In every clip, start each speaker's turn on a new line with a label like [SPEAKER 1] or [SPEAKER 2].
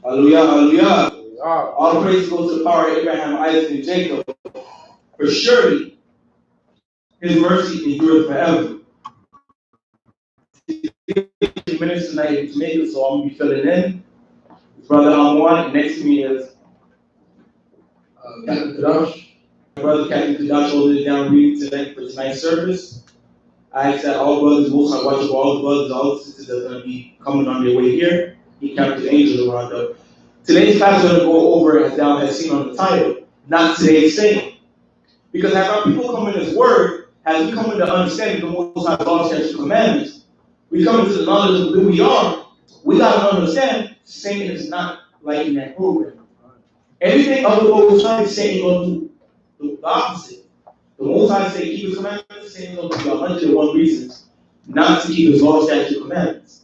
[SPEAKER 1] Hallelujah, hallelujah. All praise goes to the power of Abraham, Isaac, and Jacob. For surely his mercy endureth forever. Minutes tonight to make it, so I'm gonna be filling in. Brother Amwan, next to me is Captain Kadash. Brother Captain Kadash holding it down reading tonight for tonight's service. I ask that all brothers, most I watch over all the brothers, all the sisters that's gonna be coming on their way here. He counted the angels around them. Today's class is gonna go over, as thou hast seen on the title, not today's saying. Because as our people come in this word, as we come into understanding the Most High law, statutes, and commandments, we come into the knowledge of who we are. We gotta understand Satan is not like in that program. Anything other than what we're trying to say, Satan gonna do the opposite. The Most High say keep his commandments, Satan gonna do 101 reasons not to keep his law, statutes, and commandments.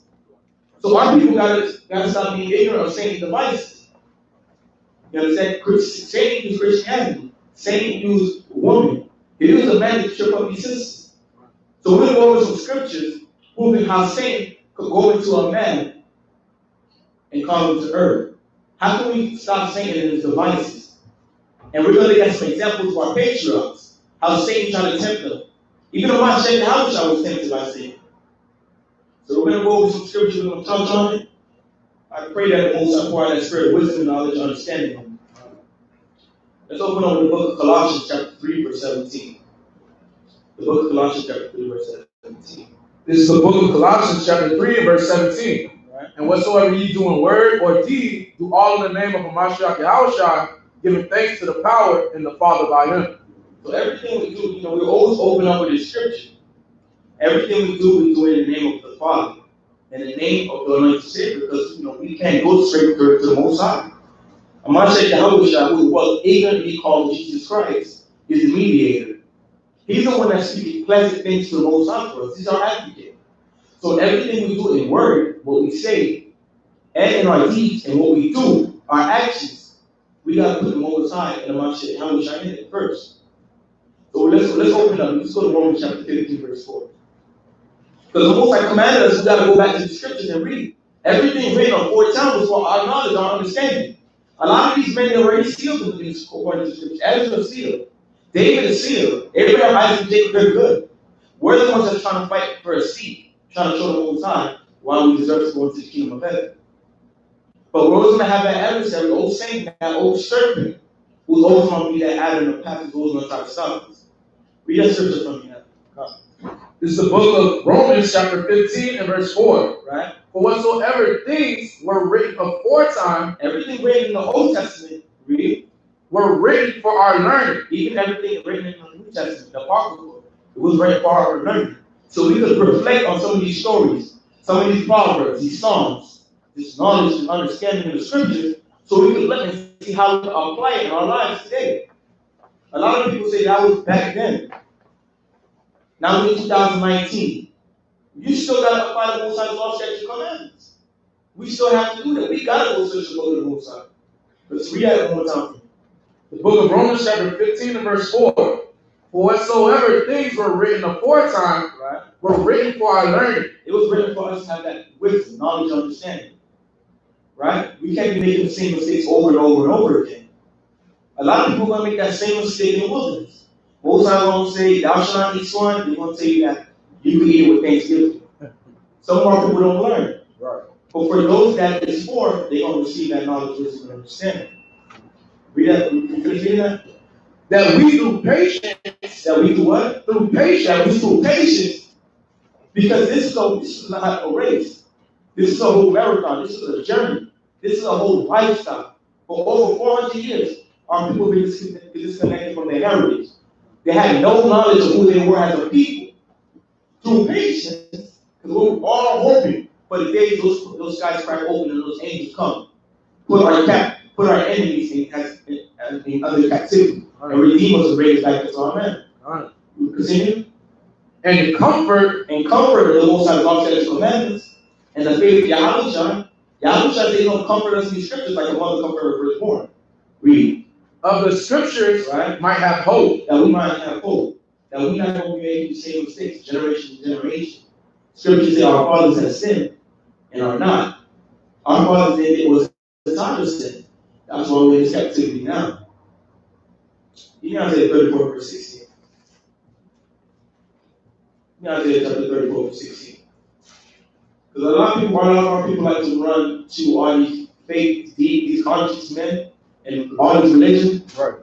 [SPEAKER 1] So our people gotta stop being ignorant of Satan's devices. You understand? Satan used Christianity. Satan used woman. He used a man to trip up his sisters. So we're going to go over some scriptures proving how Satan could go into a man and cause him to err. How can we stop Satan and his devices? And we're going to get some examples of our patriarchs, how Satan tried to tempt them. Even though my Satan house I was tempted by Satan. So we're going to go over some scriptures, we're going to touch on it. I pray that the Most High pour out that spirit of wisdom, knowledge, and understanding. Let's open up the book of Colossians, chapter 3, verse 17. The book of Colossians, chapter 3, verse 17.
[SPEAKER 2] This is the book of Colossians, chapter 3, and verse 17. Right. And whatsoever ye do in word or deed, do all in the name of Mashiach Yahushua, giving thanks to the power and the Father by him.
[SPEAKER 1] So everything we do, we always open up with the scripture. Everything we do it in the name of the Father. In the name of the anointed Savior, because we can't go straight to the Most High. Mashiach Yahushua, who was ignorantly called Jesus Christ, is the mediator. He's the one that speaks pleasant things to the Most High for us. He's our advocate. So everything we do in word, what we say, and in our deeds, and what we do, our actions, we got to put the Most High and the Mashiach Yahushua in it first. So let's open up. Let's go to Romans chapter 15, verse 4. Because the Most High commanded us, we got to go back to the scriptures and read. Everything written on 4 tablets for our knowledge, our understanding. A lot of these men are already sealed in these according to scripture. Ezra is sealed. David is sealed. Abraham, Isaac, and Jacob are good. We're the ones that are trying to fight for a seat, trying to show the Most High why we deserve to go into the kingdom of heaven. But we're always going to have that adversary, old Satan, that old serpent, who's always going to be that Adam in the path, who's always going to try to stop us. Read that scripture from me now.
[SPEAKER 2] This is the book of Romans, chapter 15, and verse 4. Right? For whatsoever things were written aforetime,
[SPEAKER 1] everything written in the Old Testament,
[SPEAKER 2] were written for our learning.
[SPEAKER 1] Even everything written in the New Testament, the Apocrypha, it was written for our learning. So we could reflect on some of these stories, some of these proverbs, these songs, this knowledge and understanding of the scriptures, so we could look and see how we can apply it in our lives today. A lot of people say that was back then. Now we're in 2019. You still got to apply the Most High's law, statutes, and commandments. We still have to do that. We got to go search the book of the Most High. Let's read that one more time.
[SPEAKER 2] The book of Romans, chapter 15, and verse 4. For whatsoever things were written aforetime, were written for our learning.
[SPEAKER 1] It was written for us to have that wisdom, knowledge, understanding. Right? We can't be making the same mistakes over and over and over again. A lot of people are going to make that same mistake in the wilderness. Most times going to say, thou shalt not eat swine. They're going to tell you that you can eat it with Thanksgiving. Some more people don't learn. Right. But for those that it's for, they're going to receive that knowledge, wisdom, and understanding. Read that. You finish reading that?
[SPEAKER 2] That we through patience.
[SPEAKER 1] That we do what?
[SPEAKER 2] Through patience.
[SPEAKER 1] That we through patience. Because this is not a race. This is a whole marathon. This is a journey. This is a whole lifestyle. For over 400 years, our people have been disconnected from their heritage. They had no knowledge of who they were as a people. Through patience, because we're all hoping for the days those skies crack open and those angels come. Put our enemies in under captivity. And redeem us and bring us back to our man. Right. We continue.
[SPEAKER 2] And comfort
[SPEAKER 1] the Most High law, statutes, and commandments, and the faith of Yahushua. Yahushua says he's going to comfort us in these scriptures like a mother comforts her firstborn. Read.
[SPEAKER 2] Of the scriptures, right, might have hope.
[SPEAKER 1] That we might have hope. That we not going to be making the same mistakes generation to generation. Scriptures say our fathers have sinned and are not. Our fathers did it was time of sin. That's why we're in captivity now. You know Isaiah 34 verse 16. You know Isaiah chapter 34 verse 16. Because a lot of people like to run to all these fake, deep, these conscious men and all these religions.
[SPEAKER 2] Right.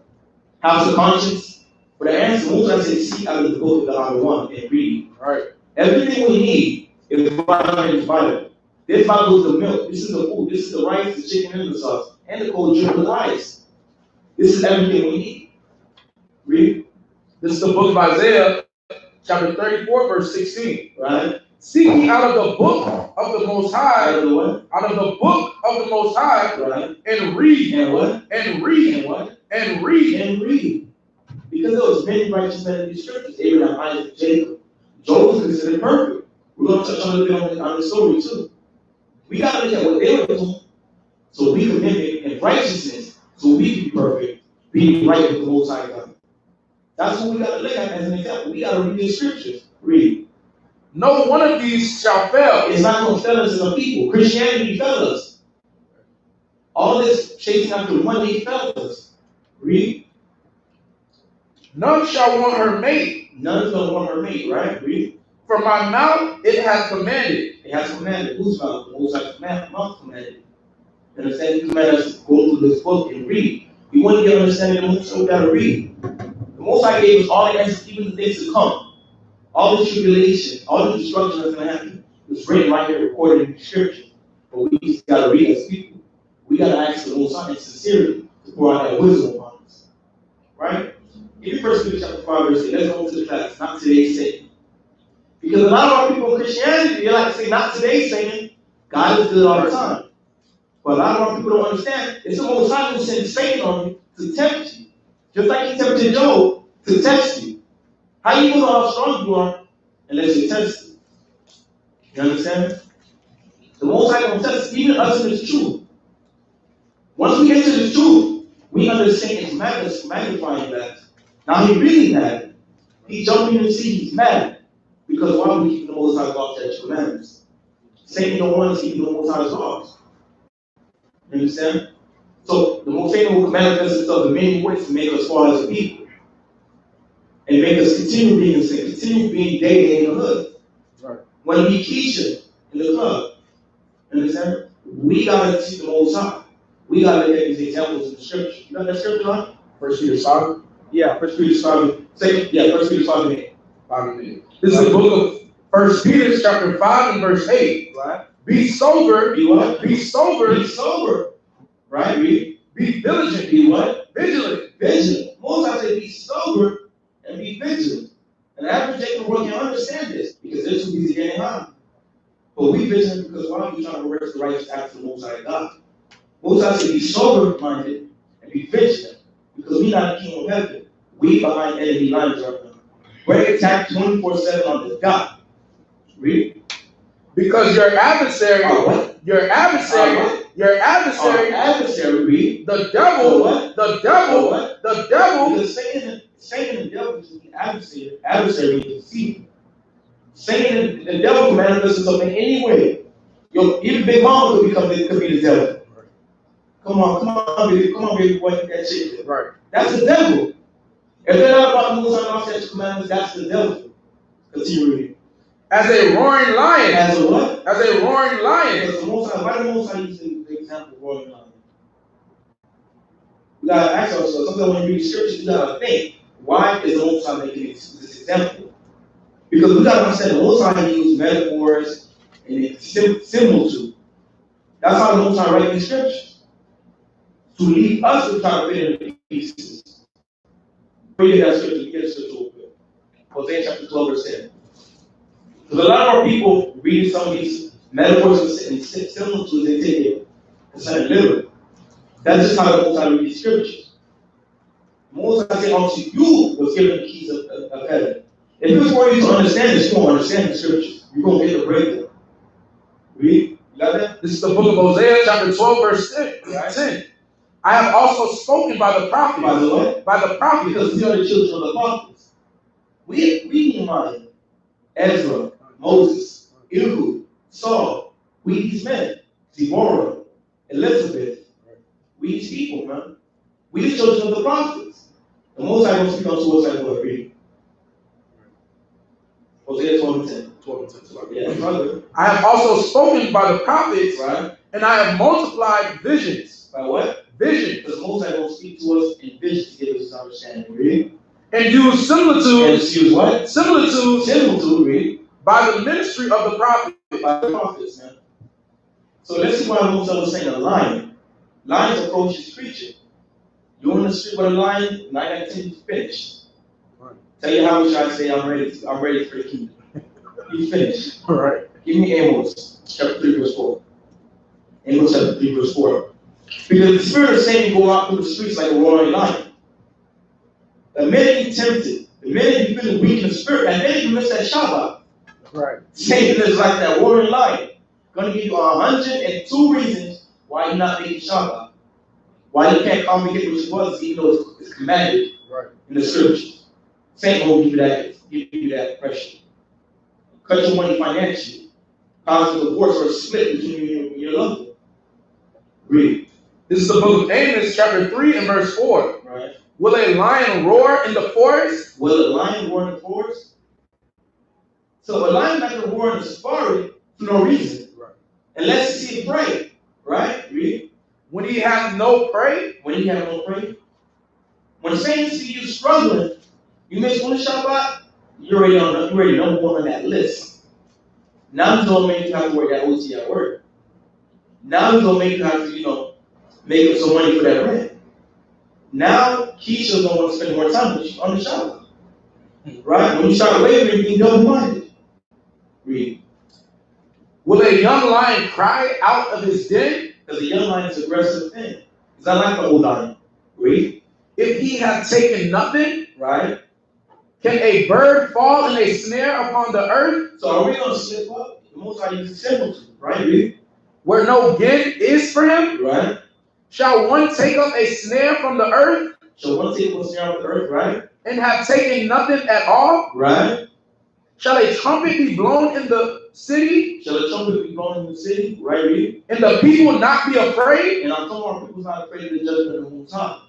[SPEAKER 1] House of conscience. But the answer, most I say, seek out of the book of the Bible 1 and read.
[SPEAKER 2] Right.
[SPEAKER 1] Everything we need is right in this Bible. This Bible is the milk. This is the food. This is the rice, the chicken, and the sauce, and the cold drink with ice. This is everything we need. Read.
[SPEAKER 2] This is the book of Isaiah, chapter 34, verse 16.
[SPEAKER 1] Right.
[SPEAKER 2] Seek ye out of the book of the Most High.
[SPEAKER 1] Out of the what?
[SPEAKER 2] Out of the book of the Most High.
[SPEAKER 1] Right.
[SPEAKER 2] And read.
[SPEAKER 1] And what?
[SPEAKER 2] And read.
[SPEAKER 1] And what?
[SPEAKER 2] And read.
[SPEAKER 1] And read. Because there was many righteous men in these scriptures. Abraham, Isaac, Jacob. Job was considered perfect. We're going to touch on a little bit on the story too. We got to look at what they were doing so we can mimic in righteousness so we can be perfect, being right with the Most High God. That's what we got to look at as an example. We got to read the scriptures. Read.
[SPEAKER 2] No one of these shall fail.
[SPEAKER 1] It's not going to fail us as a people. Christianity failed us. All this chasing after money failed us. Read.
[SPEAKER 2] None shall want her mate.
[SPEAKER 1] None is going to want her mate, right? Read.
[SPEAKER 2] From my mouth it has commanded.
[SPEAKER 1] It has commanded. Whose mouth? The Most High mouth commanded. And the same command us to go through this book and read. We want to get understanding of the Most High, we got to read. The Most High gave us all the answers, even the things to come. All the tribulation, all the destruction that's going to happen. It's written right here, recorded in the scripture. But we just got to read as people. We got to ask the Most High in sincerity to pour out that wisdom upon us. Right? Give me 1 Peter chapter 5, verse 8. Let's go to the class. Not today's Satan. Because a lot of our people in Christianity, they like to say, not today, Satan. God is good all the time. But a lot of our people don't understand. It's the Most High who sends Satan on you to tempt you. Just like he tempted Job to test you. How you know how strong you are unless you test it? You understand? The Most High will test even us in His truth. Once we get to the truth, we understand it's magnifying that. Now he really mad. He jumping in the sea, he's mad. Because why would we keep the Most High law, statutes, commandments? Satan don't want us keeping the Most High's laws. You understand? So the Most Satan will manifest itself in many ways to make us fall as a people. And make us continue being the same, continue being day in the hood.
[SPEAKER 2] Right.
[SPEAKER 1] When we Keisha in the club. You understand? We gotta see the Most High. We gotta look at these examples in the scripture. You got that scripture on?
[SPEAKER 2] 1 Peter 5.
[SPEAKER 1] Yeah, 1 Peter 5. Say, yeah, 1 Peter 5 and 8.
[SPEAKER 2] 5 and 8. This is the book of 1 Peter chapter 5 and verse 8.
[SPEAKER 1] Right.
[SPEAKER 2] Be sober.
[SPEAKER 1] Be what?
[SPEAKER 2] Be sober.
[SPEAKER 1] Be sober. Right? Read.
[SPEAKER 2] Be diligent.
[SPEAKER 1] Be what?
[SPEAKER 2] Vigilant.
[SPEAKER 1] Vigilant. Most I say be sober and be vigilant. And the average Jacob world can understand this because they're too busy getting high. But we vigilant because why are we trying to reverse the righteous acts of the Most High God? Most I say be sober minded and be vigilant because we're not the king of heaven. We behind enemy lines right now. We're attacked 24/7 on the dot. Read.
[SPEAKER 2] Because your adversary,
[SPEAKER 1] what?
[SPEAKER 2] your adversary,
[SPEAKER 1] what?
[SPEAKER 2] your adversary,
[SPEAKER 1] adversary, read.
[SPEAKER 2] the devil,
[SPEAKER 1] what?
[SPEAKER 2] the devil,
[SPEAKER 1] what?
[SPEAKER 2] the devil.
[SPEAKER 1] Because Satan and the devil is the adversary is deceiving. Satan and the devil can manifest himself in any way. Even Big Mama could be the devil. Come on, baby boy, that shit.
[SPEAKER 2] Right.
[SPEAKER 1] That's the devil. If they're not about the Most High law, statutes, commandments, that's the devil. Continue reading.
[SPEAKER 2] As a roaring lion.
[SPEAKER 1] As a what?
[SPEAKER 2] As a roaring lion.
[SPEAKER 1] Because the Most High, why the Most High use the example of roaring lion? We gotta ask ourselves, sometimes when you read the scriptures, you gotta think, why is the Most High making this example? Because we gotta understand the Most High use metaphors and symbols too. That's how the Most High writes these scriptures. To leave us to try to fit in the pieces. Read that scripture, get a scripture real quick. Hosea chapter 12, verse 10. Because a lot of our people read some of these metaphors and symbols, they take it and say it literally. That's just how the Most High read these scriptures. The Most High said, unto you was given the keys of heaven. If it was for you to understand this, you won't understand the scriptures. You're going to get the breakdown. Read. You got that?
[SPEAKER 2] This is the book of Hosea, chapter 12, verse 10. I have also spoken by the prophets.
[SPEAKER 1] By the what?
[SPEAKER 2] By the prophets.
[SPEAKER 1] Because we are the children of the prophets. We Nehemiah, Ezra, Moses, Ehud, Saul, we these men, Deborah, Elizabeth, We the children of the prophets. The Most High will speak unto us like what? Read. Hosea 12:10.
[SPEAKER 2] 12:10.
[SPEAKER 1] Yeah, brother.
[SPEAKER 2] I have also spoken by the prophets,
[SPEAKER 1] right?
[SPEAKER 2] And I have multiplied visions.
[SPEAKER 1] By what?
[SPEAKER 2] Visions.
[SPEAKER 1] Because the Most High will speak to us in visions to give us understanding. Read.
[SPEAKER 2] And use similitudes.
[SPEAKER 1] And use what?
[SPEAKER 2] Similitudes.
[SPEAKER 1] Similitude. Read.
[SPEAKER 2] By the ministry of the prophets.
[SPEAKER 1] By the prophets, man. So let's see why the Most High was saying a lion. Lions approach his creature. You're in the street with a lion, 9 out of 10 you finish. Right. Tell you how much I say I'm ready for the kingdom. You finish.
[SPEAKER 2] All right.
[SPEAKER 1] Give me Amos chapter 3 verse 4. Amos chapter 3 verse 4. Because the spirit of Satan go out through the streets like a roaring lion. The minute you tempted, the minute you feel weak in the spirit, and then you miss that Shabbat. Right. Satan is like that roaring lion. Going to give you 102 reasons why you're not making Shabbat. Why you can't communicate with your brothers even though it's commanded in the scriptures. Satan will give you that pressure. Cut your money financially. Cause a divorce or a split between you and your loved one. Read.
[SPEAKER 2] This is the book of Amos, chapter 3 and verse 4.
[SPEAKER 1] Right.
[SPEAKER 2] Will a lion roar in the forest?
[SPEAKER 1] Will a lion roar in the forest? So a lion not going to roar in the safari for no reason. Right. Unless you see it prey. Right? Read.
[SPEAKER 2] When he has no prey?
[SPEAKER 1] When he has no prey. When Satan see you struggling, you miss one Shabbat, you're already number one on that list. Now he's gonna make you have to work that OT at work. Now he's gonna make you have to, make up some money for that rent. Now Keisha's gonna want to spend more time with you on the Shabbat. Right? When you start wavering, you double-minded. Read.
[SPEAKER 2] Will a young lion cry out of his den?
[SPEAKER 1] Because the young lion is aggressive thing. It's not like the old lion. Read.
[SPEAKER 2] If he had taken nothing,
[SPEAKER 1] right?
[SPEAKER 2] Can a bird fall in a snare upon the earth?
[SPEAKER 1] So are we going to slip up? The Most High uses symbols, right? Read.
[SPEAKER 2] Where no gift is for him?
[SPEAKER 1] Right.
[SPEAKER 2] Shall one take up a snare from the earth?
[SPEAKER 1] Shall one take up a snare from the earth, right?
[SPEAKER 2] And have taken nothing at all?
[SPEAKER 1] Right.
[SPEAKER 2] Shall a trumpet be blown in the city?
[SPEAKER 1] Shall a trumpet be blown in the city? Right, read.
[SPEAKER 2] And the people not be afraid?
[SPEAKER 1] And I'm talking about people's not afraid of the judgment of the Most High.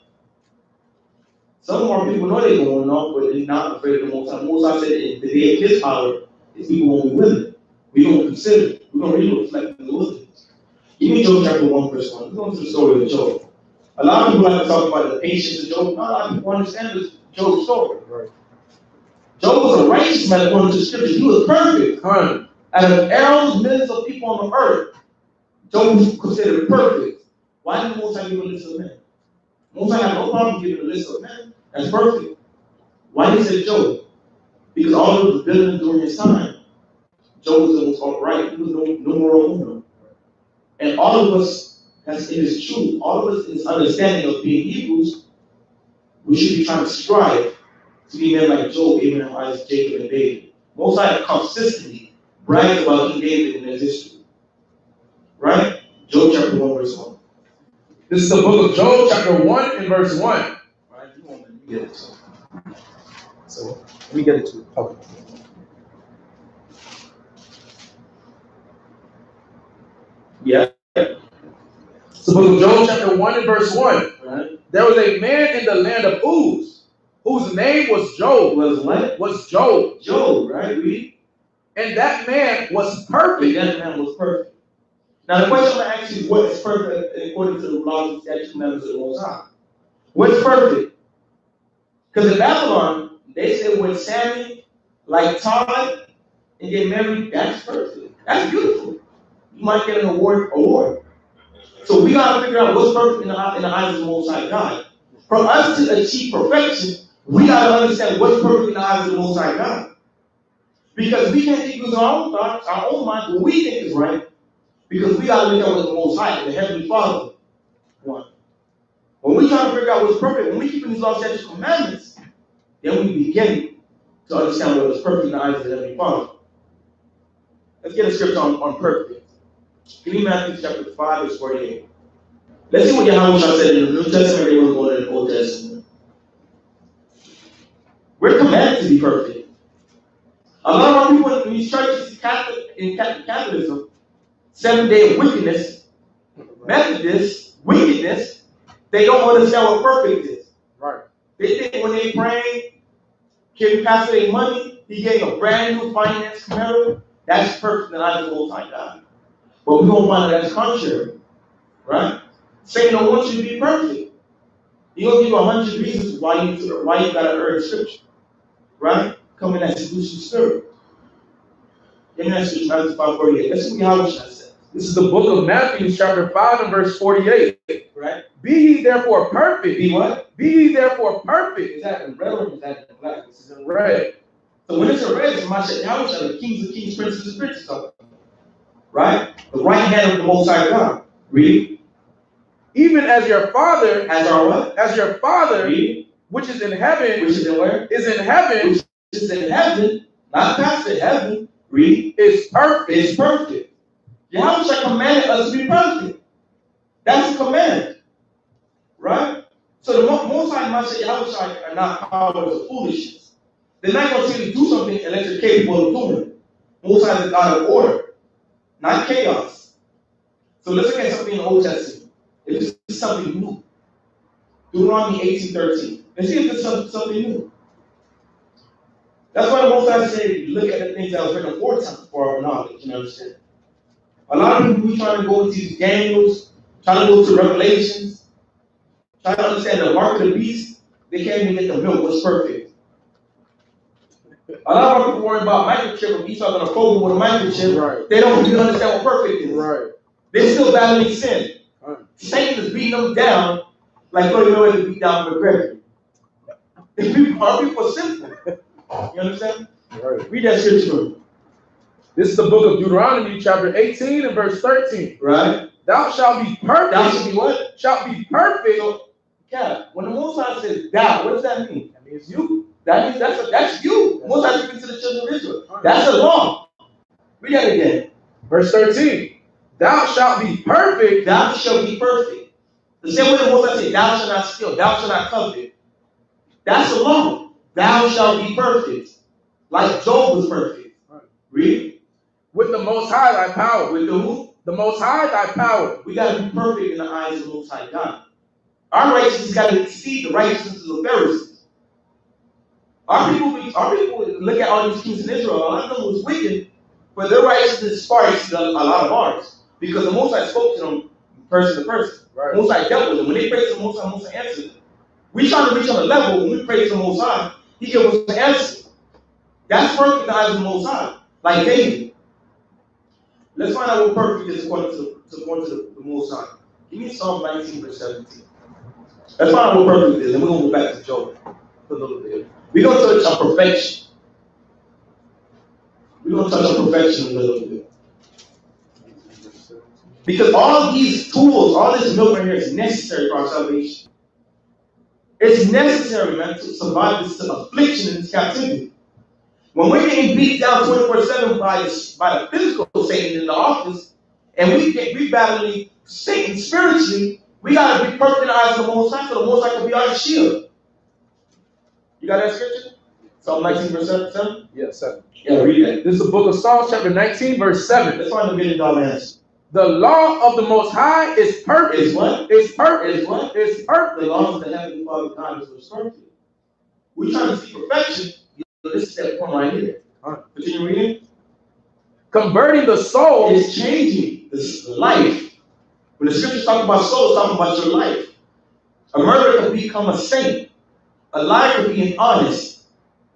[SPEAKER 1] Some of our people know they're going on, but they're not afraid of the Most High. The Most High said that the day of his power, his people won't be willing. We don't consider it. We don't really reflect in the wilderness. Give me Job chapter 1, verse 1. Let's go into the story of Job. A lot of people like to talk about the patience of Job. Not a lot of people understand this Job's story. Right. Job was a righteous man according to the scriptures. He was perfect. Out of all millions of people on the earth, Job was considered perfect. Why did the Most High give a list of men? Most High had no problem giving a list of men. That's perfect. Why did he say Job? Because all of the building during his time, Job was the most upright. He was no moral owner. And all of us, that's in his truth, all of us in his understanding of being Hebrews, we should be trying to strive to be men like Job, Abraham, Isaac, Jacob, and David. Most High consistently brags about King David in his history. Right? Job chapter 1, verse 1.
[SPEAKER 2] This is the book of Job, chapter 1 and verse 1.
[SPEAKER 1] Right? Let me get it to you. So, let me get it to you. Okay. Yeah.
[SPEAKER 2] So, book of Job, chapter 1 and verse 1.
[SPEAKER 1] Right.
[SPEAKER 2] There was a man in the land of Uz, whose name was Job.
[SPEAKER 1] Was what?
[SPEAKER 2] Was Job.
[SPEAKER 1] Job, right? Read.
[SPEAKER 2] And that man was perfect.
[SPEAKER 1] And that man was perfect. Now, the question I'm going to ask you is, what is perfect according to the laws and statutes and commandments of the Most High? What's perfect? Because in Babylon, they say when Sammy, like Todd, and get married, that's perfect. That's beautiful. You might get an award. So we got to figure out what's perfect in the eyes of the Most High God. For us to achieve perfection, we got to understand what's perfect in the eyes of the Most High God. Because we can't think of our own thoughts, our own mind, what we think is right. Because we got to look at what the Most High, the Heavenly Father, wants. When we try to figure out what's perfect, when we keep these laws, statutes, commandments, then we begin to understand what is perfect in the eyes of the Heavenly Father. Let's get a scripture on perfect. Give me Matthew chapter 5, verse 48. Let's see what Yahweh said in the New Testament and what's going in the Old Testament. We're commanded to be perfect. A lot of our people in these churches, in Catholicism, 7 day of wickedness, Methodist, wickedness, They don't understand what perfect is.
[SPEAKER 2] Right.
[SPEAKER 1] They think when they pray, giving Pastor their money, he gave a brand new finance Camaro. That's perfect in the eyes of the Most High God. But we don't find that's contrary. Right? Satan don't want you to be perfect. He's going to give you 100 reasons why you got to earn scripture. Right? Come in that seducing spirit. In that scripture, Matthew 5:48. Let's see how much I said.
[SPEAKER 2] This is the book of Matthew, chapter 5 and verse 48.
[SPEAKER 1] Right?
[SPEAKER 2] Be ye therefore perfect.
[SPEAKER 1] Be what?
[SPEAKER 2] Be ye therefore perfect.
[SPEAKER 1] Is that in red or is that in black?
[SPEAKER 2] This is in red.
[SPEAKER 1] So when it's in red, it's Mashiach Yahushua, the kings of kings, princes of princes. Right? The right hand of the Most High God. Read.
[SPEAKER 2] Even as your Father,
[SPEAKER 1] as our what?
[SPEAKER 2] As your Father,
[SPEAKER 1] read.
[SPEAKER 2] Which is in heaven,
[SPEAKER 1] which is in where?
[SPEAKER 2] Is in heaven,
[SPEAKER 1] which is in heaven, not past it, heaven. Read.
[SPEAKER 2] Is perfect.
[SPEAKER 1] Is perfect. Yahushua commanded us to be perfect. That's a command. Right? So the Most High Mashiach Yahushua are not powers of foolishness. They're not going to say to do something unless you're capable of doing it. Most High is a God of order, not chaos. So let's look at something in the Old Testament. If this is something new. Deuteronomy 18:13. Let's see if it's something new. That's why the Most High said, look at the things that was written aforetime for our knowledge and understanding. A lot of people, we trying to go into these Daniels, trying to go to Revelations, trying to understand the mark of the beast. They can't even get the milk was perfect. A lot of people worry about microchip. If you talking a program with a microchip, right. They don't even understand what perfect is.
[SPEAKER 2] Right.
[SPEAKER 1] They're still battling sin. Right. Satan is beating them down like Floyd Mayweather beat down McGregor. Our people are simple. You understand?
[SPEAKER 2] Right.
[SPEAKER 1] Read that scripture.
[SPEAKER 2] This is the book of Deuteronomy, chapter 18 and verse 13.
[SPEAKER 1] Right.
[SPEAKER 2] Thou shalt be perfect.
[SPEAKER 1] Thou shalt be what?
[SPEAKER 2] Shalt be perfect.
[SPEAKER 1] So, yeah, when the Most High says thou, what does that mean?
[SPEAKER 2] That means you.
[SPEAKER 1] That means that's you. The Most High speaking to the children of Israel. That's the law. Read that again.
[SPEAKER 2] Verse 13. Thou shalt be perfect.
[SPEAKER 1] Thou shalt be perfect. The same way the Most High says, thou shalt not steal, thou shalt not covet. That's the law. Thou shalt be perfect. Like Job was perfect.
[SPEAKER 2] Right.
[SPEAKER 1] Read.
[SPEAKER 2] With the Most High thy power.
[SPEAKER 1] With the who?
[SPEAKER 2] The Most High thy power.
[SPEAKER 1] We got to be perfect in the eyes of the Most High God. Our righteousness got to exceed the righteousness of the Pharisees. Our people look at all these kings in Israel. A lot of them was wicked, but their righteousness far exceeded a lot of ours. Because the Most High spoke to them person to person.
[SPEAKER 2] Right.
[SPEAKER 1] The Most High dealt with them. When they prayed to the Most High answered them. We trying to reach on a level when we pray to the Most High, He gives us an answer. That's perfect in the eyes of the Most High. Like David. Let's find out what perfect is according to the Most High. Give me Psalm 19, verse 17. Let's find out what perfect is, and we're going to go back to Job for a little bit. We're going to touch on perfection. We're going to touch on perfection a little bit. Because all these tools, all this milk right here is necessary for our salvation. It's necessary, man, to survive this affliction and this captivity. When we're getting beat down 24/7 by the physical Satan in the office, and we battling Satan spiritually, we gotta be perfect in the eyes of the Most High, so the Most High can be our shield. You got that scripture? Psalm 19, verse 7?
[SPEAKER 2] Yes, 7.
[SPEAKER 1] Yeah, read that.
[SPEAKER 2] This is the book of Psalms, chapter 19, verse 7.
[SPEAKER 1] Let's find the $1 million answer.
[SPEAKER 2] The law of the Most High is perfect.
[SPEAKER 1] Is what?
[SPEAKER 2] Is perfect.
[SPEAKER 1] Is what?
[SPEAKER 2] Is perfect.
[SPEAKER 1] The law of the Heavenly Father God is perfect. We're trying to see perfection. This is that point right here.
[SPEAKER 2] Right.
[SPEAKER 1] Continue reading.
[SPEAKER 2] Converting the soul
[SPEAKER 1] is changing the life. When the scriptures talk about soul, it's talking about your life. A murderer can become a saint. A liar can be an honest.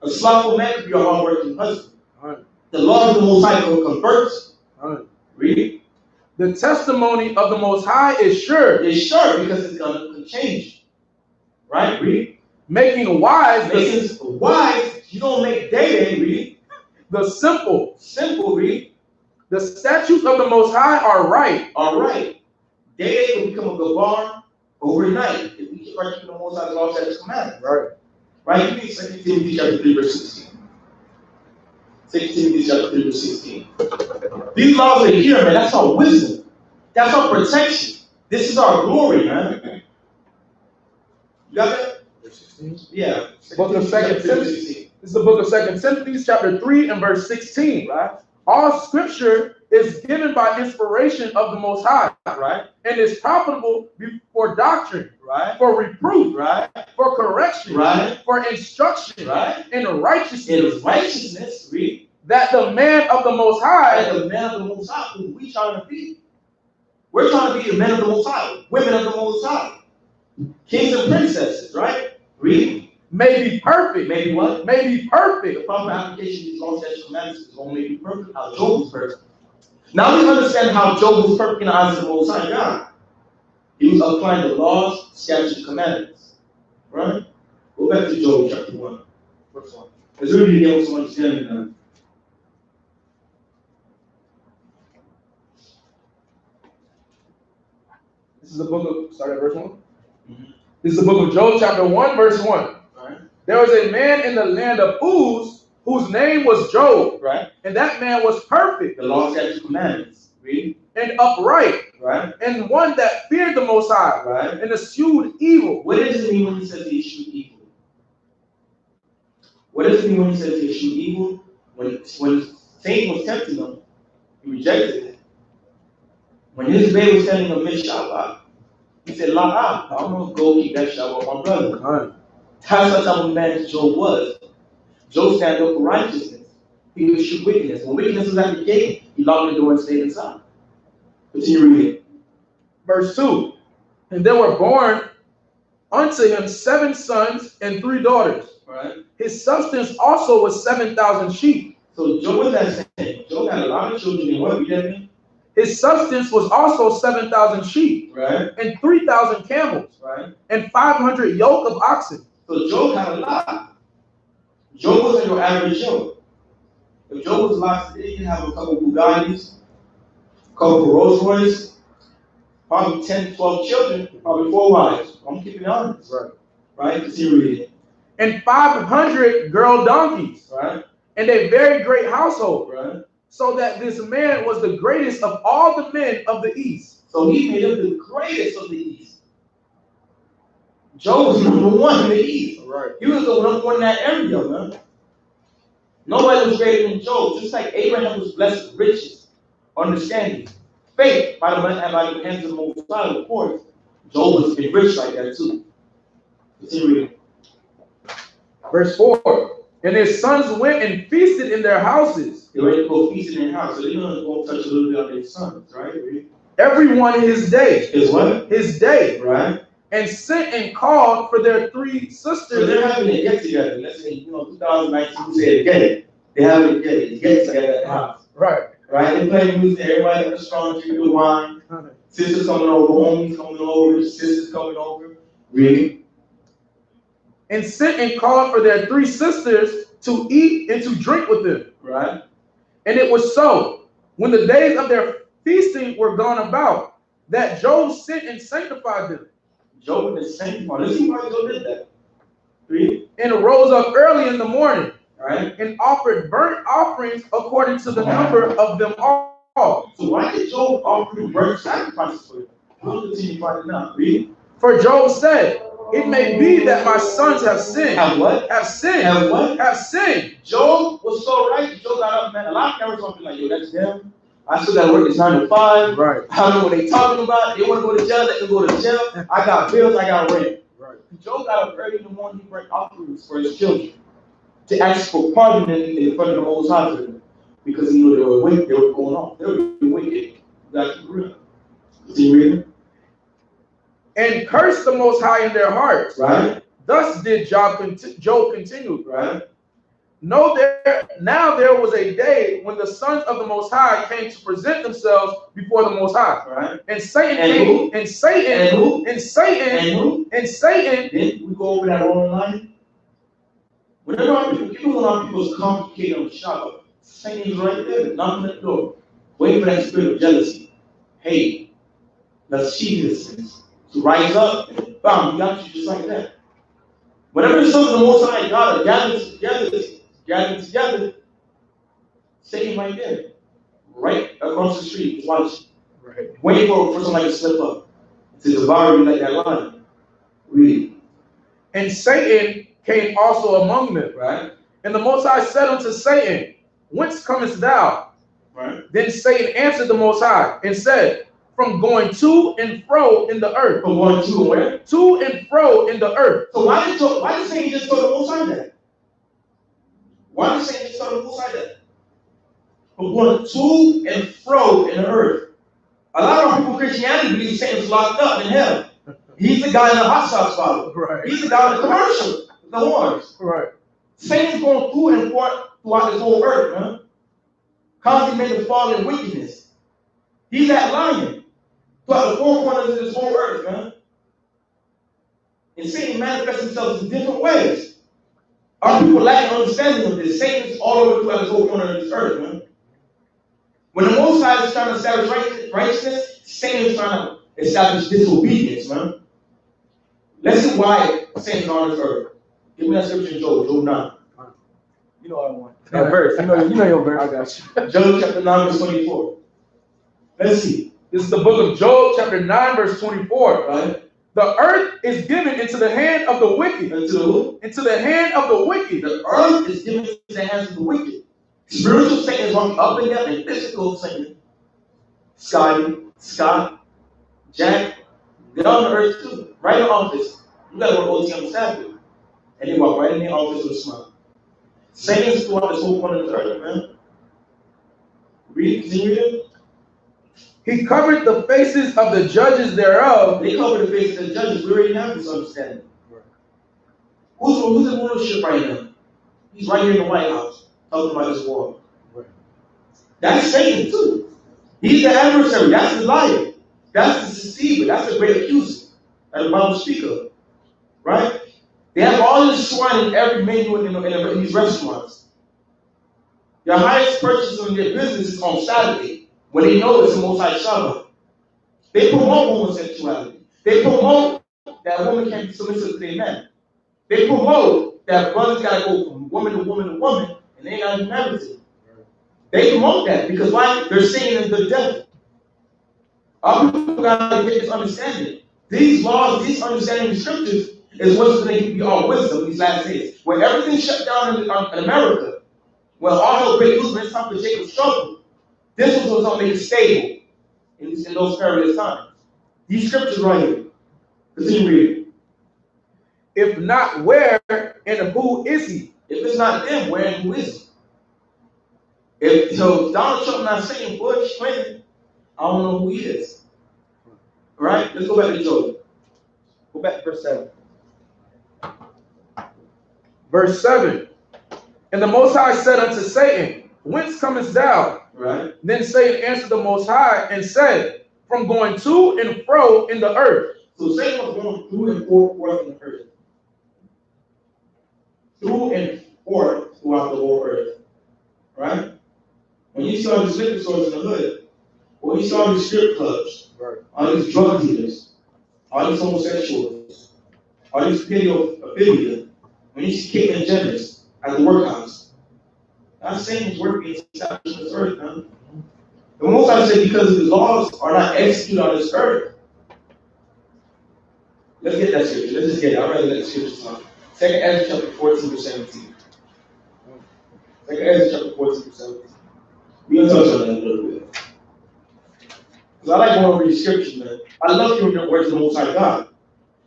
[SPEAKER 1] A slothful man can be a hardworking husband.
[SPEAKER 2] Right.
[SPEAKER 1] The law of the Most High converts.
[SPEAKER 2] Right.
[SPEAKER 1] Read.
[SPEAKER 2] The testimony of the Most High is sure.
[SPEAKER 1] It's sure because it's going to change. Right? Read.
[SPEAKER 2] Making wise.
[SPEAKER 1] Wise. You don't make day. Read.
[SPEAKER 2] The simple.
[SPEAKER 1] Simple. Read.
[SPEAKER 2] The statutes of the Most High are right.
[SPEAKER 1] Are right. Day will become a gabar overnight if we keep keeping the Most High's law, statutes, commandments. Right. Right. Give me 2 Timothy chapter 3, verse 16. 2 Timothy chapter 3, verse 16. These laws are here, man. That's our wisdom. That's our protection. This is our glory, man. You got that?
[SPEAKER 2] Verse 16?
[SPEAKER 1] Yeah.
[SPEAKER 2] Book of 2 Timothy. This is the book of 2 Timothy, chapter 3 and verse 16.
[SPEAKER 1] Right.
[SPEAKER 2] All scripture is given by inspiration of the Most High,
[SPEAKER 1] right,
[SPEAKER 2] and is profitable for doctrine,
[SPEAKER 1] right,
[SPEAKER 2] for reproof,
[SPEAKER 1] right,
[SPEAKER 2] for correction,
[SPEAKER 1] right,
[SPEAKER 2] for instruction,
[SPEAKER 1] right,
[SPEAKER 2] in
[SPEAKER 1] in
[SPEAKER 2] righteousness,
[SPEAKER 1] righteousness, read,
[SPEAKER 2] that the man of the Most High,
[SPEAKER 1] and the man of the Most High, who we trying to be. We're trying to be the men of the Most High, women of the Most High, kings and princesses, right? Read.
[SPEAKER 2] may be perfect.
[SPEAKER 1] Maybe what?
[SPEAKER 2] May be perfect.
[SPEAKER 1] The proper application of these laws, statutes, commandments is going to make you perfect. How Job was perfect. Now we understand how Job was perfect in the eyes of the Most High God. He was applying the laws, statutes, and commandments. Right? Go back to Job chapter 1, verse 1. Let's really get some understanding now.
[SPEAKER 2] This is the book of, start at verse 1. Mm-hmm. This is the book of Job, chapter 1, verse 1. Right. There was a man in the land of Uz whose name was Job.
[SPEAKER 1] Right.
[SPEAKER 2] And that man was perfect.
[SPEAKER 1] The law, statutes, commandments. Read.
[SPEAKER 2] And upright.
[SPEAKER 1] Right.
[SPEAKER 2] And one that feared the Most High.
[SPEAKER 1] Right.
[SPEAKER 2] And eschewed evil.
[SPEAKER 1] What does it mean when he says he eschewed evil? What does it mean when he says he eschewed evil? When Satan was tempting him, he rejected it. When his baby was telling him miss Shabbat, he said, La, I'm going to go keep that Shabbat with my brother. Right. That's the type of man Job was. Job stand up for righteousness. He eschewed wickedness. When wickedness was at the gate, he locked the door and stayed inside. Continue reading.
[SPEAKER 2] Verse 2. And there were born unto him 7 sons and 3 daughters.
[SPEAKER 1] Right.
[SPEAKER 2] His substance also was 7,000 sheep.
[SPEAKER 1] So Job was that saying? Job had a lot of children, and what did that mean?
[SPEAKER 2] His substance was also 7,000 sheep,
[SPEAKER 1] right,
[SPEAKER 2] and 3,000 camels,
[SPEAKER 1] right,
[SPEAKER 2] and 500 yoke of oxen.
[SPEAKER 1] So Job had a lot. Job wasn't your average Job. If Job was alive today, he'd have a couple of Bugattis, a couple of Rolls Royce, probably 10, 12 children, probably 4 wives. I'm keeping it honest.
[SPEAKER 2] Right.
[SPEAKER 1] Right? Continue reading.
[SPEAKER 2] And 500 girl donkeys.
[SPEAKER 1] Right.
[SPEAKER 2] And a very great household.
[SPEAKER 1] Right.
[SPEAKER 2] So that this man was the greatest of all the men of the East.
[SPEAKER 1] So he made him the greatest of the East. Job was number 1 in the East.
[SPEAKER 2] Right.
[SPEAKER 1] He was the number 1 in that area, man. Nobody was greater than Job. Just like Abraham was blessed with riches, understanding, faith by the hands of the Most High, of course. Job was rich like that too. Continue reading.
[SPEAKER 2] Verse 4. And his sons went and feasted in their houses.
[SPEAKER 1] They went to go feast in their house, so they're going to go touch a little bit on their sons, right?
[SPEAKER 2] Everyone his day.
[SPEAKER 1] His what?
[SPEAKER 2] His day.
[SPEAKER 1] Right.
[SPEAKER 2] And sent and called for their 3 sisters.
[SPEAKER 1] So they're having a get together. Let's say, 2019, we say get. They having a get together at the house.
[SPEAKER 2] Right.
[SPEAKER 1] Right? They playing music, everybody in the restaurant drinking wine. Sisters coming over, homies coming over, sisters coming over. Really?
[SPEAKER 2] And sent and called for their 3 sisters to eat and to drink with them.
[SPEAKER 1] Right.
[SPEAKER 2] And it was so, when the days of their feasting were gone about, that Job sent and sanctified them.
[SPEAKER 1] Job was sanctified. Let's see why Job did that. 3.
[SPEAKER 2] And arose up early in the morning.
[SPEAKER 1] Right.
[SPEAKER 2] And offered burnt offerings according to the number of them all.
[SPEAKER 1] So why did Job offer burnt sacrifices for them? We'll continue finding out. Read.
[SPEAKER 2] For Job said, it may be that my sons have sinned.
[SPEAKER 1] Have what?
[SPEAKER 2] Have sinned.
[SPEAKER 1] Have what?
[SPEAKER 2] Have sinned.
[SPEAKER 1] Job was so right. Job got up, man. A lot of parents talking like, yo, that's them. I still got to work. It's 9 to 5.
[SPEAKER 2] Right.
[SPEAKER 1] I don't know what they talking about. They want to go to jail. Let them go to jail. I got bills. I got rent.
[SPEAKER 2] Right.
[SPEAKER 1] Job got up early in the morning. He brought offerings for his children to ask for pardon in front of the Most High for them, because he knew they were wicked. They were going on. They were wicked. You got to keep real. Continue reading.
[SPEAKER 2] And cursed the Most High in their hearts.
[SPEAKER 1] Right.
[SPEAKER 2] Thus did Job continue.
[SPEAKER 1] Right.
[SPEAKER 2] Now there was a day when the sons of the Most High came to present themselves before the Most High.
[SPEAKER 1] Right.
[SPEAKER 2] And Satan
[SPEAKER 1] and
[SPEAKER 2] came.
[SPEAKER 1] Who?
[SPEAKER 2] And Satan.
[SPEAKER 1] And who?
[SPEAKER 2] And Satan.
[SPEAKER 1] And who?
[SPEAKER 2] And Satan.
[SPEAKER 1] Then we go over that rolling line. Whenever people want people's complicated on the shop, Satan's right there, knocking at the door, waiting for that spirit of jealousy, hate, lasciviousness to rise up, and bam, you got you just like that. Whenever the sons of the Most High God are gathered together, Satan right there, right across the street, just watching, right, waiting for somebody to slip up, to devour you like that lion. Read.
[SPEAKER 2] And Satan came also among them.
[SPEAKER 1] Right.
[SPEAKER 2] And the Most High said unto Satan, whence comest thou?
[SPEAKER 1] Right.
[SPEAKER 2] Then Satan answered the Most High and said, from going to and fro in the earth.
[SPEAKER 1] From going to and where?
[SPEAKER 2] To and fro in the earth.
[SPEAKER 1] So why did Satan just tell the Most High that? Why did Satan just tell the Most High that? From going to and fro in the earth. A lot of people in Christianity believe Satan's locked up in hell. He's the guy in the hot sauce bottle.
[SPEAKER 2] Right.
[SPEAKER 1] He's the guy in the commercial, the horns.
[SPEAKER 2] Right.
[SPEAKER 1] Satan's going through and throughout this whole earth, man. Consummating fall in wickedness. He's that lion throughout the four corners of this whole earth, man. And Satan manifests himself in different ways. Our people lack understanding of this. Satan's all over throughout this whole corner of this earth, man. When the Most High is trying to establish righteousness, Satan's trying to establish disobedience, man. Let's see why Satan's on this earth. Give me that scripture in Job 9.
[SPEAKER 2] You know what I want.
[SPEAKER 1] That verse.
[SPEAKER 2] You know your verse. I got you.
[SPEAKER 1] Job chapter 9, verse 24. Let's see.
[SPEAKER 2] This is the book of Job, chapter 9, verse 24.
[SPEAKER 1] Right?
[SPEAKER 2] The earth is given into the hand of the wicked.
[SPEAKER 1] Into the who?
[SPEAKER 2] Into the hand of the wicked.
[SPEAKER 1] The earth is given into the hands of the wicked. Spiritual Satan is running up and down, and physical Satan. Scott, Jack, they're on the earth too. Right in the office. You gotta go to OT on the Sabbath. And they walk right in the office with a smile. Satan's throughout this whole corner of the earth, man. Read, continue reading.
[SPEAKER 2] He covered the faces of the judges thereof.
[SPEAKER 1] They cover the faces of the judges. We already have this understanding. Right. Who's in rulership right now? He's right here in the White House, talking about this war. Right. That's Satan too. He's the adversary. That's the liar. That's the deceiver. That's the great accuser that the Bible speaks of. Right? They have all this swine in every menu in these restaurants. Their highest purchase in their business is on Saturday, when they know it's the Most High Shabbat. They promote homosexuality. They promote that women can't be submissive to their men. They promote that brothers gotta go from woman to woman to woman, and they ain't gotta be married to them. They promote that because why? They're saying it's the devil. Our people gotta get this understanding. These laws, these understanding of the scriptures is what's going to give you all wisdom these last days. When everything shut down in America, when all hell break loose, when it's time for Jacob's trouble, this was what's going to make it stable in those perilous times. These scriptures right here. Continue reading.
[SPEAKER 2] If not, where and who is he?
[SPEAKER 1] If it's not them, where and who is he? If Donald Trump not saying Bush, Clinton, I don't know who he is. Right? Let's go back to Job. Go back to verse 7.
[SPEAKER 2] Verse 7. And the Most High said unto Satan, whence comest thou?
[SPEAKER 1] Right.
[SPEAKER 2] Then Satan answered the Most High and said, from going to and fro in the earth.
[SPEAKER 1] So Satan was going through and forth in the earth. Through and forth throughout the whole earth. Right? When you see all these liquor stores in the hood, when you see all these strip clubs, right, all these drug dealers, all these homosexuals, all these pedophilia, when you see Caitlyn Jenner's at the workhouse, that's Satan's work being established on this earth, man. The Most High said because the laws are not executed on this earth. Let's get that scripture. Let's just get it. I'd rather let the scripture talk. 2 Ezra chapter 14 to 17. 2 Ezra chapter 14 to 17. We're going to touch on that a little bit. Because I like going over these scriptures, man. I love hearing the words of the Most High God.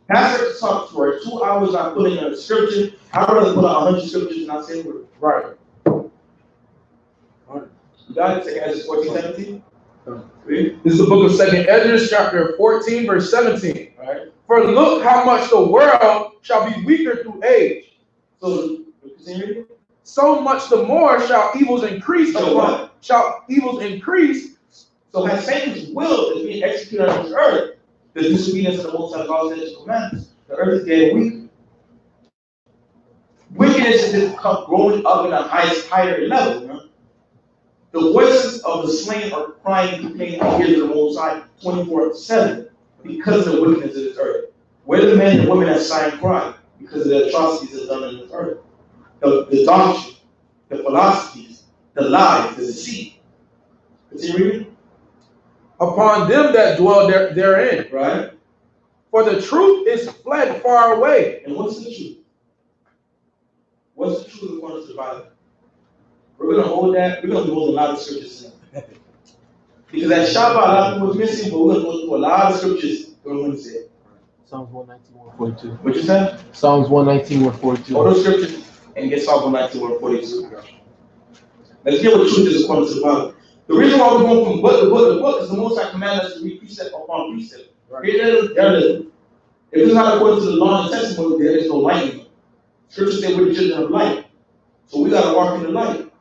[SPEAKER 1] Pastor talk for 2 hours not putting in a scripture. I'd rather put out 100 scriptures and not say a word.
[SPEAKER 2] Right.
[SPEAKER 1] You got it? 2 Ezra 14, 17?
[SPEAKER 2] This is the book of 2 Ezra, chapter 14, verse 17.
[SPEAKER 1] Right.
[SPEAKER 2] For look how much the world shall be weaker through age.
[SPEAKER 1] So, continue.
[SPEAKER 2] So much the more shall evils increase. Shall evils increase.
[SPEAKER 1] So as Satan's will is being executed on this earth, the disobedience of the Most High God's natural commandments, the earth is getting weak. Wickedness is growing up in a higher level. Man. The voices of the slain are crying, complaining in the ears of the Most High 24/7 because of the wickedness of this earth. Where the men and women that sigh and cry because of the atrocities that are done on this earth. The doctrine, the philosophies, the lies, the deceit. Continue reading.
[SPEAKER 2] Upon them that dwell therein.
[SPEAKER 1] Right.
[SPEAKER 2] For the truth is fled far away.
[SPEAKER 1] And what's the truth? What's the truth according to the Bible? We're going to hold that. We're going to hold a lot of scriptures Because that Shabbat, a lot of people was missing, but we're going to go through a lot of scriptures. We're going to say it.
[SPEAKER 3] Psalms 119, 142.
[SPEAKER 1] What you said?
[SPEAKER 3] Psalms 119, 142.
[SPEAKER 1] All those scriptures and get Psalm 119, 142. Let's get what truth is according to the Bible. The reason why we're going from book to book to book is the Most High command us to read precept upon precept. Right. Here, there it is. If it's not according to the law and testimony, there is no light in it. Scripture said we're the children of light. So we got to walk in the light.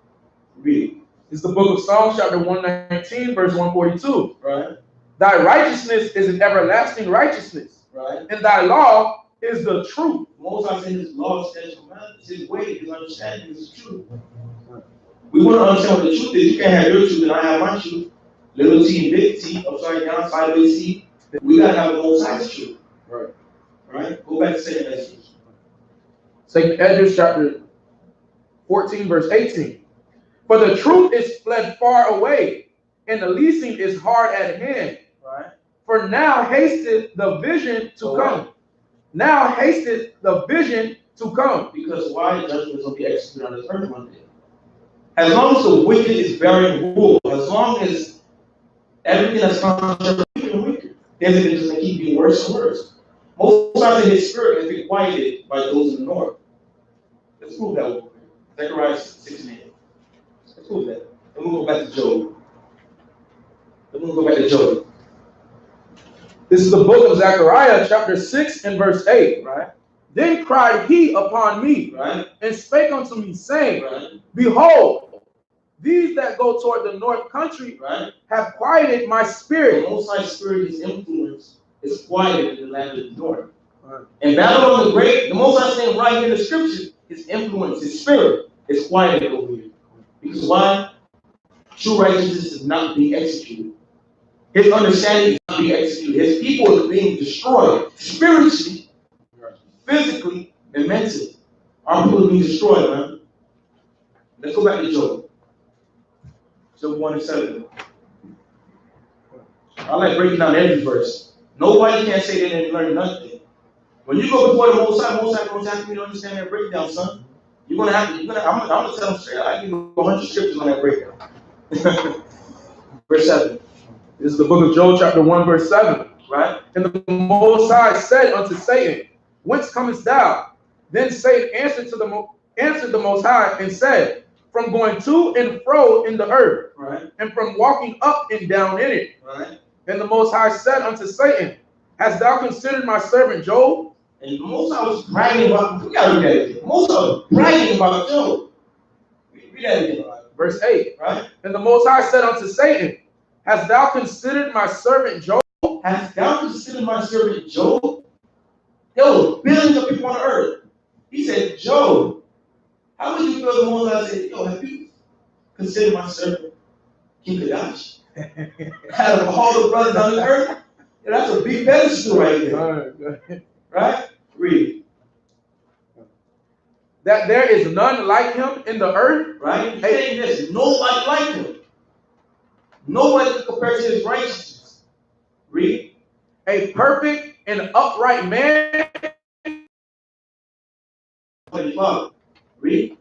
[SPEAKER 1] Read.
[SPEAKER 2] It's the book of Psalms, chapter 119, verse 142.
[SPEAKER 1] Right.
[SPEAKER 2] Thy righteousness is an everlasting righteousness.
[SPEAKER 1] Right.
[SPEAKER 2] And thy law is the truth.
[SPEAKER 1] Most I say his law, statutes, commandments, his way, his understanding is the truth. We want to understand what the truth is. You can't have your truth and I have my truth. Little t and big T, upside down, sideways T. We got to have the Most High's truth. Right. Right? Go back to 2nd Ezra.
[SPEAKER 2] 2nd Ezra, chapter 14, verse 18. For the truth is fled far away, and the leasing is hard at hand.
[SPEAKER 1] Right.
[SPEAKER 2] For now hasteth the vision to come. Now hasteth the vision to come.
[SPEAKER 1] Because why? Judgment will be executed on this earth one day. As long as the wicked is bearing rule, as long as everything that's contrary to the wicked, then it's just going to keep getting worse and worse. Most times his spirit has been quieted by those in the north. Let's prove that. Zechariah 6:8. Let's prove that. Then we'll go back to Job.
[SPEAKER 2] This is the book of Zechariah, chapter 6 and verse 8.
[SPEAKER 1] Right.
[SPEAKER 2] Then cried he upon me,
[SPEAKER 1] right,
[SPEAKER 2] and spake unto me, saying,
[SPEAKER 1] right,
[SPEAKER 2] Behold, these that go toward the north country
[SPEAKER 1] right,
[SPEAKER 2] have quieted my spirit.
[SPEAKER 1] The Most High Spirit, his influence, is quieted in the land of the north. Right. And Babylon the Great, the Most High saying right here in the scripture, his influence, his spirit, is quieted over here. Because why? True righteousness is not being executed. His understanding is not being executed. His people are being destroyed spiritually, physically, and mentally. Our people are being destroyed, man. Let's go back to Job. Job 1:7. I like breaking down every verse. Nobody can say they didn't learn nothing. When you go before the Most High going to ask me to understand that breakdown, son. I'm gonna tell them straight. I give you 100 scriptures on that breakdown. Verse 7.
[SPEAKER 2] This is the book of Job, chapter 1, verse 7.
[SPEAKER 1] Right?
[SPEAKER 2] And the Most High said unto Satan, Whence comest thou? Then Satan answered the Most High and said, From going to and fro in the earth,
[SPEAKER 1] right,
[SPEAKER 2] and from walking up and down in it.
[SPEAKER 1] Right.
[SPEAKER 2] And the Most High said unto Satan, Hast thou considered my servant Job?
[SPEAKER 1] And the Most High was bragging about, we gotta read that again. The Most High was bragging about Job. Read that again.
[SPEAKER 2] Verse 8.
[SPEAKER 1] Right?
[SPEAKER 2] And the Most High said unto Satan, Hast thou considered my servant Job?
[SPEAKER 1] Hast thou considered my servant Job? There were billions of people on earth. He said, Job, how would you feel the Most High said, have you considered my servant King Kadash? Out of all the brothers on the earth? Yeah, that's a big pedestal right there. Right? Read.
[SPEAKER 2] That there is none like him in the earth.
[SPEAKER 1] Right? He's saying there's nobody like him. Nobody can compare to his righteousness. Read.
[SPEAKER 2] A perfect and upright man.
[SPEAKER 1] 25. Read.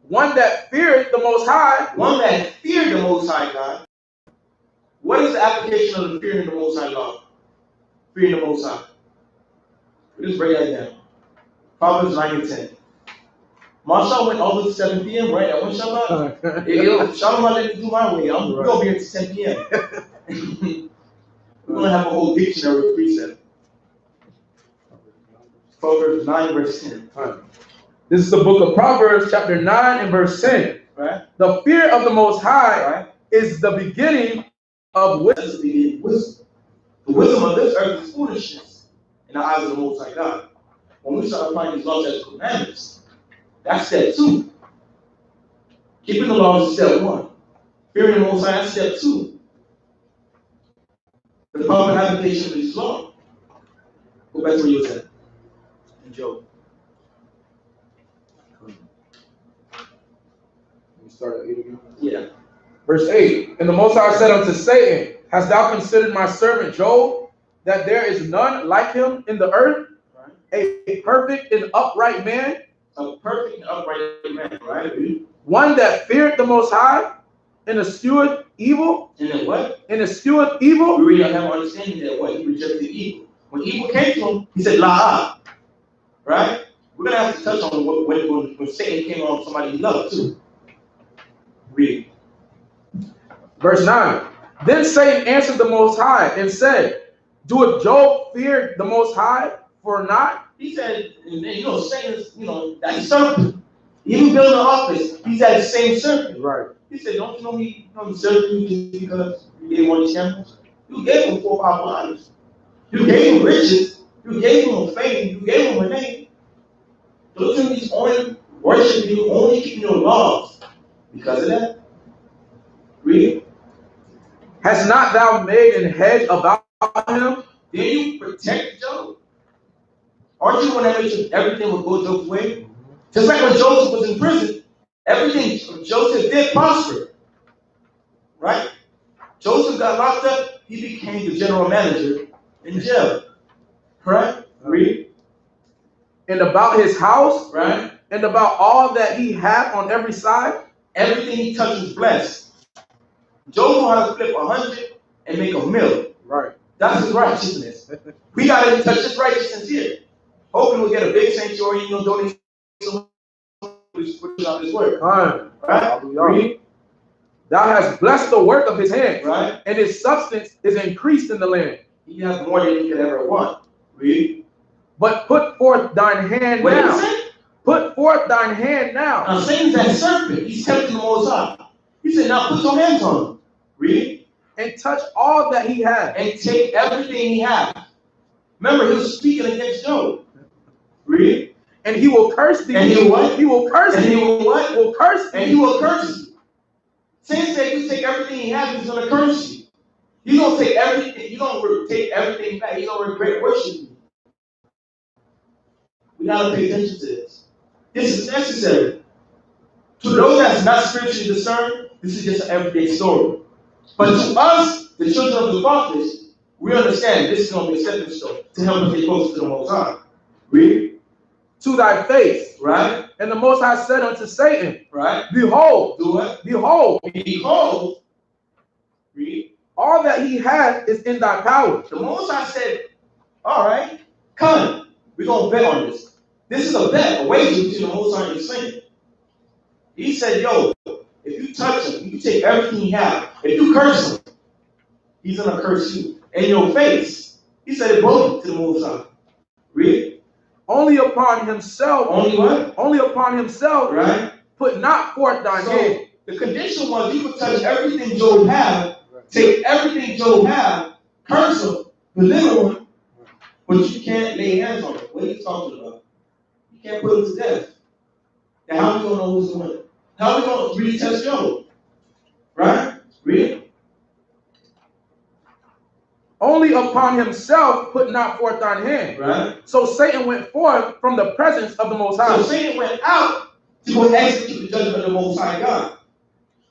[SPEAKER 2] One that feared the Most High.
[SPEAKER 1] One that feared the Most High God. What is the application of the fearing the Most High God? Fearing the Most High. We'll just break that down. Proverbs 9 and 10. Marshall went all the way to 7 p.m., right? I went Shabbat. Shalom, let me do my way. We're going to be here until 10 p.m. We're going to have a whole dictionary of precept. Proverbs 9, verse 10.
[SPEAKER 2] This is the book of Proverbs, chapter 9 and verse 10.
[SPEAKER 1] Right?
[SPEAKER 2] The fear of the Most High is the beginning of wisdom.
[SPEAKER 1] The wisdom of this earth is foolishness in the eyes of the Most High God. When we start applying these laws as commandments, that's step 2. Keeping the laws is step 1. Fearing the Most High is step 2. The proper application of this law. Go back to where you was at. In Job.
[SPEAKER 2] Start at 8 again.
[SPEAKER 1] Yeah.
[SPEAKER 2] Verse 8. And the Most High said unto Satan, Hast thou considered my servant Job, that there is none like him in the earth? Right. A perfect and upright man?
[SPEAKER 1] A perfect and upright man, right?
[SPEAKER 2] One that feared the Most High And eschewed evil.
[SPEAKER 1] And then what?
[SPEAKER 2] And eschewed evil.
[SPEAKER 1] We really don't have an understanding that what? He rejected evil. When evil came to him, he said, La. Right? We're going to have to touch on when Satan came on somebody he loved too. Read.
[SPEAKER 2] Verse 9. Then Satan answered the Most High and said, doeth Job fear the Most High for not?
[SPEAKER 1] He said, Satan's, that's serpent. Even building an office, he's that same serpent.
[SPEAKER 2] Right.
[SPEAKER 1] He said, don't you know me from serpent just because you gave him one of these camels? You gave him 4 powerful lives. You gave him riches. You gave him a fame. You gave him a name. Those are these only worshiping you, only keeping your laws. Because of that. Read.
[SPEAKER 2] Hast not thou made an hedge about him?
[SPEAKER 1] Then you protect Job. Aren't you the one that made sure everything would go Job's way? Just like when Joseph was in prison, everything Joseph did prosper. Right? Joseph got locked up, he became the general manager in jail. Right? Read.
[SPEAKER 2] And about his house,
[SPEAKER 1] right?
[SPEAKER 2] And about all that he had on every side,
[SPEAKER 1] everything he touches blessed. Job knows how to flip 100 and make a mill.
[SPEAKER 2] Right.
[SPEAKER 1] That's his righteousness. We gotta touch his righteousness here. Hoping we'll get a big sanctuary, donate some on his work.
[SPEAKER 2] Right? Read. Thou hast blessed the work of his hands,
[SPEAKER 1] right?
[SPEAKER 2] And his substance is increased in the land.
[SPEAKER 1] He has more than he could ever want. Read.
[SPEAKER 2] But put forth thine hand
[SPEAKER 1] what
[SPEAKER 2] now.
[SPEAKER 1] Did he say?
[SPEAKER 2] Put forth thine hand now.
[SPEAKER 1] Now Satan's that serpent. He's tempting the Most High. He said, now put your hands on him. Read.
[SPEAKER 2] And touch all that he had.
[SPEAKER 1] And take everything he had. Remember, he was speaking against Job. Read.
[SPEAKER 2] And he will curse thee.
[SPEAKER 1] And he will what?
[SPEAKER 2] He will curse
[SPEAKER 1] and
[SPEAKER 2] thee.
[SPEAKER 1] He will what?
[SPEAKER 2] Will curse thee.
[SPEAKER 1] And he will curse you. Satan said, if you take everything he has, he's going to curse you. He's going to take everything. You're going to take everything back. He's going to regret worshiping you. We got to pay attention to this. This is necessary. To those that's not spiritually discerned, this is just an everyday story. But to us, the children of the fathers, we understand this is going to be a stepping stone to help us get closer to the Most High. Read.
[SPEAKER 2] To thy face.
[SPEAKER 1] Right.
[SPEAKER 2] And the Most High said unto Satan,
[SPEAKER 1] right.
[SPEAKER 2] Behold.
[SPEAKER 1] Do what?
[SPEAKER 2] Behold.
[SPEAKER 1] Behold. Read.
[SPEAKER 2] All that he had is in thy power.
[SPEAKER 1] The Most High said, all right, come. We're going to bet on this. This is a bet, a wager between the Most High and Satan. He said, yo, if you touch him, you take everything he has. If you curse him, he's going to curse you. In your face. He said it boldly to the Most High. Read.
[SPEAKER 2] Only upon himself.
[SPEAKER 1] Only what?
[SPEAKER 2] Only upon himself.
[SPEAKER 1] Right.
[SPEAKER 2] Put not forth thine hand.
[SPEAKER 1] The condition was you could touch everything Job had, take everything Job had, curse him, deliver him, but you can't lay hands on him. What are you talking about? You can't put him to death. Now how are we going to know who's the winner? How are we going to really test Job? Right? Read.
[SPEAKER 2] Only upon himself put not forth thine hand.
[SPEAKER 1] Right.
[SPEAKER 2] So Satan went forth from the presence of the Most High.
[SPEAKER 1] So Satan went out to go execute the judgment of the Most High God.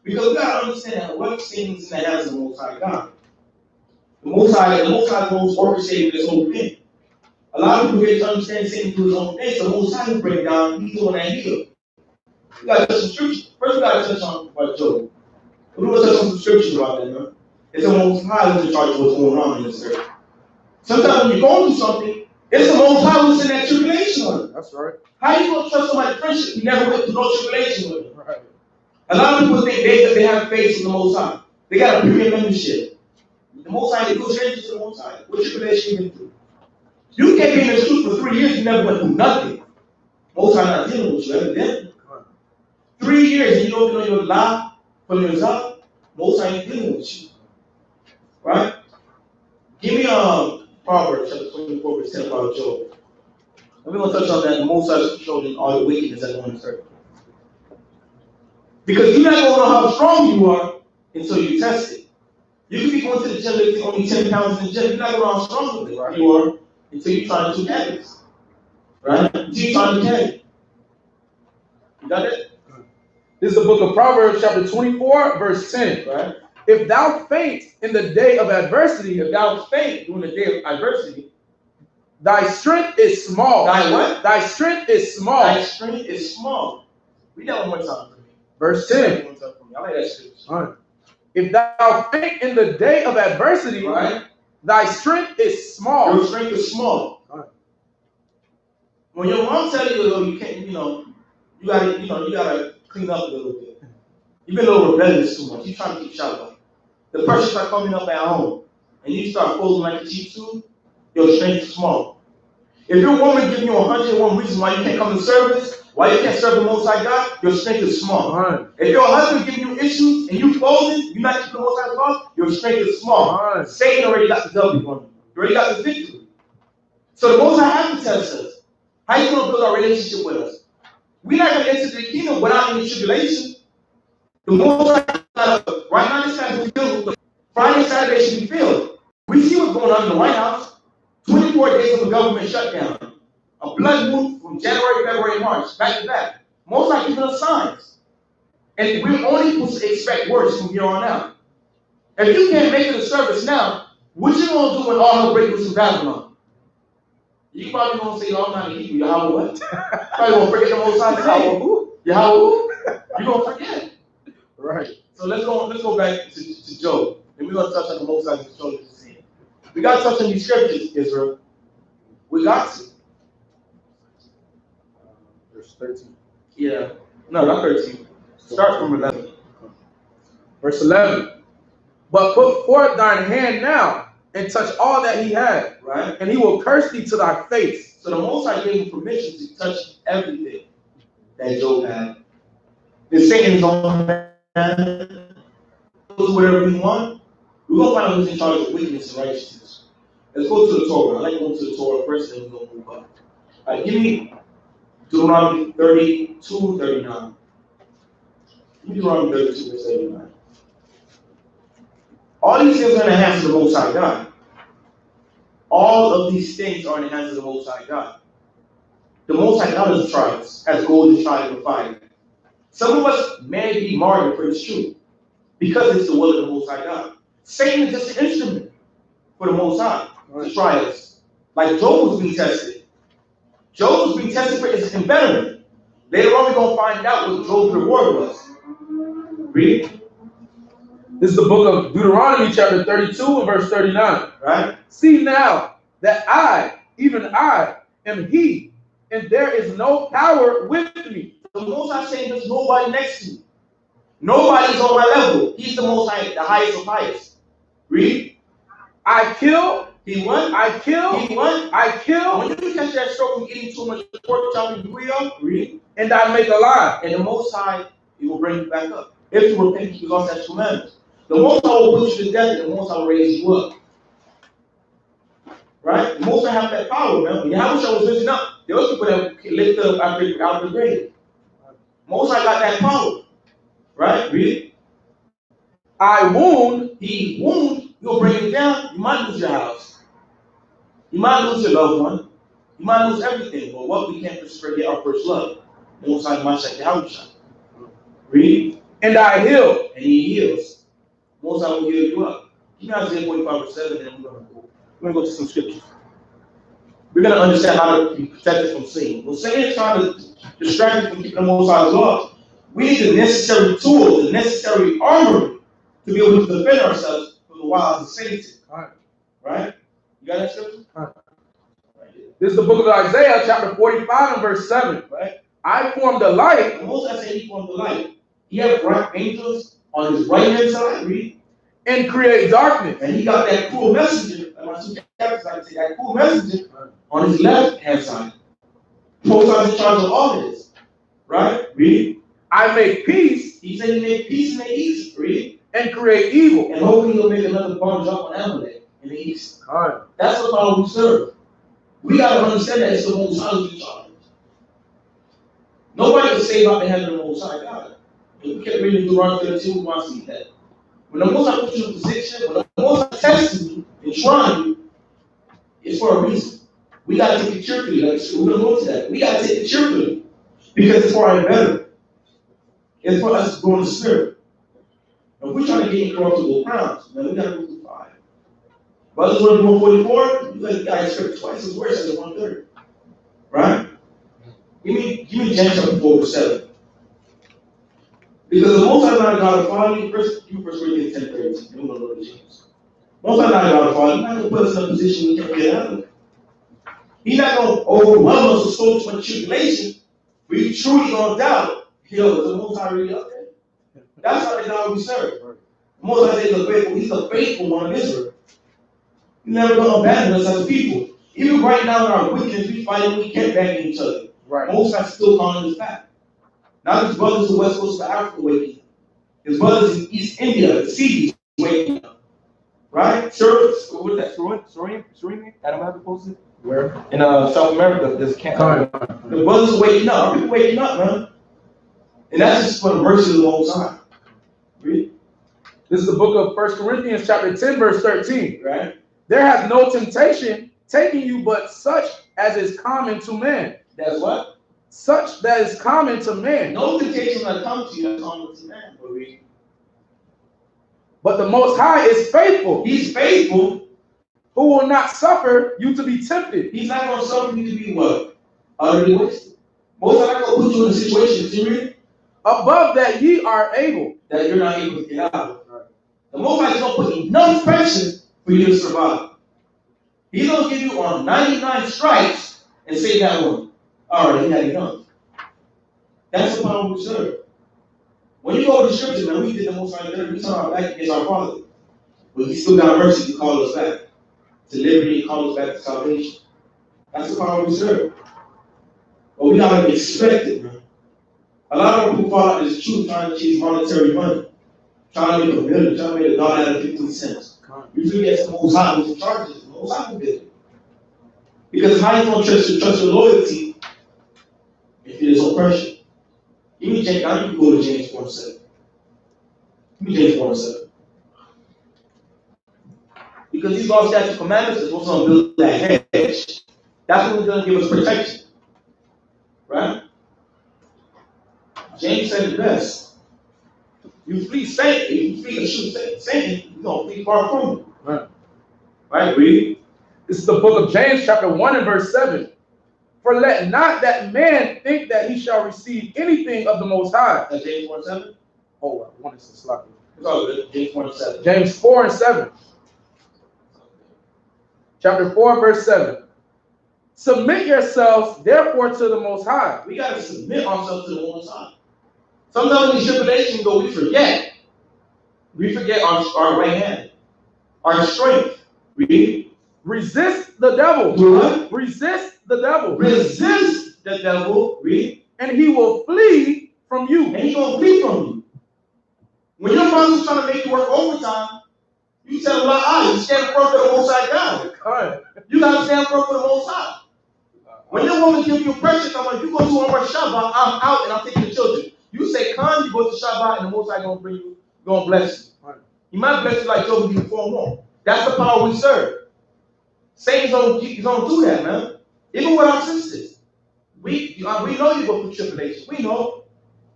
[SPEAKER 1] Because we got to understand what Satan's in the hands of the Most High God. The Most High is the most orchestrating this whole thing. A lot of people get to understand Satan do his own thing, so the Most High will bring down, he's the one that heals. We got to touch some scripture. First, we got to touch on about Job. We're going to touch on some scriptures about that, man. It's the Most High who's in charge of what's going on in this earth. Sometimes when you're going through something, it's the Most High who's in that tribulation on it.
[SPEAKER 2] That's right.
[SPEAKER 1] How you going to trust somebody's friendship? You never went through no tribulation with them.
[SPEAKER 2] Right.
[SPEAKER 1] A lot of people think they have faith in the Most High. They got a premium membership. The Most High, they go straight to the Most High. What tribulation you been through? You can't be in the truth for 3 years, you never went through nothing. Most High not dealing with you, evidently. 3 years and you don't know your lie from your job, Most High ain't dealing with you. Right? Give me Proverbs chapter 24, verse 10 about Job. And we're going to touch on that. The Most High showed in all the wickedness that on this earth. Because you're not going to know how strong you are until you test it. You can be going to the gym lifting only 10 pounds in the gym. You're not going to know how strong you are until you try to do habits. Right? Until you try to carry. You got it?
[SPEAKER 2] This is the book of Proverbs, chapter 24, verse 10.
[SPEAKER 1] Right?
[SPEAKER 2] If thou faint in the day of adversity,
[SPEAKER 1] if thou faint during the day of adversity,
[SPEAKER 2] thy strength is small.
[SPEAKER 1] Thy what?
[SPEAKER 2] Thy strength is small.
[SPEAKER 1] Thy strength is small. Read that one more time for me.
[SPEAKER 2] Verse 10.
[SPEAKER 1] I like that scripture.
[SPEAKER 2] Right. If thou faint in the day of adversity,
[SPEAKER 1] right?
[SPEAKER 2] thy strength is small.
[SPEAKER 1] Your strength is small.
[SPEAKER 2] Right.
[SPEAKER 1] When your mom tells you, oh, you can't, you gotta clean up a little bit. You've been a little rebellious too much. You trying to keep shallow. The pressure start coming up at home, and you start folding like a cheap suit. Your strength is small. If your woman giving you 101 reasons why you can't come to service, why you can't serve the Most High God, your strength is small.
[SPEAKER 2] Right.
[SPEAKER 1] If your husband giving you issues and you folding, you're not keeping the Most High God, your strength is small.
[SPEAKER 2] Right.
[SPEAKER 1] Satan already got the W on you. You already got the victory. So the Most High has to test us. How you going to build our relationship with us? We're not going to enter the kingdom without any tribulation. The Most High, right now this time we filled. Friday and Saturday should be filled. We see what's going on in the White House. 24 days of a government shutdown. A blood moon from January, February, March, back to back. Most likely giving us signs. And we're only supposed to expect worse from here on out. If you can't make it a service now, what you going to do when all hell breaks loose in Babylon? You probably going to say, oh, I'm not a Hebrew. Yahweh what? Probably going to forget the Most High name. Yahweh. You're going to forget.
[SPEAKER 2] Right.
[SPEAKER 1] So let's go back to Job. And we're going to touch on the Most High shoulders to see. We got to touch on these scriptures, Israel. We got to.
[SPEAKER 2] Verse 13.
[SPEAKER 1] Yeah. No, not 13. Start from 11.
[SPEAKER 2] Verse 11. But put forth thine hand now, and touch all that he had,
[SPEAKER 1] Right?
[SPEAKER 2] and he will curse thee to thy face.
[SPEAKER 1] So the Most High gave him permission to touch everything that Job had. The Satan's on man. Do whatever he want. We're going to find out who's in charge of wickedness and righteousness. Let's go to the Torah. I like going to the Torah first, and then we're going to move on. All right, give me Deuteronomy 32, 39. Give me Deuteronomy 32, verse 39. All these things are in the hands of the Most High God. All of these things are in the hands of the Most High God. The Most High God has tried us, has golden tried and fire. Some of us may be martyred for this truth because it's the will of the Most High God. Satan is just an instrument for the Most High to try us. Like Job was being tested. Job was being tested for his embetterment. Later on, we're going to find out what Job's reward was. Read.
[SPEAKER 2] This is the book of Deuteronomy, chapter 32, and verse 39.
[SPEAKER 1] Right?
[SPEAKER 2] See now that I, even I, am he, and there is no power with me.
[SPEAKER 1] The Most High saying there's nobody next to me. Nobody's on my level. He's the Most High, the highest of highest. Read.
[SPEAKER 2] I kill.
[SPEAKER 1] He what?
[SPEAKER 2] I kill.
[SPEAKER 1] He what?
[SPEAKER 2] I kill.
[SPEAKER 1] When you catch that stroke from eating too much pork chop and grill, read.
[SPEAKER 2] And I make alive.
[SPEAKER 1] And the Most High, He will bring you back up. If you repent, He lost that commandments. The Most High will put you to death, and the Most High will raise you up. Right? The Most High have that power, man. When Yahweh was lifting up, there was people that lifted up out of the grave. Most High got that power. Right? Read.
[SPEAKER 2] I wound.
[SPEAKER 1] He wound, He'll bring you down. You might lose your house. You might lose your loved one. You might lose everything. But what we can't forget our first love. The Most High might check the house. Read.
[SPEAKER 2] And I heal.
[SPEAKER 1] And He heals. Most High will heal you up. Give me Isaiah 45 verse 7, and then we're going to go to some scriptures. We're going to understand how to be protected from sin. When Satan is trying to distract you from keeping the Most High's law, we need the necessary tools, the necessary armor to be able to defend ourselves from the wiles of Satan. Right? You got that scripture?
[SPEAKER 2] Right. This is the book of Isaiah, chapter 45 and verse 7.
[SPEAKER 1] Right?
[SPEAKER 2] I formed the light.
[SPEAKER 1] The Most High said He formed the light. He had bright angels on His right hand side, read.
[SPEAKER 2] And create darkness.
[SPEAKER 1] And He got that cool messenger, my two captains like to say, that cool messenger on His left hand side. Most High is in charge of all of this. Right? Read.
[SPEAKER 2] I make peace.
[SPEAKER 1] He said He made peace in the east. Read.
[SPEAKER 2] And create evil.
[SPEAKER 1] And hopefully He'll make another bomb drop on Amalek in the east.
[SPEAKER 2] All right.
[SPEAKER 1] That's the power we serve. We got to understand that it's the Most High who's in charge. Nobody can save out the hand of the Most High God. If we kept reading Deuteronomy 32, we want to see that. When the Most High puts you in a position, when the Most High tests you and trying you, it's for a reason. We got to take it cheerfully. Like, we're going to go to that. We got to take it cheerfully because it's for our better. It's for us to grow in the spirit. If we're trying to get incorruptible crowns, then we got to move to 5. Brothers want to go 44, you got to script twice as worse as 1/3. Right? Give me James chapter 4 verse 7. Because the Most High not God of Father, you first Corinthians 10:13. You don't know the James. Most High not God of Father, He's not going to put us in a position we can't get out of. He's not going to overwhelm us with so much tribulation. We truly going to doubt. Yo, is the Most High really up there? That's how the God we serve. The Most High is faithful. He's a faithful one of Israel. He's never going to abandon us as a people. Even right now in our wickedness, we fight and we can't back each other. Right. Most High still calling us back. Now his brothers in the West Coast of Africa waking up. His brothers in East India, the Seas, waking up. Right? Sure. What is that? Suriname? Adam have posted? Where? In South America, there's a camp. The brothers are waking up. Our people waking up, man. And that's just for the mercy of the Most High. Read.
[SPEAKER 2] This is the book of 1 Corinthians chapter 10, verse 13.
[SPEAKER 1] Right?
[SPEAKER 2] There has no temptation taking you but such as is common to man.
[SPEAKER 1] That's what?
[SPEAKER 2] Such that is common to man.
[SPEAKER 1] No temptation that comes to you is common to man. Read.
[SPEAKER 2] But the Most High is faithful.
[SPEAKER 1] He's faithful.
[SPEAKER 2] Who will not suffer you to be tempted.
[SPEAKER 1] He's not going to suffer you to be what? Utterly wasted. Most High not going to put you in a situation, serious?
[SPEAKER 2] Above that ye are able.
[SPEAKER 1] That you're not able to get out of. Right. The Most High is going to put enough pressure for you to survive. He's going to give you on 99 strikes and say that one. All right, he had enough. That's the power we serve. When you go to the scripture, man, we did the Most High better. We turn our back against our Father. But he still got mercy to call us back. To liberty and call us back to salvation. That's the power we serve. But we gotta expect it, man. A lot of people fall out of this truth trying to chase monetary money. Trying to make a million, trying to make a dollar out of 15 cents. You forget the Most High who's in charge of this. The Most High will get it. Because how you gonna trust your loyalty if there's no pressure? Give me James, now you can go to James 1:7. Give me James 1:7. Because these laws, statutes, commandments is what's going to build that hedge. That's what's going to give us protection. Right? James said it best. You flee Satan. If you flee the shoot Satan, you're going to flee far from him. Right? Right? Read.
[SPEAKER 2] This is the book of James, chapter 1 and verse 7. For let not that man think that he shall receive anything of the Most High.
[SPEAKER 1] That's James 1:7?
[SPEAKER 2] Oh, I wanted to slap it.
[SPEAKER 1] It's all good. James 1:7.
[SPEAKER 2] James 4 and 7. Chapter 4, verse 7. Submit yourselves, therefore, to the Most High.
[SPEAKER 1] We got to submit ourselves to the Most High. Sometimes when tribulation go, we forget. We forget our right hand, our strength.
[SPEAKER 2] Resist the devil.
[SPEAKER 1] What?
[SPEAKER 2] Resist the devil.
[SPEAKER 1] Resist the devil. Read.
[SPEAKER 2] And he will flee from you.
[SPEAKER 1] And he's going to flee from you. When your mother's trying to make you work overtime, you tell them, you stand firm for the Most High God. You got to stand firm for the Most High. When your woman gives you pressure, come on, you go to our Shabbat, I'm out and I'm taking the children. You say, you go to Shabbat and the Most High going to bring you, going to bless you. He might bless you like Job did 4 more. That's the power we serve. Satan's don't do that, man. Even with our sisters. We know you go through tribulation. We know.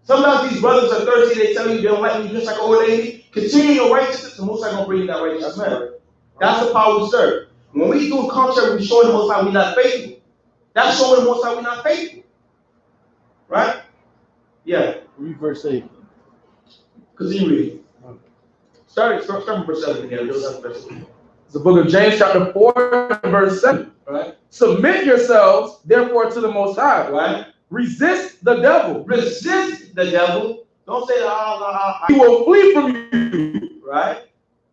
[SPEAKER 1] Sometimes these brothers are thirsty, they tell you they don't like you just like an old lady. Continue your righteousness, the Most High going to bring you that righteousness. Man. That's the power we serve. When we do contrary, we show the Most High we're not faithful. That's showing the Most High we're not faithful. Right? Yeah.
[SPEAKER 3] Read verse 8.
[SPEAKER 1] Continue reading. Start from verse 7 again.
[SPEAKER 2] The book of James, chapter 4, verse 7.
[SPEAKER 1] Right?
[SPEAKER 2] Submit yourselves, therefore, to the Most High.
[SPEAKER 1] Right?
[SPEAKER 2] Resist the devil.
[SPEAKER 1] Resist the devil. Don't say,
[SPEAKER 2] he will flee from you.
[SPEAKER 1] Right?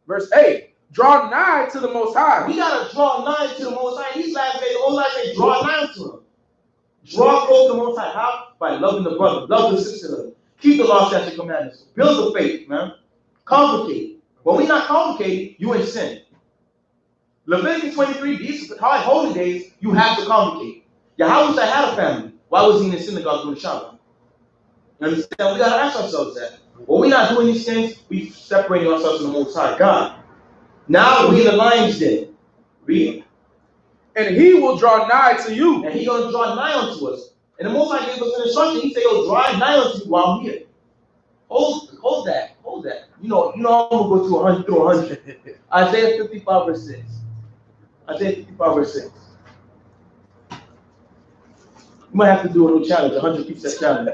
[SPEAKER 2] Verse 8. Draw nigh to the Most High.
[SPEAKER 1] We got to draw nigh to the Most High. These last days, the old life say, draw nigh to him. Draw close to the Most High. How? By loving the brother, love the sister. Keep the law, statutes, commandments. Build the faith, man. Complicate. When we're not complicated, you in sin. Leviticus 23, these holy days, you have to complicate. Yahweh had a family. Why was he in the synagogue doing Shabbat? You understand? We got to ask ourselves that. When we're not doing these things, we're separating ourselves from the Most High God. Now we're in the lion's den. Read.
[SPEAKER 2] And he will draw nigh to you.
[SPEAKER 1] And he's going to draw nigh unto us. And the Most High gave us an instruction. He said, draw nigh unto you while I'm here. Hold that. You know I'm going to go to 100 through 100. Isaiah 55, verse 6. Isaiah 55, verse 6. You might have to do a little challenge, 100 piece challenge.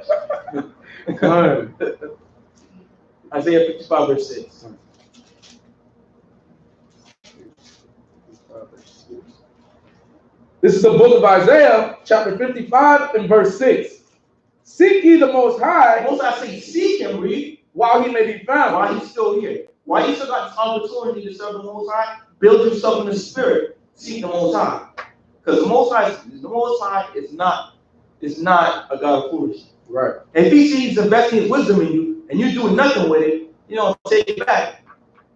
[SPEAKER 1] Isaiah 55, verse 6.
[SPEAKER 2] This is the book of Isaiah, chapter 55 and verse 6. Seek ye the Most High.
[SPEAKER 1] Most I say, seek him, read,
[SPEAKER 2] while he may be found.
[SPEAKER 1] while he's still here. While you still got this opportunity to serve the Most High, build yourself in the spirit. Seek the Most High. Because the Most High is not a God of foolishness.
[SPEAKER 2] Right.
[SPEAKER 1] And if he sees he's investing his wisdom in you and you're doing nothing with it, take it back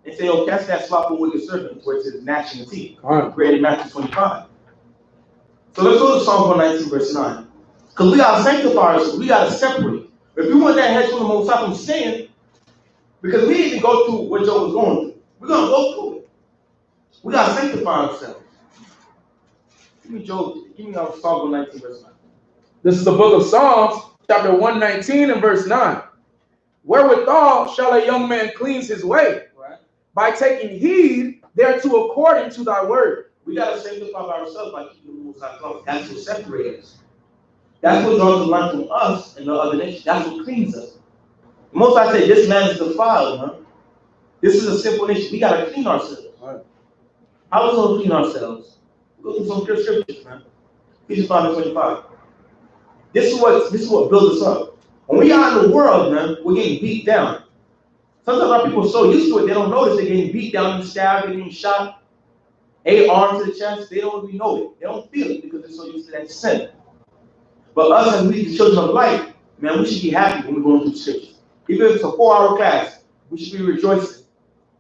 [SPEAKER 1] and say, oh, cast that slothful wicked serpent where it says gnashing of teeth. Read in Matthew 25. So let's go to Psalm 119, verse 9. Because we got to sanctify ourselves. We got to separate. If we want that hedge from the Most High from sin, because we need to go through what Job was going through. We're going to go through it. We got to sanctify ourselves. Give me Psalm 119, verse 9.
[SPEAKER 2] This is the book of Psalms, chapter 119 and verse 9. Wherewithal shall a young man cleanse his way?
[SPEAKER 1] Right.
[SPEAKER 2] By taking heed thereto according to thy word.
[SPEAKER 1] We got to sanctify ourselves by keeping the Most High close. That's what separates us. That's what draws the line from us and the other nations. That's what cleans us. The Most High said, this man is defiled, man. This is a simple nation. We got to clean ourselves. Right. How are we going to clean ourselves? Go through some pure scriptures, man. Ephesians 5 and 25. This is what builds us up. When we are in the world, man, we're getting beat down. Sometimes our people are so used to it, they don't notice they're getting beat down, stabbed, getting shot. 8 arms to the chest, they don't even know it. They don't feel it because they're so used to that sin. But us as we, the children of light, man, we should be happy when we're going through the scriptures. Even if it's a 4-hour class, we should be rejoicing.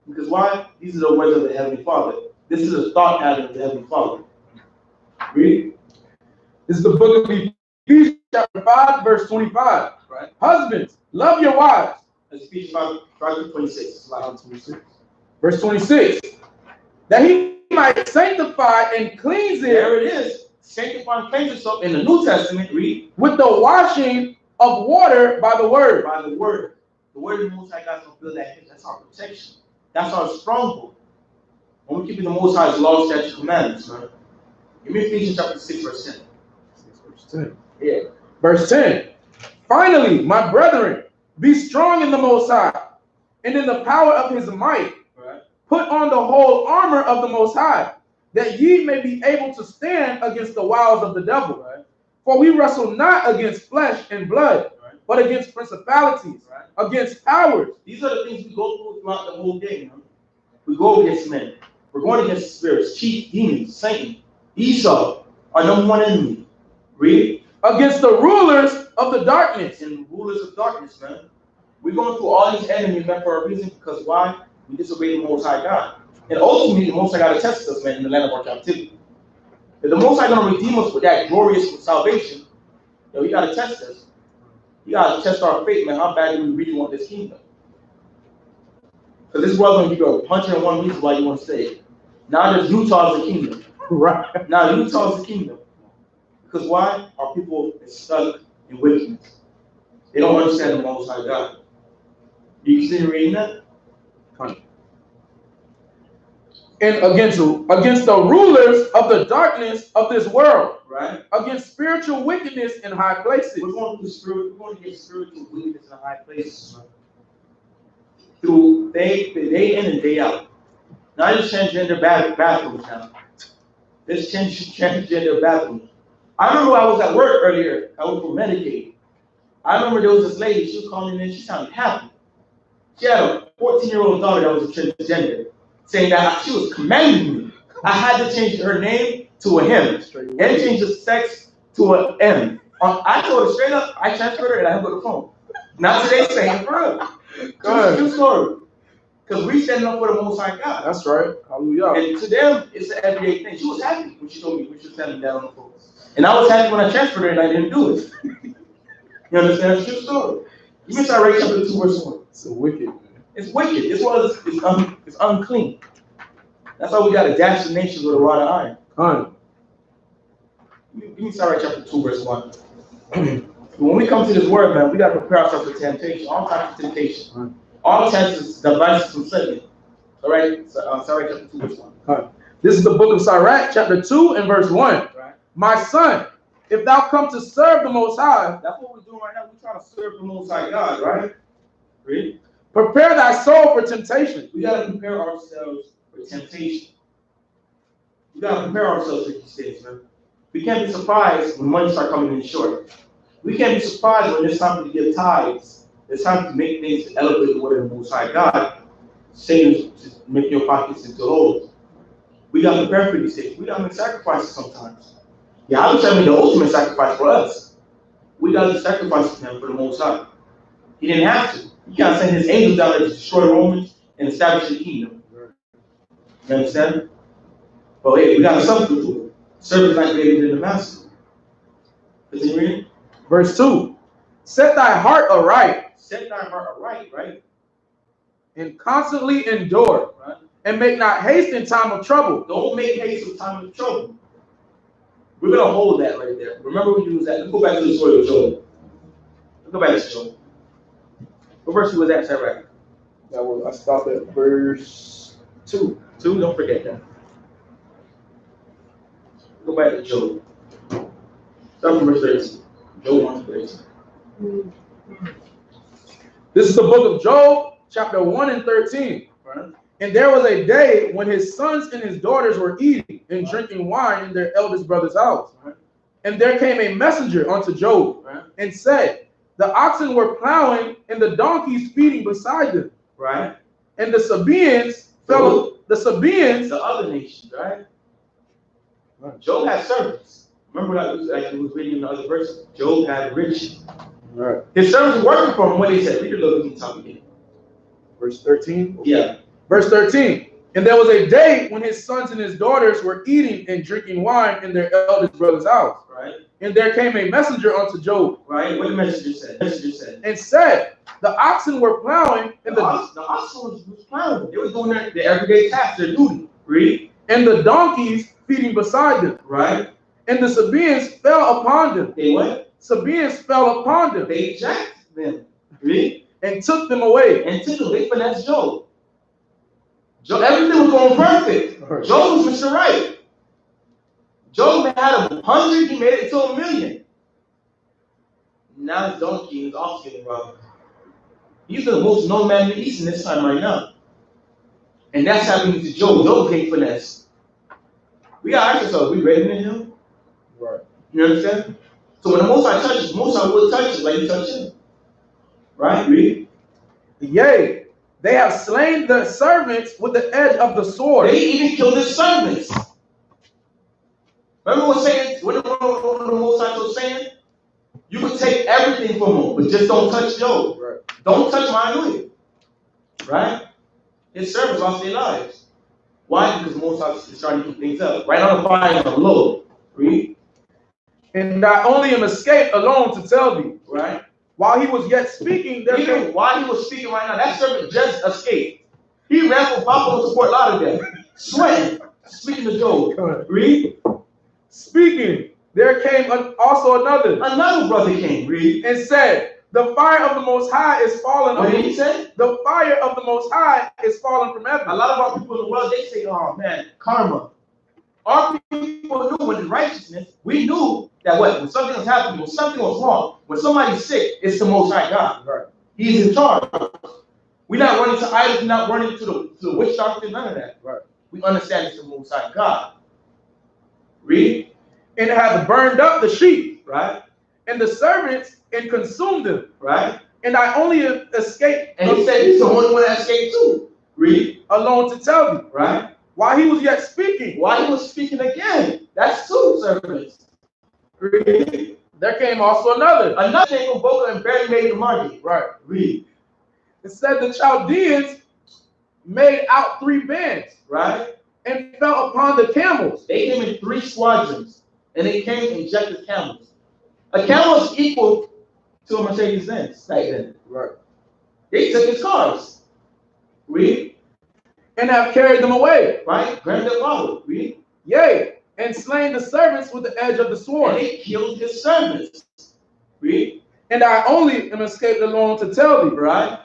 [SPEAKER 1] Because why? These are the words of the Heavenly Father. This is a thought pattern of the Heavenly Father. Read.
[SPEAKER 2] This is the book of Ephesians, chapter 5, verse 25.
[SPEAKER 1] Right.
[SPEAKER 2] Husbands, love your wives.
[SPEAKER 1] That's Ephesians 5 26. Slide 26.
[SPEAKER 2] Verse 26. That he might sanctify and cleanse it.
[SPEAKER 1] There it is. Sanctify and cleanse yourself in the New Testament. Read.
[SPEAKER 2] With the washing of water by the word.
[SPEAKER 1] By the word. The word of the Most High God's going to build that hedge. That's our protection. That's our stronghold. When we keep the Most High's law, statutes, commandments, man. Give me Ephesians chapter 6, verse 10.
[SPEAKER 2] 6, verse 10.
[SPEAKER 1] Yeah.
[SPEAKER 2] Verse 10. Finally, my brethren, be strong in the Most High, and in the power of his might.
[SPEAKER 1] Right.
[SPEAKER 2] Put on the whole armor of the Most High, that ye may be able to stand against the wiles of the devil.
[SPEAKER 1] Right.
[SPEAKER 2] For we wrestle not against flesh and blood,
[SPEAKER 1] right,
[SPEAKER 2] but against principalities,
[SPEAKER 1] right,
[SPEAKER 2] against powers.
[SPEAKER 1] These are the things we go through throughout the whole day. Man. We go against men. We're going against spirits, chief demons, Satan, Esau, our number one enemy. Read.
[SPEAKER 2] Against the rulers of the darkness.
[SPEAKER 1] And rulers of darkness, man. We're going through all these enemies, man, for a reason, because why? We disobey the Most High God. And ultimately, the Most High God to test us, man, in the land of our captivity. If the Most High going to redeem us with that glorious salvation, he got to test us. He got to test our faith, man. How bad do we really want this kingdom? Because this world's going to give you 101 reasons why you want to stay. Now there's Utah's the kingdom.
[SPEAKER 2] Right.
[SPEAKER 1] Now Utah's the kingdom. Because why? Our people is stuck in wickedness. They don't understand the Most High God. You continue reading that?
[SPEAKER 2] And against the rulers of the darkness of this world.
[SPEAKER 1] Right.
[SPEAKER 2] Against spiritual wickedness in high places.
[SPEAKER 1] We're going to get spiritual wickedness in high places. Right? Through day in and day out. Not just transgender bathrooms now. This transgender bathrooms. I remember I was at work earlier. I worked for Medicaid. I remember there was this lady. She was calling in. She sounded happy. She had a 14-year-old daughter that was a transgender, saying that she was commanding me. I had to change her name to a him and change the sex to an M. I told her straight up. I transferred her and I hung up the phone. Not today, saying for real. True story. Because we standing up for the Most High God.
[SPEAKER 2] That's right. Hallelujah.
[SPEAKER 1] And to them, it's an everyday thing. She was happy when she told me we should stand down on the phone. And I was happy when I transferred her and I didn't do it. You understand? It's a true story. You miss Isaiah chapter 2, verse 1.
[SPEAKER 2] It's wicked, man.
[SPEAKER 1] It's wicked. It's unclean. That's why we got to dash the nations with a rod of iron. Give me Isaiah chapter 2, verse 1. When we come to this word, man, we got to prepare ourselves for temptation, all types of temptation. All tests, devices from Satan. All right? Sirach chapter 2, verse 1.
[SPEAKER 2] This is the book of Sirach, chapter 2 and verse 1.
[SPEAKER 1] Right.
[SPEAKER 2] My son, if thou come to serve the Most High.
[SPEAKER 1] That's what we're doing right now. We're trying to serve the Most High God, right? Read.
[SPEAKER 2] Prepare thy soul for temptation.
[SPEAKER 1] We got to prepare ourselves for temptation. We got to prepare ourselves for these things, man. We can't be surprised when money starts coming in short. We can't be surprised when it's time to give tithes. It's time to make things to elevate the word of the Most High God. Satan to make your pockets into holes. We got to prepare for these things. We got to make sacrifices sometimes. Yeah, I was trying to make the ultimate sacrifice for us. We got to sacrifice for him for the Most High. He didn't have to. He got to send his angels down there to destroy the Romans and establish the kingdom. You understand? But hey, we got to suffer to it. Servants not greater than the master. Continue reading.
[SPEAKER 2] Verse 2. Set thy heart aright.
[SPEAKER 1] Set thy heart aright, right?
[SPEAKER 2] And constantly endure.
[SPEAKER 1] Right.
[SPEAKER 2] And make not haste in time of trouble.
[SPEAKER 1] Don't make haste in time of trouble. We're going to hold that right there. Remember we use that. Let's go back to the story of Job. Let's go back to Job. What verse was that, right?
[SPEAKER 2] I stopped at verse 2.
[SPEAKER 1] 2, don't forget that. Go back to Job. Start from verse 13. Job 1 13.
[SPEAKER 2] This is the book of Job, chapter 1 and 13.
[SPEAKER 1] Right.
[SPEAKER 2] And there was a day when his sons and his daughters were eating and drinking wine in their eldest brother's house.
[SPEAKER 1] Right.
[SPEAKER 2] And there came a messenger unto Job,
[SPEAKER 1] Right.
[SPEAKER 2] and said, the oxen were plowing and the donkeys feeding beside them.
[SPEAKER 1] Right.
[SPEAKER 2] And the Sabaeans fell. The Sabaeans,
[SPEAKER 1] the other nations, right? Job had servants. Remember that we was reading in the other verse? Job had rich.
[SPEAKER 2] Right.
[SPEAKER 1] His servants were working for him. What he said? Read a little bit top again.
[SPEAKER 2] Verse 13.
[SPEAKER 1] Yeah.
[SPEAKER 2] Verse 13. And there was a day when his sons and his daughters were eating and drinking wine in their eldest brother's house.
[SPEAKER 1] Right.
[SPEAKER 2] And there came a messenger unto Job.
[SPEAKER 1] Right. What the messenger said? The messenger said.
[SPEAKER 2] And said, the oxen were plowing, and
[SPEAKER 1] the oxen was plowing. They were doing their everyday tasks, their duty. Read.
[SPEAKER 2] And the donkeys feeding beside them.
[SPEAKER 1] Right.
[SPEAKER 2] And the Sabaeans fell upon them.
[SPEAKER 1] They what?
[SPEAKER 2] Sabaeans fell upon them.
[SPEAKER 1] They jacked them. Read.
[SPEAKER 2] And took them away.
[SPEAKER 1] And took them. They finessed Job. Everything was going perfect. Job was Mr. Right. Job had 100, he made it to 1,000,000. Now his donkey and his ox getting robbed. He's the most known man in the East in this time right now. And that's happening to Job. Job can't finesse. We gotta ask ourselves, we ready in him?
[SPEAKER 2] Right.
[SPEAKER 1] You understand? So when the Most High touches, Most High will touch us like he touched him. Right? Read.
[SPEAKER 2] Yea, they have slain the servants with the edge of the sword.
[SPEAKER 1] They even killed his servants. Remember what saying? What the Most High was saying? You can take everything from him, but just don't touch Job.
[SPEAKER 2] Right.
[SPEAKER 1] Don't touch my anointed. Right? His servants lost their lives. Why? Because Most High is trying to keep things up. Right on the fire of LOZ. Read.
[SPEAKER 2] And I only am escaped alone to tell thee.
[SPEAKER 1] Right?
[SPEAKER 2] While he was yet speaking,
[SPEAKER 1] even while he was speaking right now, that servant just escaped. He ran from Buffalo to Fort Lauderdale, sweating, speaking to Job. Read.
[SPEAKER 2] Speaking, there came also another.
[SPEAKER 1] Another brother came. Read.
[SPEAKER 2] And said, the fire of the Most High is fallen.
[SPEAKER 1] What did he say?
[SPEAKER 2] The fire of the Most High is fallen from heaven.
[SPEAKER 1] A lot of our people in the world, they say, oh man, karma. Our people knew when in righteousness, we knew that when something was happening, when something was wrong, when somebody's sick, it's the Most High God. Right. He's in charge. We're not running to idols, we're not running to the witch doctor, none of that. Right. We understand it's the Most High God. Read.
[SPEAKER 2] And hath burned up the sheep.
[SPEAKER 1] Right.
[SPEAKER 2] And the servants and consumed them.
[SPEAKER 1] Right.
[SPEAKER 2] And I only escaped.
[SPEAKER 1] And he said he's the only one that escaped too. Read.
[SPEAKER 2] Alone to tell thee.
[SPEAKER 1] Right.
[SPEAKER 2] While he was yet speaking.
[SPEAKER 1] While he was speaking again. That's two servants. Read.
[SPEAKER 2] There came also another.
[SPEAKER 1] Another came from Boca and barely made the market.
[SPEAKER 2] Right.
[SPEAKER 1] Read.
[SPEAKER 2] It said the Chaldeans made out 3 bands.
[SPEAKER 1] Right. And
[SPEAKER 2] fell upon the camels.
[SPEAKER 1] They came in 3 squadrons. And they came and injected camels. A camel is equal to a Mercedes-Benz back then. Right. They took his cars. Read.
[SPEAKER 2] And have carried them away.
[SPEAKER 1] Right? Grand Theft Auto. Read.
[SPEAKER 2] Yea, and slain the servants with the edge of the sword.
[SPEAKER 1] And they killed his servants. Read.
[SPEAKER 2] And I only am escaped alone to tell thee.
[SPEAKER 1] Right.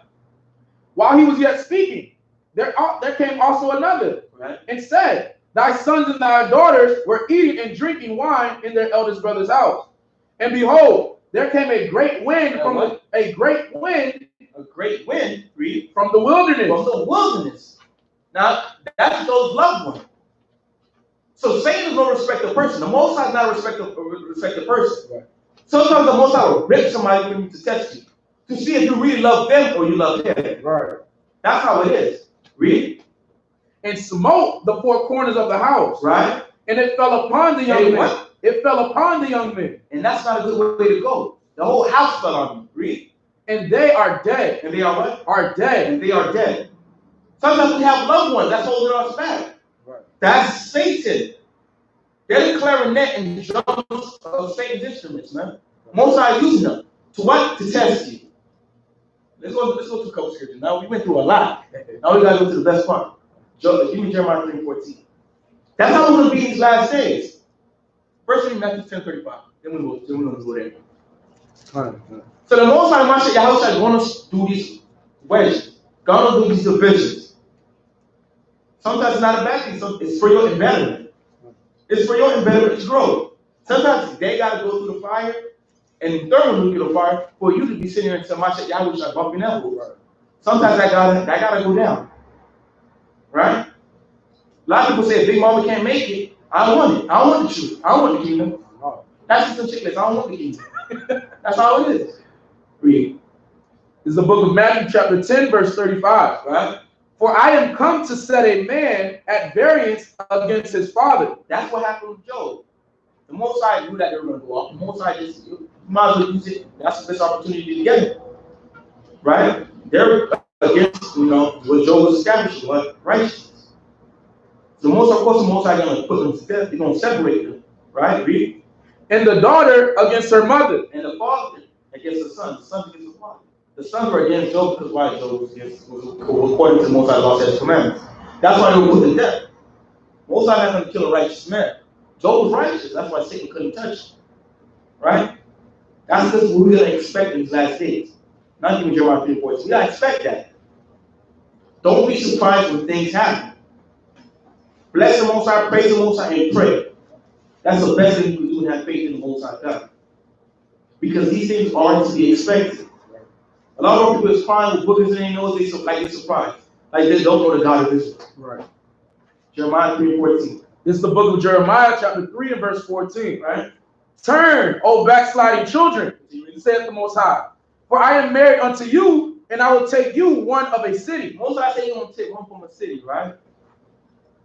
[SPEAKER 2] While he was yet speaking, there came also another.
[SPEAKER 1] Right.
[SPEAKER 2] And said, thy sons and thy daughters were eating and drinking wine in their eldest brother's house. And behold, there came a great wind
[SPEAKER 1] A great wind, read.
[SPEAKER 2] From the wilderness.
[SPEAKER 1] From the wilderness. Now, that's those loved ones. So Satan is no respecter person. The Most High is not a respecter person. Right. Sometimes the Most High will rip somebody for you to test you, to see if you really love them or you love him.
[SPEAKER 2] Right.
[SPEAKER 1] That's how it is. Read.
[SPEAKER 2] And smote the four corners of the house.
[SPEAKER 1] Right.
[SPEAKER 2] And it fell upon the young men. It fell upon the young men.
[SPEAKER 1] And that's not a good way to go. The whole house fell on them. Read.
[SPEAKER 2] And they are dead.
[SPEAKER 1] And they are what?
[SPEAKER 2] Are dead.
[SPEAKER 1] And they are dead. Sometimes we have loved ones that's holding us back. Right. That's Satan. They're the clarinet and drums of Satan's instruments, man. Most High using them. To what? To test you. Let's go to a couple scriptures. Now we went through a lot. Now we gotta go to the best part. Give me Jeremiah 3:14. That's how we're gonna be in these last days. First read Matthew 10:35. Then we're gonna go there. So the Most High Mashiach Yahushua is going to do these wedges. God will do these divisions. Sometimes it's not a bad thing. It's for your embetterment. It's for your embetterment to grow. Sometimes they got to go through the fire and thermonuclear fire for you to be sitting here and say, Mashiach Yahushua bumping elbows. Right. Sometimes that gotta go down. Right? A lot of people say, if Big Mama can't make it, I don't want it. I don't want the truth. I don't want the kingdom. That's just some chicklets. I don't want the kingdom. That's how it is. Read.
[SPEAKER 2] It's the book of Matthew chapter 10, verse 35. Right? For I am come to set a man at variance against his father.
[SPEAKER 1] That's what happened with Job. The Most High knew that they were going to go off. The Most High just, you might as well use it. That's the best opportunity to get it. Right? They're against, what Job was establishing, what? Righteousness. So of course, the Most High going to put them to death. They're going to separate them. Right? Read.
[SPEAKER 2] And the daughter against her mother.
[SPEAKER 1] And the father against the son. The son against the father. The sons were against Job because why? Job was according to the Most High law, said commandments. That's why they were put to death. Most High not going to kill a righteous man. Job was righteous. That's why Satan couldn't touch him. Right? That's just what we're going to expect in these last days. Not even Jeremiah 3:14. We got to expect that. Don't be surprised when things happen. Bless the Most High, praise the Most High, and pray. That's the best thing you can do and have faith in the Most High God. Because these things are to be expected. A lot of people is crying with bookings and they know they're surprised. Like they don't know the God of Israel.
[SPEAKER 2] Right.
[SPEAKER 1] Jeremiah 3:14.
[SPEAKER 2] This is the book of Jeremiah, chapter 3 and verse 14.
[SPEAKER 1] Right?
[SPEAKER 2] Turn, O backsliding children, saith the Most High. For I am married unto you, and I will take you one of a city.
[SPEAKER 1] Most High say you want to take one from a city, right?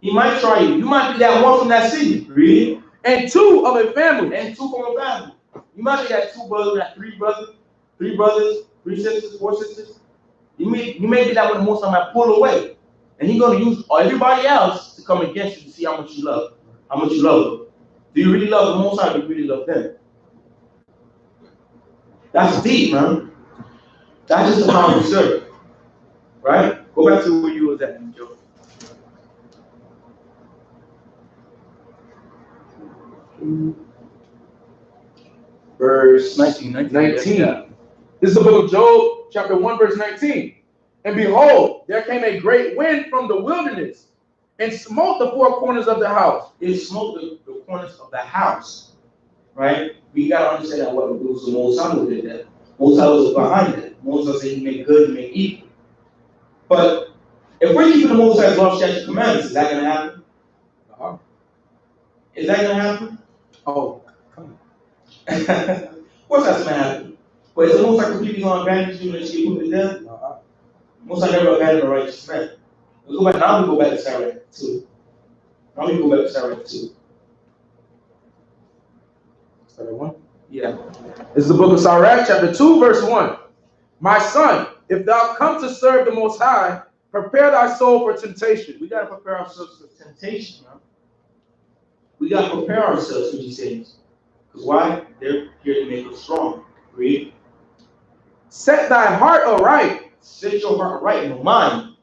[SPEAKER 1] He might try you. You might be that one from that city. Really?
[SPEAKER 2] And two of a family.
[SPEAKER 1] And two from a family. You might be that two brothers, that three brothers, three sisters, four sisters. You may be that one the Most High might pull away. And he's going to use everybody else to come against you to see how much you love. How much you love them. Do you really love the Most High or do you really love them? That's deep, man. That's just how you serve. Right? Go back to where you was at, Joe. Verse 19.
[SPEAKER 2] This is the book of Job, chapter 1, verse 19. And behold, there came a great wind from the wilderness and smote the four corners of the house.
[SPEAKER 1] It smote the corners of the house. Right? We got to understand that what it was the Most High who did that. Most High was behind it. Most High said he made good, he made evil. But if we're keeping the Most High's law, statutes, commandments, is that going to happen? Is that going to happen?
[SPEAKER 2] Oh, come on.
[SPEAKER 1] Of course that's going to happen. But is the Most High completely going to abandon you and let you put it there? Most High never abandoned a righteous man. Now we go back to Sarah 2.
[SPEAKER 2] Sarah 1?
[SPEAKER 1] Yeah.
[SPEAKER 2] This is the book of Sirach, chapter 2, verse 1. My son, if thou come to serve the Most High, prepare thy soul for temptation.
[SPEAKER 1] We got to prepare ourselves for temptation, man. We got to prepare ourselves for these things. Because why? They're here to make us strong. Read.
[SPEAKER 2] Set thy heart aright.
[SPEAKER 1] Set your heart right in your mind.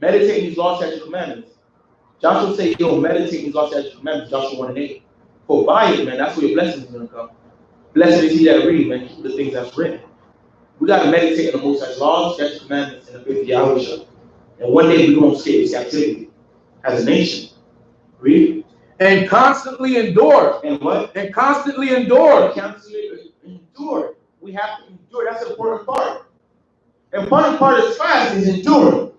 [SPEAKER 1] Meditate in these law, statutes, commandments. Joshua said, meditate in these law, statutes, commandments. Joshua 1 and 8. For by it, man, that's where your blessings is going to come. Blessed is he that read, man, keep the things that's written. We got to meditate on the Most High's laws, statutes, commandments, and the faith of Yahushua. And one day we're going to escape this captivity as a nation. Read.
[SPEAKER 2] And constantly endure.
[SPEAKER 1] And what?
[SPEAKER 2] And constantly endure.
[SPEAKER 1] Constantly endure. We have to endure. That's an important part. And part of this fast is enduring.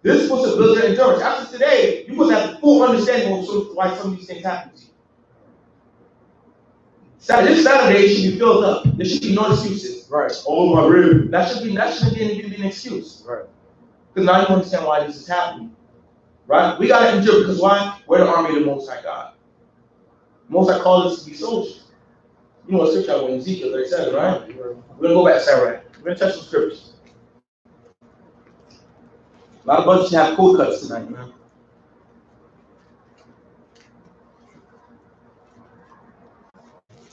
[SPEAKER 1] This is supposed to build your endurance. After today, you're supposed to have full understanding of why some of these things happen to you. This Saturday should be filled up. There should be no excuses.
[SPEAKER 2] Right.
[SPEAKER 1] Oh my rib. That shouldn't be an excuse.
[SPEAKER 2] Right.
[SPEAKER 1] Because now you understand why this is happening. Right? We gotta endure because why? We're the army of the Most High God. Most High called us to be soldiers. You know what scripture I went in Ezekiel 37, right? We're gonna go back to that, right? We're gonna touch some scriptures. A lot of brothers should have cold cuts tonight, man.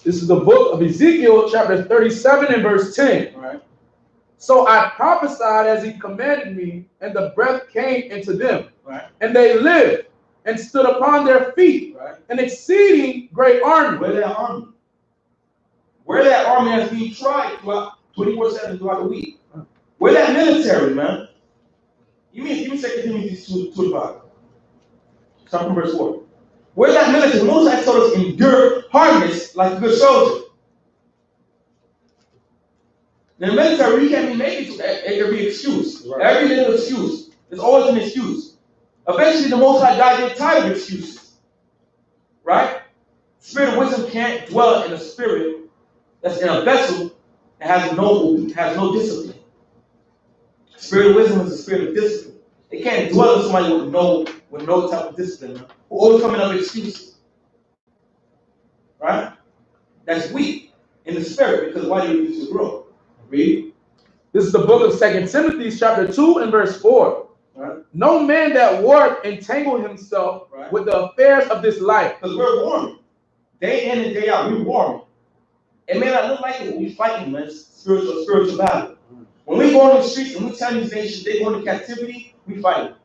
[SPEAKER 2] This is the book of Ezekiel, chapter 37 and verse 10.
[SPEAKER 1] Right.
[SPEAKER 2] So I prophesied as he commanded me, and the breath came into them.
[SPEAKER 1] Right.
[SPEAKER 2] And they lived and stood upon their feet,
[SPEAKER 1] right.
[SPEAKER 2] an exceeding great army.
[SPEAKER 1] Where that army? Where that army has been tried throughout 24/7 throughout the week. Where that military, man? Give me 2 Timothy 2:5. Start from verse 4. Where that military? Moses told us endure hardness like a good soldier. In the military, you can't be made to every excuse. Right. Every little excuse. There's always an excuse. Eventually, the Most High God gets tired of excuses. Right? Spirit of wisdom can't dwell in a spirit that's in a vessel that has no discipline. Spirit of wisdom is a spirit of discipline. It can't dwell in somebody with no type of discipline, man, who always coming up with excuses. Right? That's weak in the spirit because why do you refuse to grow? Read.
[SPEAKER 2] This is the book of 2 Timothy, chapter 2 and verse 4.
[SPEAKER 1] Right.
[SPEAKER 2] No man that warreth entangle himself with the affairs of this life.
[SPEAKER 1] Because we're warring. Day in and day out, we're warring. It may not look like it, but we're fighting, man. Spiritual battle. When we go on the streets and we tell these nations they go into captivity, we fight.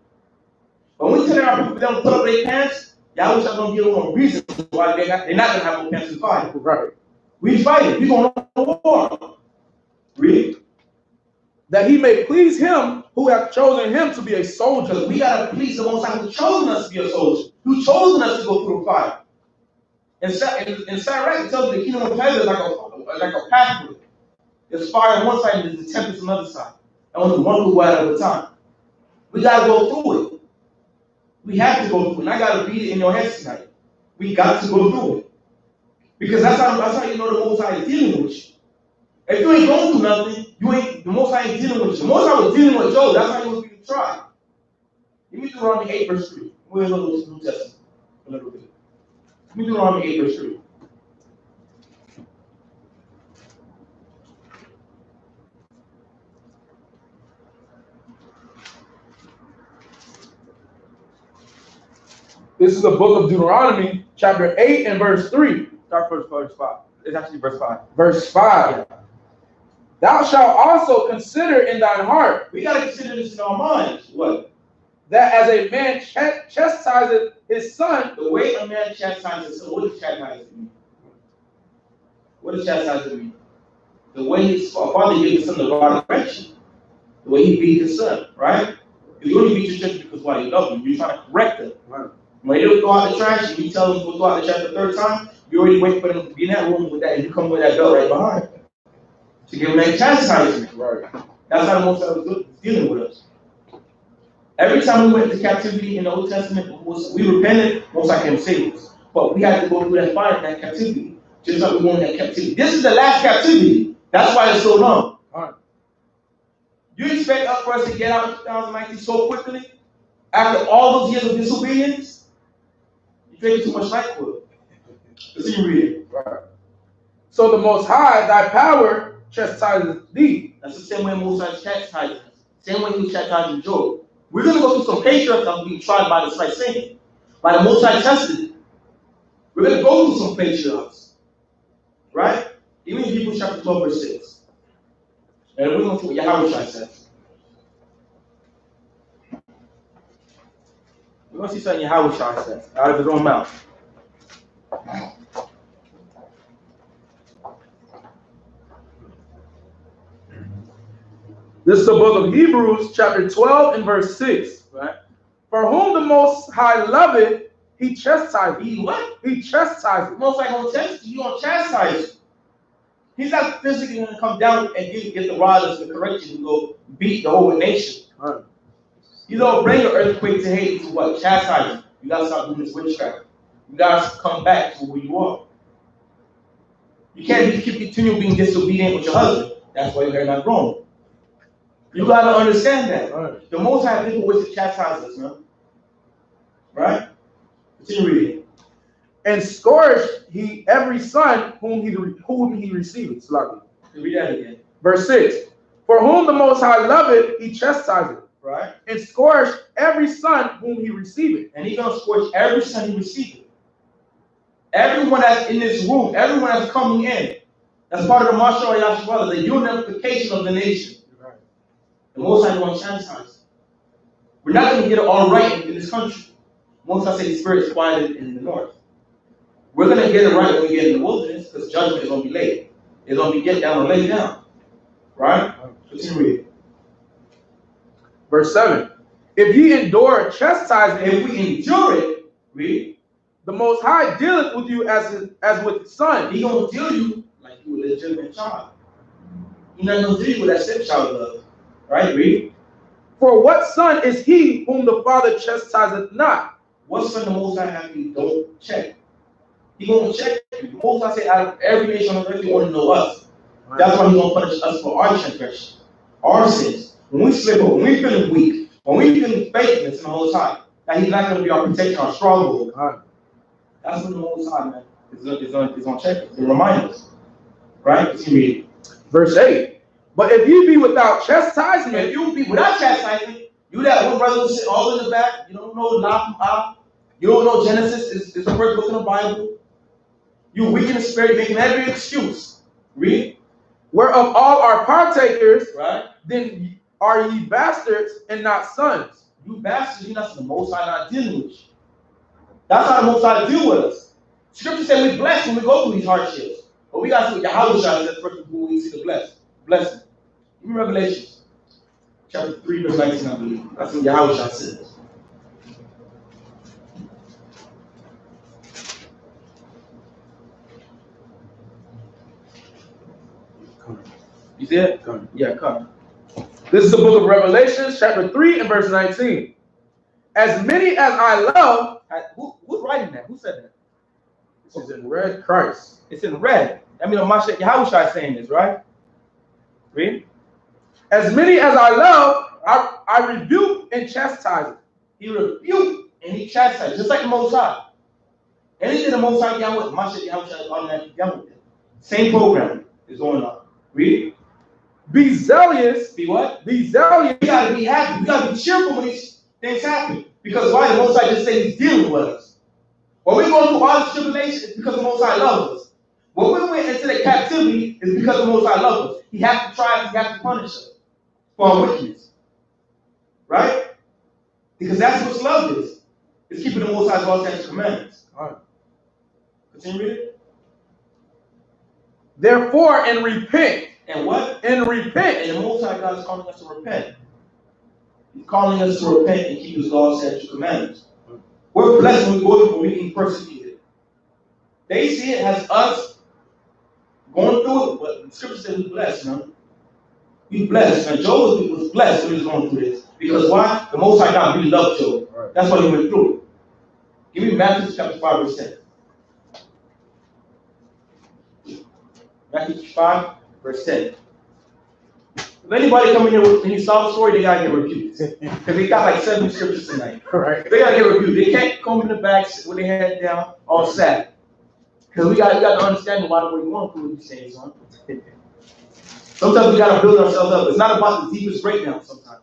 [SPEAKER 1] But when we tell our people they don't put up their pants, y'all wish I don't give them a reason why they're not going to have no pants to fight.
[SPEAKER 2] Right.
[SPEAKER 1] We fight. We're going to war. Read.
[SPEAKER 2] That he may please him who hath chosen him to be a soldier.
[SPEAKER 1] Because we got to please the Most High who chosen us to be a soldier, who chosen us to go through the fire. In Sirach, it tells you the kingdom of heaven is like a pathway. There's fire on one side and there's the tempest on the other side. And only one will go out at a time. We got to go through it. We have to go through it. And I got to beat it in your heads tonight. We got to go through it. Because that's how you know the Most High is dealing with you. If you ain't going through nothing, the Most High ain't dealing with you. The Most High was dealing with Job. That's how he was being tried. Give me Deuteronomy 8 verse 3. We're going to go to the New Testament a little bit. Give me Deuteronomy 8 verse 3.
[SPEAKER 2] This is the book of Deuteronomy, chapter 8 and verse 3.
[SPEAKER 1] Start verse 5. It's actually verse 5.
[SPEAKER 2] Verse 5. Yeah. Thou shalt also consider in thine heart.
[SPEAKER 1] We got to consider this in our minds. What?
[SPEAKER 2] That as a man chastiseth his son.
[SPEAKER 1] The way a man chastises his son, what does chastise mean? What does chastise mean? The way his father gave his son the rod of correction. The way he beat his son, right? If you only beat your children because why you love them, you're trying to correct them. Right. When they don't throw out the trash and you tell them to go throw out the trash the third time, you already wait for them to be in that room with that and you come with that belt right behind. To give them that chastisement. Right. That's how the Most High was dealing with us. Every time we went into captivity in the Old Testament, we repented, Most High came save us. But we had to go through that fire in that captivity. Just like we went in that captivity. This is the last captivity. That's why it's so long. Right. You expect us for us to get out of 2019 so quickly? After all those years of disobedience? You're drinking too much NyQuil. Let's see you read it.
[SPEAKER 2] Right. So the Most High, thy power, chastises thee.
[SPEAKER 1] That's the same way Moses chastises. Same way he was chastising Job. We're going to go through some patriarchs that will be tried by the slight Satan. By the Most High tested. We're going to go through some patriarchs. Right? Even in Hebrews chapter 12, verse 6. And we're going to see what Yahweh says. We're going to see something Yahweh says out of his own mouth.
[SPEAKER 2] This is the book of Hebrews, chapter 12 and verse 6.
[SPEAKER 1] Right?
[SPEAKER 2] For whom the Most High loveth, he chastises.
[SPEAKER 1] He what?
[SPEAKER 2] He chastises.
[SPEAKER 1] The Most High gonna test you, he gonna chastise you. He's not physically going to come down and get the rod as the correction and go beat the whole nation. Right. You don't bring an earthquake to Haiti to what? Chastise you. You got to stop doing this witchcraft. You got to come back to who you are. You can't continue being disobedient with your husband. That's why your hair not growing. You got to understand that. Right. The Most High people wish to chastise us, man. Right? Continue reading.
[SPEAKER 2] And scourged he every son whom he received.
[SPEAKER 1] Read that again.
[SPEAKER 2] Verse 6. For whom the Most High loveth, he chastiseth.
[SPEAKER 1] Right.
[SPEAKER 2] And scourged every son whom he received.
[SPEAKER 1] And he's going to scourge every son he received. Everyone that's in this room, everyone that's coming in, that's part of the martial Yahshua, the unification of the nation. Right. The Most High going to chastise. We're not going to get it all right in this country. Most High say the Spirit is quieted in the north. We're going to get it right when we get in the wilderness because judgment is going to be laid. It's going to be get down or lay down. Right? Continue reading.
[SPEAKER 2] Verse 7. If ye endure chastisement,
[SPEAKER 1] if we endure it, read.
[SPEAKER 2] The Most High dealeth with you as with the son.
[SPEAKER 1] He going to deal you like you a legitimate child. He's not going to deal you with that stepchild love. Right? Read.
[SPEAKER 2] For what son is he whom the Father chastiseth not?
[SPEAKER 1] What son the Most High have you don't check? He going to check you. The Most High say, out of every nation on earth, he want to know us. Right. That's why he's going to punish us for our transgression, our sins. When we slip up, when we feeling weak, when we feeling faithless in the Most High, that he's not going to be our protection, our stronghold. Right. That's what the Most High, man, is going to check us and remind us. Right? Let's read.
[SPEAKER 2] Verse 8. But if you be without chastisement,
[SPEAKER 1] if you be without chastisement, you that one brother who sit all in the back, you don't know La, you don't know Genesis, it's the first book in the Bible. You weak in the spirit, making every excuse. Read.
[SPEAKER 2] Whereof all are partakers,
[SPEAKER 1] right?
[SPEAKER 2] Then are ye bastards and not sons.
[SPEAKER 1] You bastards, you're not the Most High not dealing with you. That's how the Most High deal with us. Scripture said we bless when we go through these hardships. But we got to see what Yahweh says first before we see the blessing. Give me Revelation chapter 3, verse 19, I believe. That's what Yahweh says. You see it?
[SPEAKER 2] Come.
[SPEAKER 1] Yeah, come.
[SPEAKER 2] This is the book of Revelation, chapter 3 and verse 19. As many as I love.
[SPEAKER 1] Who's writing that? Who said that?
[SPEAKER 2] This is in red. Christ.
[SPEAKER 1] It's in red. I mean, Yahweh is saying this, right? Read.
[SPEAKER 2] As many as I love, I rebuke and chastise.
[SPEAKER 1] He rebuked and he chastised, just like the Most High. Anything the Most High Yahweh, Mashiach Yahweh is automatically Yahweh. Same program is going on. Read.
[SPEAKER 2] Be zealous.
[SPEAKER 1] Be what?
[SPEAKER 2] Be zealous.
[SPEAKER 1] We gotta be happy. We gotta be cheerful when these things happen. Because why? The Most High just say he's dealing with us. When we go through all this tribulation, it's because the Most High loves us. When we went into the captivity, it's because the Most High loves us. He has to try us, he has to punish us for our wickedness. Right? Because that's what love is. It's keeping the Most High's laws and commandments. All right. Continue reading.
[SPEAKER 2] Therefore, and repent.
[SPEAKER 1] And what?
[SPEAKER 2] And repent.
[SPEAKER 1] And the Most High God is calling us to repent. He's calling us to repent and keep his laws and commandments. We're blessed when we go through being persecuted. They see it as us going through it, but the scripture says we're blessed, man. We blessed. And Job was blessed when he was going through this. Because why? The Most High God really loved Job. Right. That's why he went through it. Give me Matthew chapter 5, verse 10. Matthew 5, verse 10. If anybody come in here with any sob story, they gotta get rebuked. Because they got like 7 scriptures tonight.
[SPEAKER 2] Right.
[SPEAKER 1] They gotta get rebuked. They can't come in the back with their head down, all sad. Because we got to understand why we're going through these things, son. Sometimes we gotta build ourselves up. It's not about the deepest breakdown sometimes.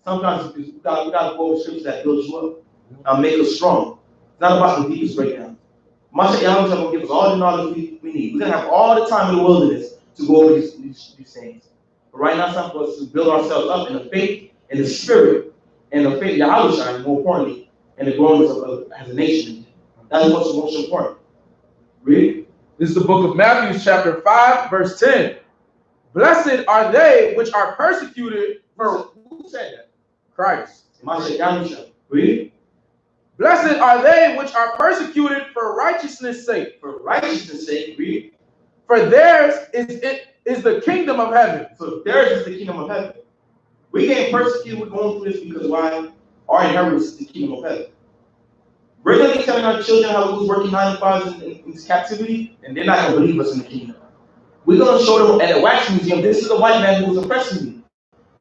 [SPEAKER 1] Sometimes we gotta go with scriptures that build you up and make us strong. It's not about the deepest breakdown. Mashiach Yahweh is going to give us all the knowledge we need. We're going to have all the time in the wilderness to go over these things. But right now, it's time for us to build ourselves up in the faith, in the spirit, and the faith of Yahweh, and more importantly, and the growing of as a nation. That's what's most important. Read.
[SPEAKER 2] This is the book of Matthew, chapter 5, verse 10. Blessed are they which are persecuted for...
[SPEAKER 1] Who said that?
[SPEAKER 2] Christ.
[SPEAKER 1] Mashiach Yahweh. Read.
[SPEAKER 2] Blessed are they which are persecuted for righteousness' sake.
[SPEAKER 1] For righteousness' sake, read.
[SPEAKER 2] For theirs is the kingdom of heaven.
[SPEAKER 1] So theirs is the kingdom of heaven. We getting persecuted, we're going through this because why? Our inheritance is the kingdom of heaven. We're going to be telling our children how we was working 9 to 5 in captivity, and they're not going to believe us in the kingdom. We're going to show them at a wax museum, this is the white man who was oppressing me.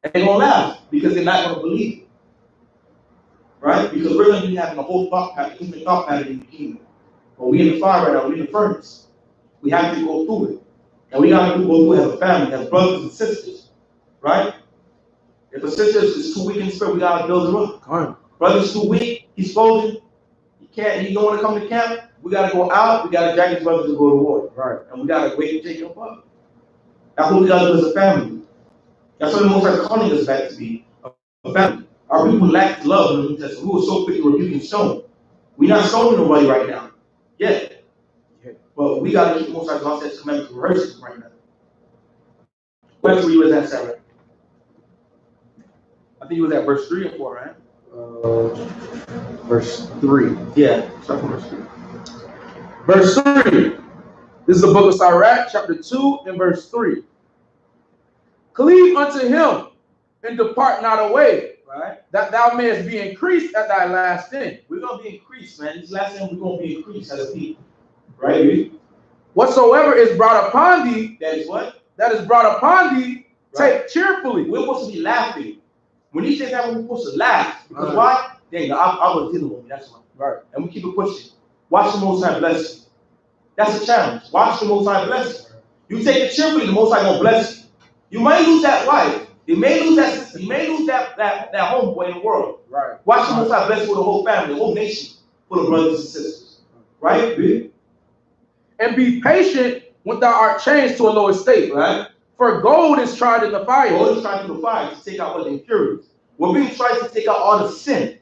[SPEAKER 1] And they're going to laugh because they're not going to believe it. Right? Because we're going to be having a whole thought pattern in the kingdom. But we in the fire right now, we're in the furnace. We have to go through it. And we got to go through it as a family, as brothers and sisters. Right? If a sister is too weak in spirit, we got to build her up.
[SPEAKER 2] Right.
[SPEAKER 1] Brother's too weak, he's folding, he don't want to come to camp, we got to go out, we got to drag his brothers to go to war.
[SPEAKER 2] Right.
[SPEAKER 1] And we got to wait to take him up. That's what we got to do as a family. That's what the Most High calling us back to be, a family. Our people lack love in the New Testament. We were so quick to rebuke and stone. We're not stoning nobody right now. Yet. Yeah. But we got to keep the Most High's law, statutes, commandments, and rehearsing right now. Where you was at, Sarah? I think you was at verse 3 or 4, right?
[SPEAKER 2] Verse 3.
[SPEAKER 1] Yeah, start from verse 3.
[SPEAKER 2] Verse 3. This is the book of Sirach, chapter 2, and verse 3. Cleave unto him, and depart not away,
[SPEAKER 1] right?
[SPEAKER 2] That thou mayest be increased at thy last end.
[SPEAKER 1] We're going to be increased, man. This last end, we're going to be increased as a people. Right?
[SPEAKER 2] Whatsoever is brought upon thee,
[SPEAKER 1] that is what?
[SPEAKER 2] That is brought upon thee,
[SPEAKER 1] right.
[SPEAKER 2] Take cheerfully.
[SPEAKER 1] We're supposed to be laughing. When he says that, we're supposed to laugh. Because why? Dang, I was dealing with me. That's why.
[SPEAKER 2] Right.
[SPEAKER 1] And we keep it pushing. Watch the Most High bless you. That's the challenge. Watch the Most High bless you. You take it cheerfully, the Most High gonna bless you. You may lose that wife. You may lose that sister. You may lose that homeboy in the world.
[SPEAKER 2] Right.
[SPEAKER 1] Watch the Most High bless you with the whole family, the whole nation, full of brothers and sisters. Right?
[SPEAKER 2] And be patient when thou art changed to a low estate.
[SPEAKER 1] Right.
[SPEAKER 2] For gold is tried in the fire.
[SPEAKER 1] Gold is tried in the fire to take out all the impurities. We're being tried to take out all the sin.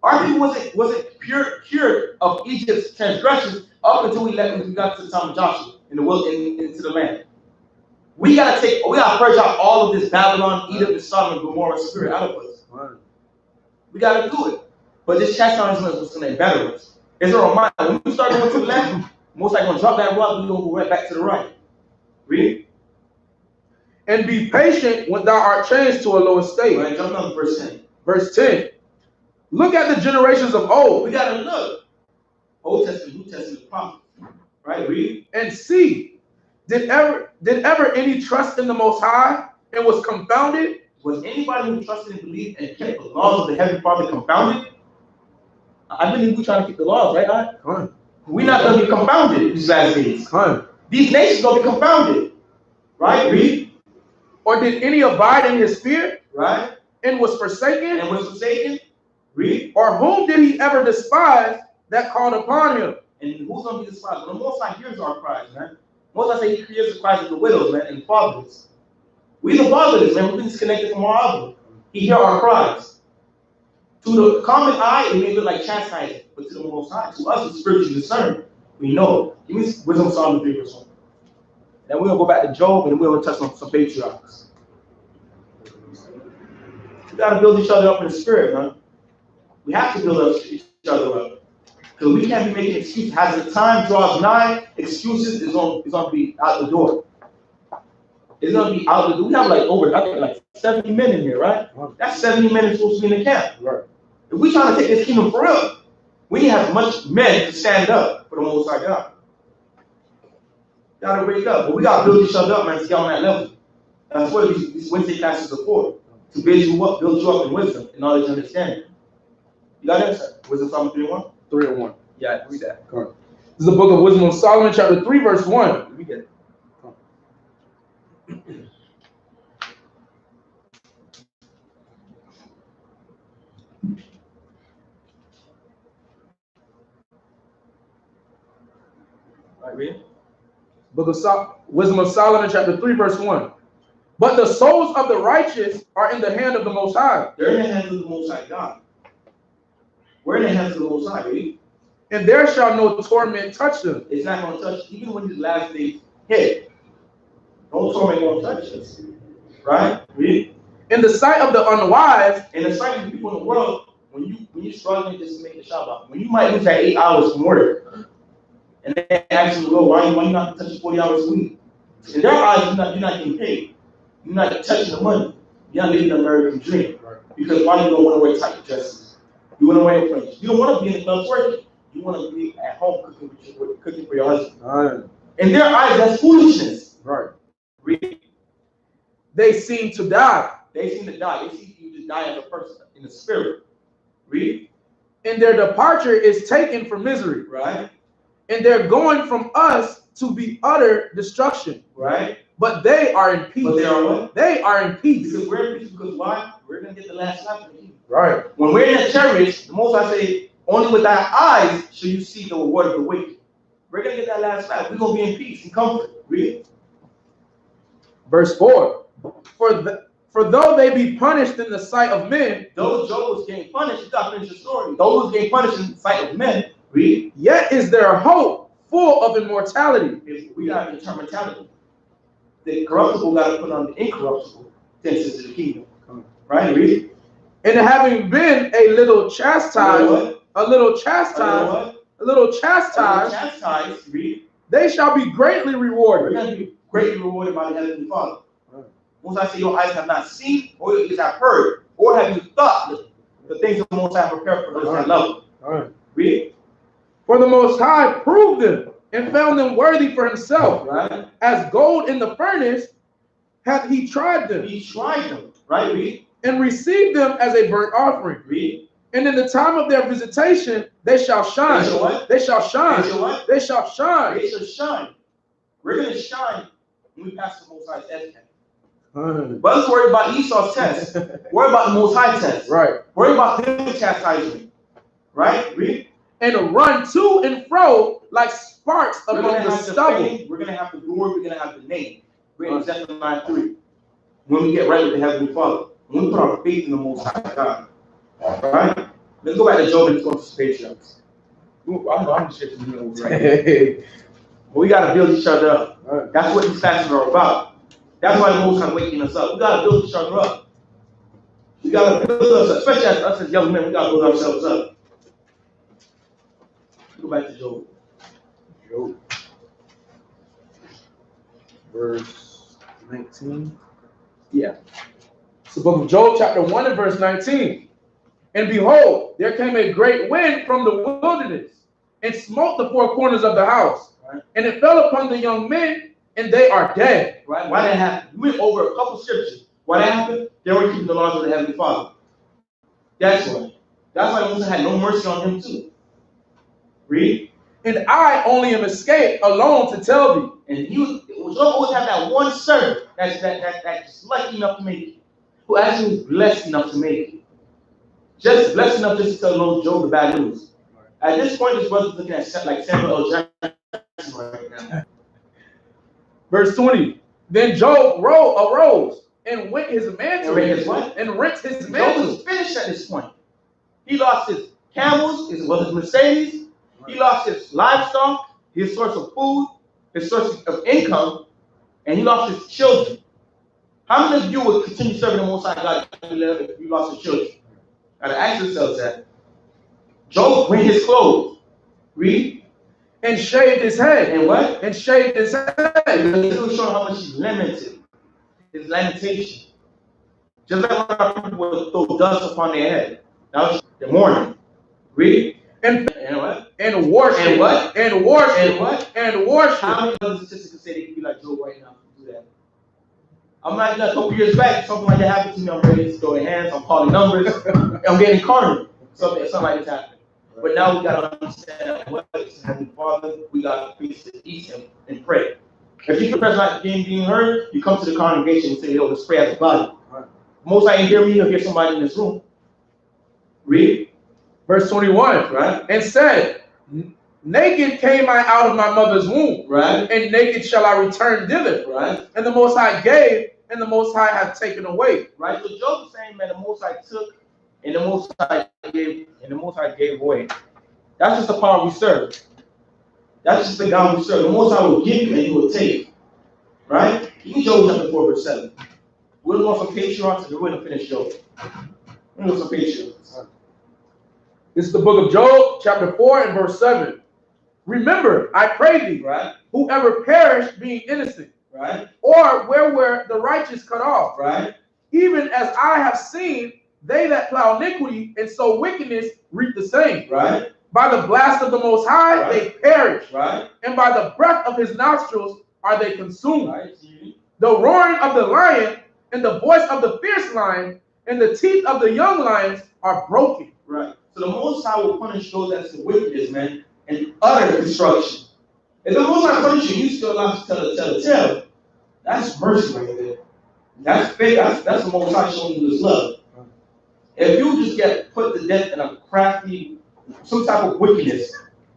[SPEAKER 1] Our people wasn't cured of Egypt's transgressions up until we got to the time of Joshua in the world into the land. We gotta purge out all of this Babylon, Egypt, and Sodom and Gomorrah spirit out of us. Right. We gotta do it. But this chastisement is what's gonna better us. It's a reminder. When we start going to the left, most likely gonna drop that rock, we're gonna go right back to the right. Read.
[SPEAKER 2] And be patient when thou art changed to a low estate.
[SPEAKER 1] Right, jump down to verse 10.
[SPEAKER 2] Verse 10. Look at the generations of old.
[SPEAKER 1] We gotta look. Old Testament, New Testament, prophet. Right, read.
[SPEAKER 2] And see, did ever any trust in the Most High and was confounded?
[SPEAKER 1] Was anybody who trusted and believed and kept the laws of the Heavenly Father confounded? I believe we're trying to keep the laws, right? We're not gonna be confounded these last days. These nations gonna be confounded. Right, read.
[SPEAKER 2] Or did any abide in his fear?
[SPEAKER 1] Right.
[SPEAKER 2] And was forsaken?
[SPEAKER 1] And was forsaken? Read.
[SPEAKER 2] Or whom did he ever despise that called upon him?
[SPEAKER 1] And who's going to be despised? Well, the Most High hears our cries, man. Most High say he hears the cries of the widows, man, and the fatherless. We the fatherless, man. We've been disconnected from our Abba. He hears our cries. To the common eye, it may look like chastising, but to the Most High, to us, it's spiritually discerned. We know. Give me Wisdom Psalm 3 verse 1. Then we're going to go back to Job, and we're going to touch on some patriarchs. We got to build each other up in the spirit, man. We have to build each other up. Because we can't be making excuses. As the time draws nigh, excuses is going to be out the door. It's going to be out the door. We have I think like 70 men in here, right? That's 70 men supposed to be in the camp. Right. If we're trying to take this kingdom for real, we need to have much men to stand up for the Most High God. Gotta wake up. But we gotta build each other up, man, to get on that level. That's what these Wednesday classes are for. To build you up in wisdom and knowledge and understanding. You got that, sir? Wisdom Psalm 3:1?
[SPEAKER 2] 3:1.
[SPEAKER 1] Yeah, read that.
[SPEAKER 2] This is the book of Wisdom of Solomon, chapter 3, verse 1.
[SPEAKER 1] Let me get it. All right, read it.
[SPEAKER 2] Book of Wisdom of Solomon, chapter 3, verse 1. But the souls of the righteous are in the hand of the Most High.
[SPEAKER 1] They're in the hands of the Most High God. We're in the hands of the Most High, read.
[SPEAKER 2] And there shall no torment touch them.
[SPEAKER 1] It's not going to touch, even when these last days hit. No torment going to touch us. Right? Read.
[SPEAKER 2] In the sight of the unwise.
[SPEAKER 1] In the sight of the people in the world, when you're struggling just to make the Shabbat, when you might lose that 8 hours from work, And they ask him, "Lord, why you not touching 40 hours a week?" In their eyes, you're not getting paid. You're not touching the money. You're not living the American dream. Because why you don't want to wear tight dresses? You want to wear fringes. You don't want to be in the club working. You want to be at home cooking for your husband. In their eyes, that's foolishness.
[SPEAKER 2] Right.
[SPEAKER 1] Read.
[SPEAKER 2] They seem to die.
[SPEAKER 1] They seem to die. They see you to die as a person in the spirit. Read.
[SPEAKER 2] And their departure is taken for misery.
[SPEAKER 1] Right.
[SPEAKER 2] And they're going from us to be utter destruction.
[SPEAKER 1] Right.
[SPEAKER 2] But they are in peace.
[SPEAKER 1] But they are what?
[SPEAKER 2] They are in peace.
[SPEAKER 1] Because we're in peace. Because why? We're going to get the last life of the kingdom.
[SPEAKER 2] Right.
[SPEAKER 1] When we're in the chariot, the Most High say, only with thy eyes shall you see the reward of the wicked. We're going to get that last life. We're going to be in peace and comfort. Read.
[SPEAKER 2] Verse 4. For though they be punished in the sight of men,
[SPEAKER 1] those Job was getting punished. You got to finish the story. Those was getting punished in the sight of men. Read.
[SPEAKER 2] Yet is their hope full of immortality.
[SPEAKER 1] We got to determine mortality. The corruptible got to put on the incorruptible tenses of the kingdom. Right? Read.
[SPEAKER 2] And having been a little chastised,
[SPEAKER 1] read.
[SPEAKER 2] They shall be greatly rewarded.
[SPEAKER 1] We're going to be greatly rewarded by the Heavenly Father. Most I say your eyes have not seen, or your ears have heard, or have you thought the things the Most High prepared for those that love him. Read.
[SPEAKER 2] For the Most High proved them and found them worthy for himself.
[SPEAKER 1] Right.
[SPEAKER 2] As gold in the furnace hath he tried them.
[SPEAKER 1] He tried them. Right. Read.
[SPEAKER 2] And received them as a burnt offering.
[SPEAKER 1] Read.
[SPEAKER 2] And in the time of their visitation, they shall shine.
[SPEAKER 1] They shall what?
[SPEAKER 2] They shall shine.
[SPEAKER 1] They shall what?
[SPEAKER 2] They shall shine.
[SPEAKER 1] They shall shine. We're going to shine when we pass the Most High's test. Brothers worry about Esau's test. Worry about the Most High test.
[SPEAKER 2] Right.
[SPEAKER 1] Worry about them chastisement. Right? Read.
[SPEAKER 2] And run to and fro like sparks among the stubble.
[SPEAKER 1] We're going to have the glory. We're going to have the name. We're in Zephaniah 3. When we get right with the Heavenly Father. When we put our faith in the Most High God. Alright? Let's go back to Job and let's go to space jumps. I'm just shifting the over right. But we got to build each other up. That's what these classes are about. That's why the Most High waking us up. We got to build each other up. We got to build us up. Especially us as young men, we got to build ourselves up. Go back to Job.
[SPEAKER 2] Job. Verse 19. Yeah. It's the book of Job, chapter 1 and verse 19. And behold, there came a great wind from the wilderness and smote the four corners of the house. Right. And it fell upon the young men, and they are dead.
[SPEAKER 1] Right? Why that happened? We went over a couple scriptures. Why that happened? They were keeping the laws of the Heavenly Father. That's why. That's why Moses had no mercy on them too. Read.
[SPEAKER 2] And I only am escaped alone to tell thee.
[SPEAKER 1] And you always have that one servant that's just lucky enough to make it. Who actually was blessed enough to make it. Just blessed enough just to tell little Job the bad news. At this point, this brother's looking at like Samuel L. Jackson right now.
[SPEAKER 2] Verse 20. Then Job arose and went his mantle
[SPEAKER 1] and
[SPEAKER 2] rent his mantle.
[SPEAKER 1] Job was finished at this point. He lost his camels, his Mercedes. He lost his livestock, his source of food, his source of income, and he lost his children. How many of you would continue serving the Most High God if you lost your children? Now to ask yourselves that. Job rent his clothes. Read.
[SPEAKER 2] And shaved his head.
[SPEAKER 1] And what?
[SPEAKER 2] And shaved his head.
[SPEAKER 1] This was showing how much he's limited. His lamentation. Just like when our people would throw dust upon their head. That was the mourning. Read.
[SPEAKER 2] And
[SPEAKER 1] what?
[SPEAKER 2] And worship.
[SPEAKER 1] And what?
[SPEAKER 2] And worship.
[SPEAKER 1] And what?
[SPEAKER 2] And worship.
[SPEAKER 1] How many brothers and sisters can say they can be like Job right now? Do that. I'm not a couple years back, something like that happened to me. I'm ready to throw their hands, I'm calling numbers, I'm getting carnal. Something like this happened. But now we gotta understand what is Heavenly Father, we gotta face to eat him and pray. If you confess not being heard, you come to the congregation and say, yo, let's pray as a body. Most I ain't hear me, you'll hear somebody in this room. Read.
[SPEAKER 2] Verse 21,
[SPEAKER 1] right?
[SPEAKER 2] And said, naked came I out of my mother's womb,
[SPEAKER 1] right?
[SPEAKER 2] And naked shall I return thither,
[SPEAKER 1] right?
[SPEAKER 2] And the Most High gave, and the Most High hath taken away,
[SPEAKER 1] right? So Job is saying, man, the Most High took, and the Most High gave, and the Most High gave away. That's just the power we serve. That's just the God we serve. The Most High will give you, and He will take, right? Even Job chapter 4, verse 7. We're going to some patriarchs, and we're going to finish Job. We're going to some patriarchs.
[SPEAKER 2] This is the book of Job, chapter 4 and verse 7. Remember, I pray thee,
[SPEAKER 1] right?
[SPEAKER 2] whoever perished being innocent,
[SPEAKER 1] Right?
[SPEAKER 2] or where were the righteous cut off?
[SPEAKER 1] Right?
[SPEAKER 2] Even as I have seen, they that plow iniquity and sow wickedness reap the same.
[SPEAKER 1] Right?
[SPEAKER 2] By the blast of the Most High,
[SPEAKER 1] Right.
[SPEAKER 2] they perish,
[SPEAKER 1] Right?
[SPEAKER 2] and by the breath of his nostrils are they consumed.
[SPEAKER 1] Right?
[SPEAKER 2] The roaring of the lion and the voice of the fierce lion and the teeth of the young lions are broken.
[SPEAKER 1] Right. So the Most High will punish those that's the wickedness, man, and utter destruction. If the Most High punish you, you still allowed to tell the tale. That's mercy right there. That's faith. That's the Most High showing you His love. If you just get put to death in a crafty, some type of wickedness,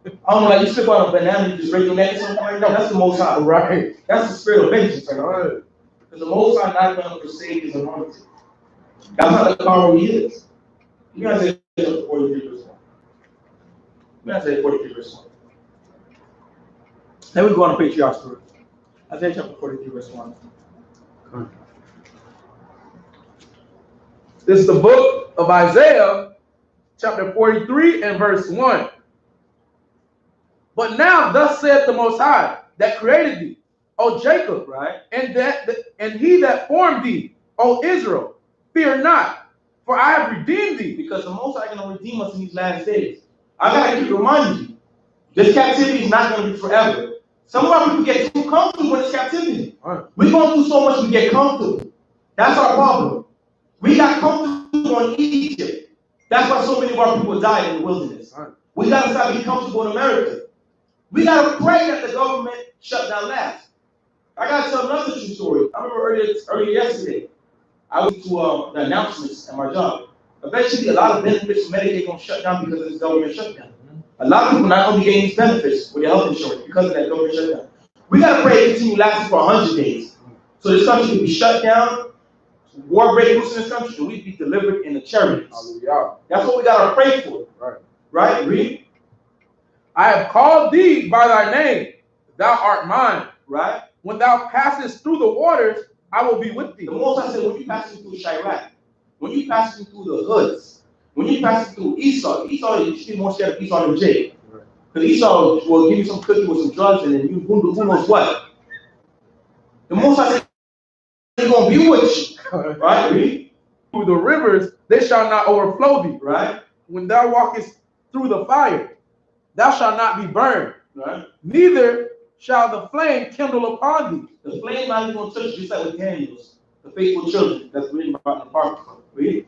[SPEAKER 1] I don't know, like you slip on a banana and you just break your neck or something like that, that's the Most High.
[SPEAKER 2] Right.
[SPEAKER 1] That's the spirit of vengeance, right? Because the Most High not going to forsake His anointing. That's not the power He is. You guys say 43 verse 1. You guys say 43 verse 1. Then we go on to Patriarch's story. Isaiah chapter 43 verse 1.
[SPEAKER 2] This is the book of Isaiah, chapter 43 and verse 1. But now thus saith the Most High, that created thee, O Jacob,
[SPEAKER 1] Right?
[SPEAKER 2] and he that formed thee, O Israel, fear not, for I have redeemed thee.
[SPEAKER 1] Because the Most High is going to redeem us in these last days. I got to keep reminding you, this captivity is not going to be forever. Some of our people get too comfortable with this captivity.
[SPEAKER 2] Right.
[SPEAKER 1] We're going through so much we get comfortable. That's our problem. We got comfortable in Egypt. That's why so many of our people died in the wilderness.
[SPEAKER 2] Right.
[SPEAKER 1] We got to stop being comfortable in America. We got to pray that the government shut down last. I got to tell another true story. I remember earlier yesterday, I went to the announcements at my job. Eventually, a lot of benefits from Medicaid going to shut down because of this government shutdown. A lot of people not only getting these benefits with their health insurance because of that government shutdown. We got to pray it continue lasting for 100 days. So this country can be shut down, war break loose in this country, and we be delivered in the chariots.
[SPEAKER 2] Hallelujah.
[SPEAKER 1] That's what we got to pray for.
[SPEAKER 2] Right.
[SPEAKER 1] Right? Read.
[SPEAKER 2] I have called thee by thy name, thou art mine.
[SPEAKER 1] Right?
[SPEAKER 2] When thou passest through the waters, I will be with thee.
[SPEAKER 1] The Most High said, when you passing through Chirac, when you passing through the hoods, when you passing through Esau, you should be more scared of Esau than Jacob. Because Esau will give you some cookie with some drugs and then you who knows what. The Most High said, he's going to be with you. Right? Read.
[SPEAKER 2] Through the rivers, they shall not overflow thee.
[SPEAKER 1] Right?
[SPEAKER 2] When thou walkest through the fire, thou shalt not be burned.
[SPEAKER 1] Right?
[SPEAKER 2] Neither shall the flame kindle upon thee.
[SPEAKER 1] The flame not even going to touch you, just like with Daniel's, the faithful children that's written about in the Bible. Read.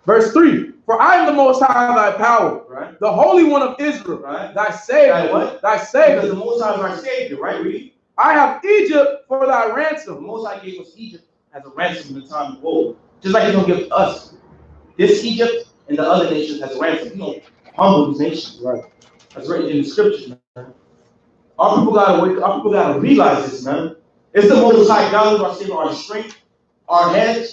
[SPEAKER 2] Verse 3, for I am the Most High thy power,
[SPEAKER 1] Right?
[SPEAKER 2] the Holy One of Israel,
[SPEAKER 1] Right?
[SPEAKER 2] thy Savior,
[SPEAKER 1] Thy what?
[SPEAKER 2] thy
[SPEAKER 1] Because
[SPEAKER 2] Savior.
[SPEAKER 1] the Most High is our Savior, right? Read.
[SPEAKER 2] I have Egypt for thy
[SPEAKER 1] The
[SPEAKER 2] ransom.
[SPEAKER 1] Most High gave us Egypt as a ransom in the time of old. Just like He's going to give us this Egypt and the other nations as a ransom. He's going to humble these nations.
[SPEAKER 2] Right.
[SPEAKER 1] That's written in the scriptures, man. Our people got to wake up. Our people got to realize this, man. It's the Most High God who's our Savior, our strength, our hedge.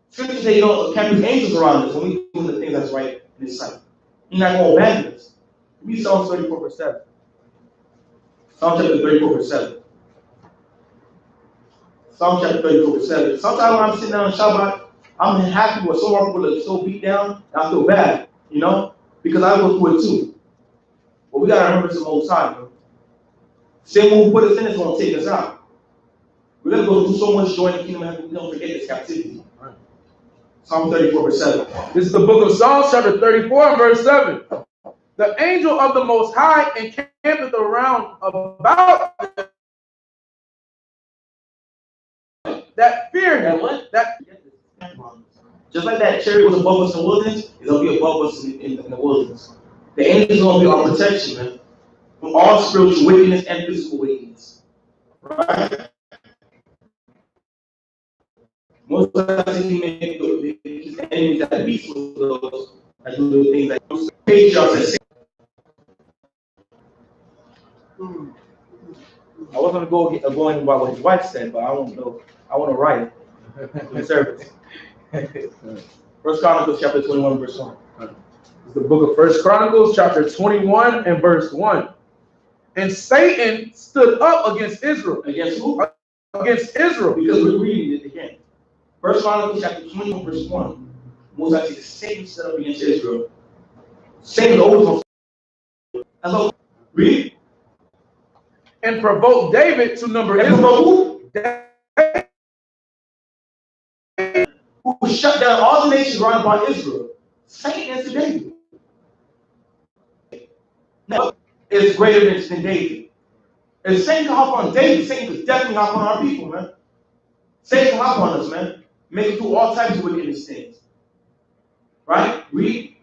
[SPEAKER 1] Scriptures say, can't be angels around us when we do the things that's right in His sight. He's not going to abandon us. Read Psalm 34 verse 7. Psalm chapter 34 verse 7. Psalm chapter 34 verse 7. Sometimes when I'm sitting down on Shabbat, I'm happy with some of our people that are so beat down, and I feel bad, because I go through it too. But we got to remember it's the Most High, bro. Same one who put us in is going to take us out. We're going to go through so much joy in the kingdom of heaven, we don't forget this captivity. Psalm 34 verse 7.
[SPEAKER 2] This is the book of Psalms, chapter 34 and verse 7. The angel of the Most High encampeth around about them that fear him. That
[SPEAKER 1] just like that cherry was above us in the wilderness, it's going to be above us in the wilderness. The angel is going to be our protection, man, from all spiritual wickedness and physical wickedness. Right? Most of the time, He made His enemies at peace with those that do the things like those patriarchs and I wasn't going to go about what his wife said, but I want to write it in the service. First Chronicles chapter 21 verse 1.
[SPEAKER 2] is the book of First Chronicles, chapter 21 and verse 1. And Satan stood up against Israel.
[SPEAKER 1] Against who?
[SPEAKER 2] Against Israel.
[SPEAKER 1] Because we're reading it again. First Chronicles chapter 21 verse 1. Most actually Satan stood up against Israel. Satan always. That's all. Read.
[SPEAKER 2] and provoked David to number
[SPEAKER 1] And
[SPEAKER 2] Israel.
[SPEAKER 1] Who shut down all the nations round about Israel. Satan answered David. Now, is greater than David. If Satan can hop on David, Satan could definitely hop on our people, man. Satan can hop on us, man. Make us do all types of wickedness things. Right? Read.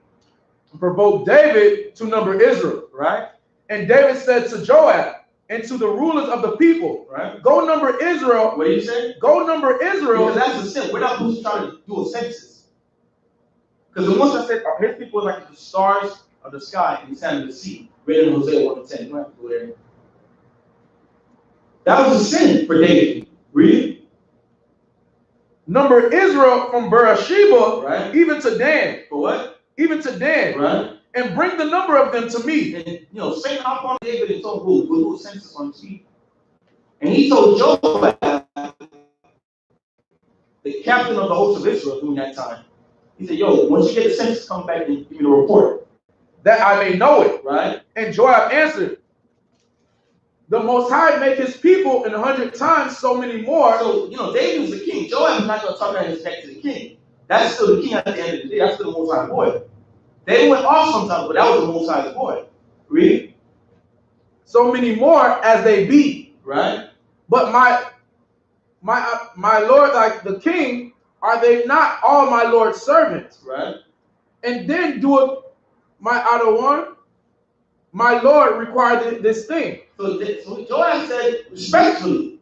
[SPEAKER 2] Provoked David to number Israel.
[SPEAKER 1] Right?
[SPEAKER 2] And David said to Joab and to the rulers of the people,
[SPEAKER 1] right?
[SPEAKER 2] Go number Israel.
[SPEAKER 1] What did you say?
[SPEAKER 2] Go number Israel.
[SPEAKER 1] Because that's a sin. We're not supposed to try to do a census. Because the ones I said, his people are like the stars of the sky and the sand of the sea. Written in Hosea 1:10. You don't have to go there. That was a sin for David. Read.
[SPEAKER 2] Number Israel from Beersheba,
[SPEAKER 1] right?
[SPEAKER 2] Even to Dan.
[SPEAKER 1] For what?
[SPEAKER 2] Even to Dan.
[SPEAKER 1] Right?
[SPEAKER 2] And bring the number of them to me.
[SPEAKER 1] And, Satan hopped on David and told who? We'll do a census on his people. And he told Joab, the captain of the host of Israel during that time, he said, yo, once you get the census, come back and give me the report.
[SPEAKER 2] That I may know it.
[SPEAKER 1] Right?
[SPEAKER 2] And Joab answered, the Most High make his people 100 times so many more.
[SPEAKER 1] So, David was the king. Joab is not going to talk about his neck to the king. That's still the king at the end of the day. That's still the Most High boy. They went off sometimes, but that was the Most High's boy. Read.
[SPEAKER 2] So many more as they be.
[SPEAKER 1] Right?
[SPEAKER 2] But my lord, like the king, are they not all my lord's servants?
[SPEAKER 1] Right?
[SPEAKER 2] And then do it, my other one, my lord required this thing.
[SPEAKER 1] So Joab said, respectfully,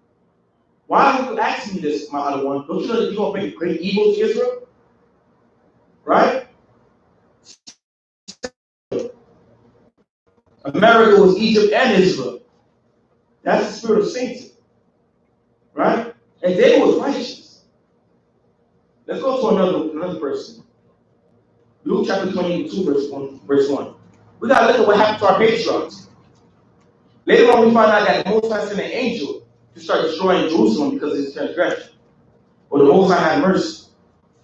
[SPEAKER 1] why are you asking me this, my other one? Don't you know that you're going to bring great evil to Israel? Right? America was Egypt and Israel. That's the spirit of Satan. Right? And David was righteous. Let's go to another person. Luke chapter 22, verse 1. We got to look at what happened to our patriarchs. Later on, we find out that the Most High sent an angel to start destroying Jerusalem because of his transgression. But the Most High had mercy.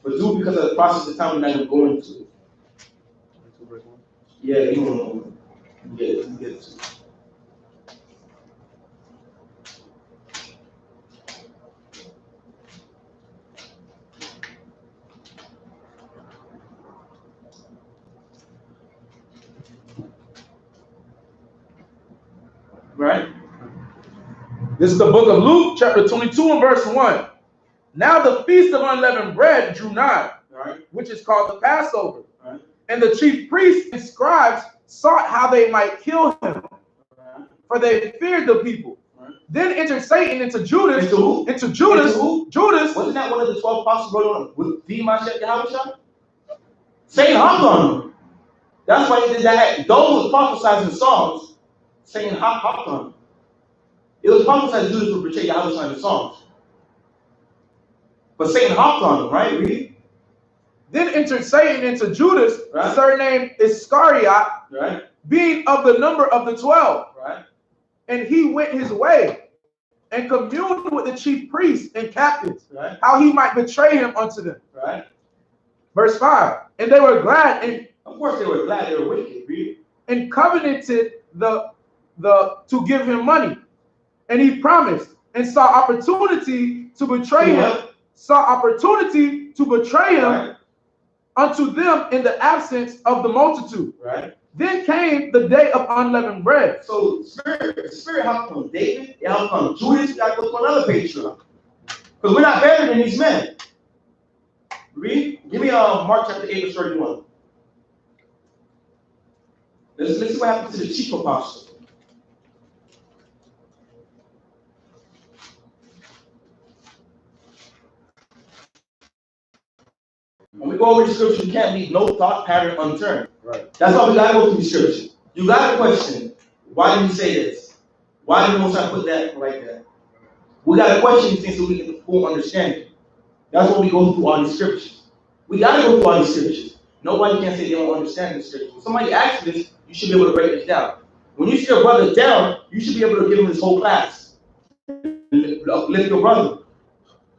[SPEAKER 1] But due because of the process of time, we're not going to go into it. Yeah, you don't know. You get it. Right?
[SPEAKER 2] This is the book of Luke, chapter 22 and verse 1. Now the feast of unleavened bread drew nigh,
[SPEAKER 1] Right.
[SPEAKER 2] which is called the Passover.
[SPEAKER 1] Right.
[SPEAKER 2] And the chief priests and scribes sought how they might kill him,
[SPEAKER 1] Right.
[SPEAKER 2] for they feared the people.
[SPEAKER 1] Right.
[SPEAKER 2] Then entered Satan into Judas.
[SPEAKER 1] Into who?
[SPEAKER 2] Into Judas.
[SPEAKER 1] Into who?
[SPEAKER 2] Judas.
[SPEAKER 1] Wasn't that one of the 12 apostles wrote on with the Mashiach Yahushua? Satan hopped on him. That's why he did that. Those prophesied in Psalms. Satan hopped on him. It was prophesied Judas would betray Yahushua in the Psalms. But Satan hopped on him, right? Read.
[SPEAKER 2] Then entered Satan into Judas,
[SPEAKER 1] Right.
[SPEAKER 2] surnamed Iscariot,
[SPEAKER 1] Right.
[SPEAKER 2] being of the number of the 12.
[SPEAKER 1] Right.
[SPEAKER 2] And he went his way and communed with the chief priests and captains,
[SPEAKER 1] Right.
[SPEAKER 2] how he might betray him unto them.
[SPEAKER 1] Right.
[SPEAKER 2] Verse 5. And they were glad, and
[SPEAKER 1] Of course they were glad, they were wicked. Read.
[SPEAKER 2] and covenanted the to give him money. And he promised and saw opportunity to betray him. Saw opportunity to betray him
[SPEAKER 1] Right.
[SPEAKER 2] unto them in the absence of the multitude.
[SPEAKER 1] Right.
[SPEAKER 2] Then came the day of unleavened bread.
[SPEAKER 1] So the spirit hopped on David, it hopped on Judas, we gotta go to another patriarch. Because we're not better than these men. Read. Give me Mark chapter 8, verse 31. Let's see what happened to the chief apostle. When we go over the scripture, you can't leave no thought pattern unturned.
[SPEAKER 2] Right.
[SPEAKER 1] That's why we gotta go through the scripture. You gotta question, why did he say this? Why did the Most High put that like that? We gotta question these things so we get the full understanding. That's why we go through all these scriptures. We gotta go through all these scriptures. Nobody can say they don't understand the scripture. When somebody asks you this, you should be able to break this down. When you see your brother down, you should be able to give him this whole class. Lift your brother.